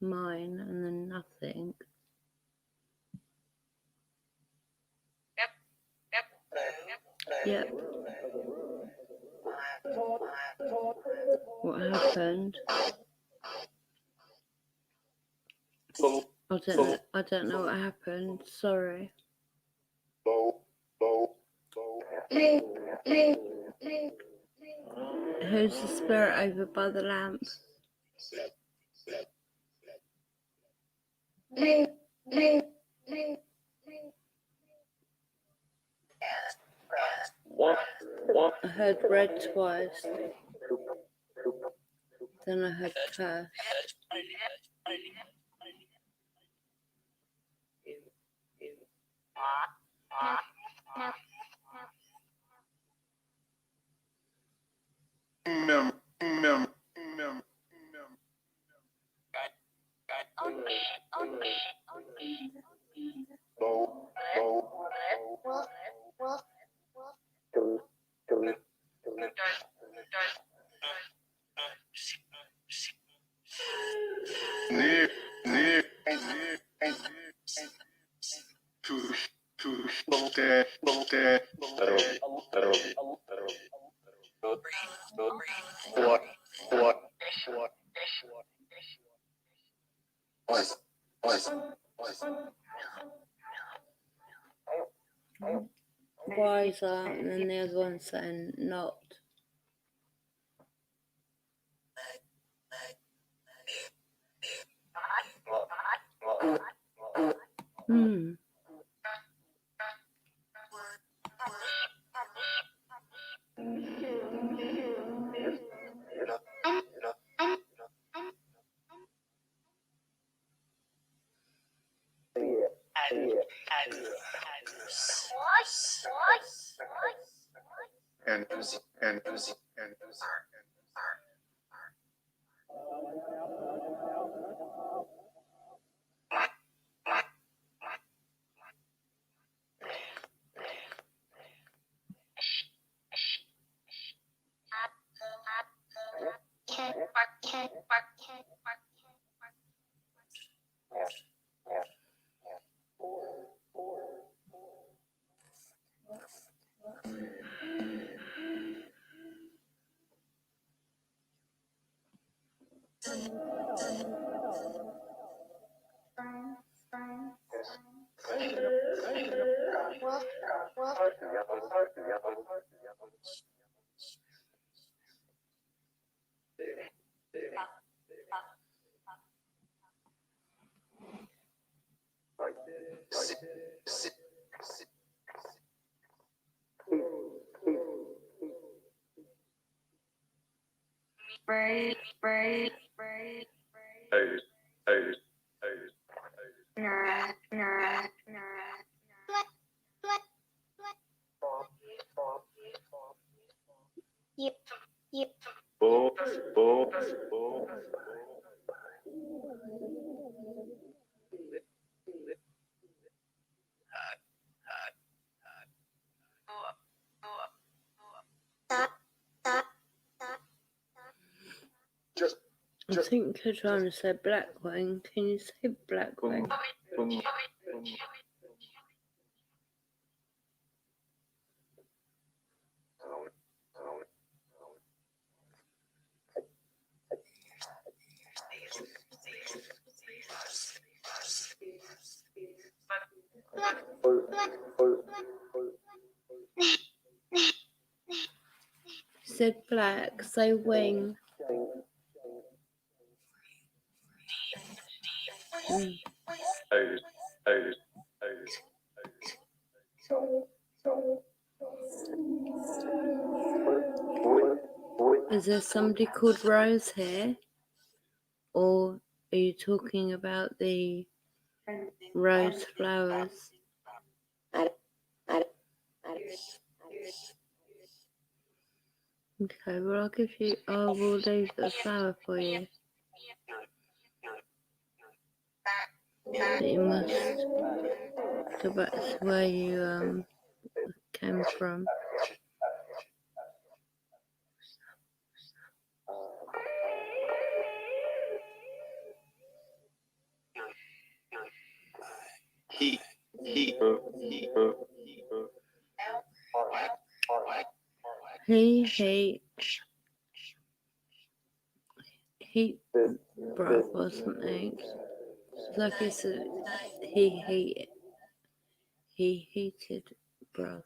B: Mine and then nothing. Yep. What happened? I don't know what happened. Sorry. Who's the spirit over by the lamp? I heard red twice. Then I heard curse. Wiser, and then the other one saying not. I think you're trying to say Blackwing. Can you say Blackwing? You said black, say wing. Mm. Is there somebody called Rose here? Or are you talking about the rose flowers? Okay, well I will leave the flower for you. But you must go back to where you came from. Heat broth or something. It's like it's a he heated broth.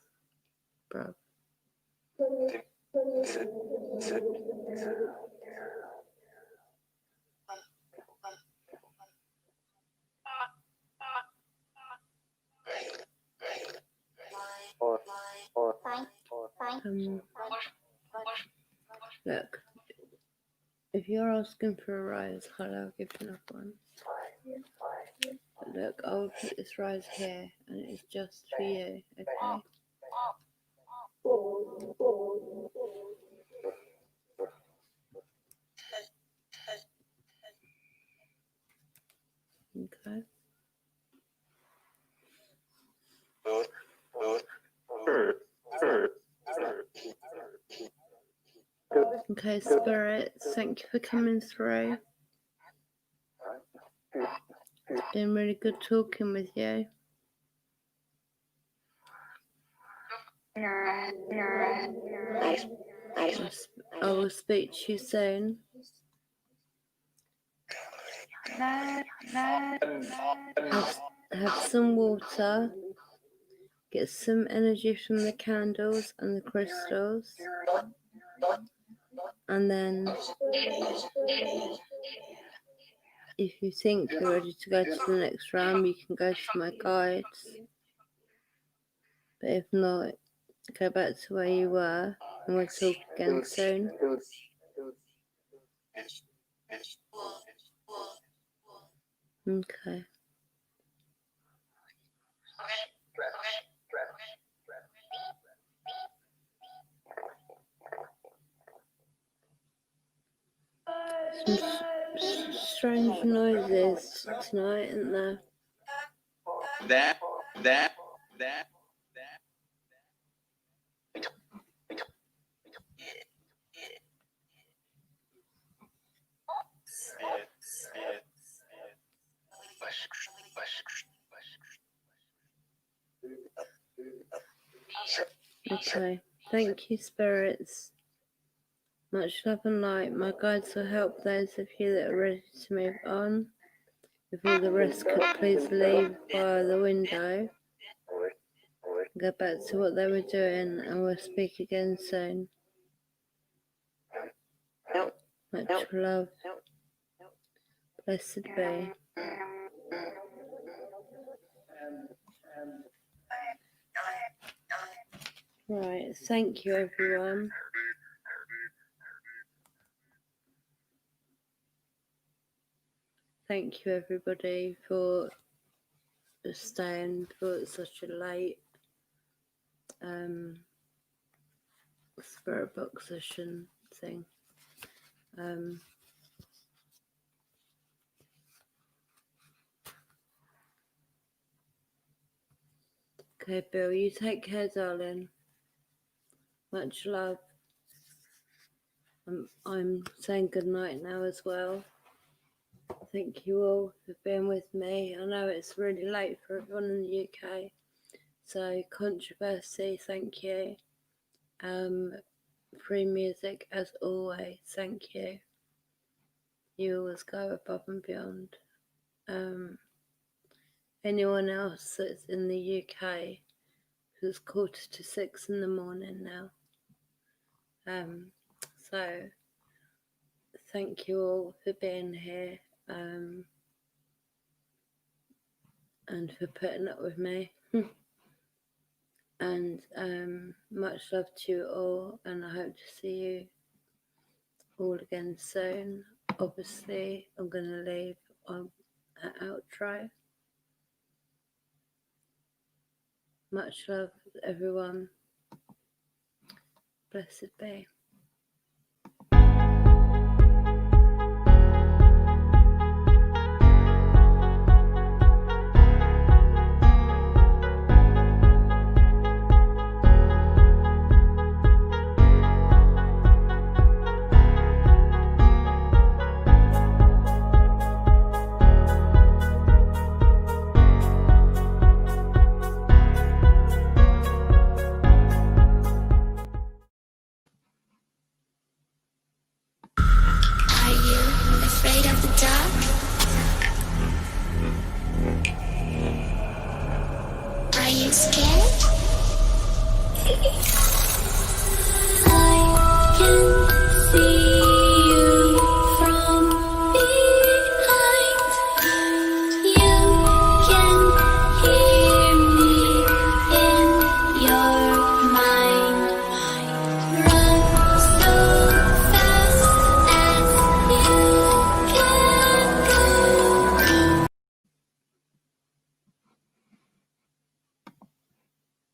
B: Look, if you're asking for a rose, I'll give you enough one. But look, I'll put this rose here, and it's just for you, okay? Okay. Okay, spirits, thank you for coming through. It's been really good talking with you. I will speak to you soon. Have some water. Get some energy from the candles and the crystals. And then if you think you're ready to go to the next round, you can go to my guides. But if not, go back to where you were and we'll talk again soon. Okay. Some strange noises tonight, isn't there?
E: That.
B: Okay. Thank you, spirits. Much love and light. My guides will help those of you that are ready to move on. If all the rest could please leave via the window. Go back to what they were doing and we'll speak again soon. Much love. Blessed be. Right, thank you everyone. Thank you everybody for staying for such a late spirit box session thing. Okay, Bill, you take care, darling. Much love. I'm saying good night now as well. thank you all for being with me. I know it's really late for everyone in the UK. So, Controversy, thank you. Free music, as always, thank you. You always go above and beyond. Anyone else that's in the UK, who's 6:45 in the morning now. So thank you all for being here, and for putting up with me. And much love to you all, and I hope to see you all again soon. Obviously, I'm going to leave on an outro. Much love, everyone. Blessed be.
A: Are you afraid of the dark? Are you scared?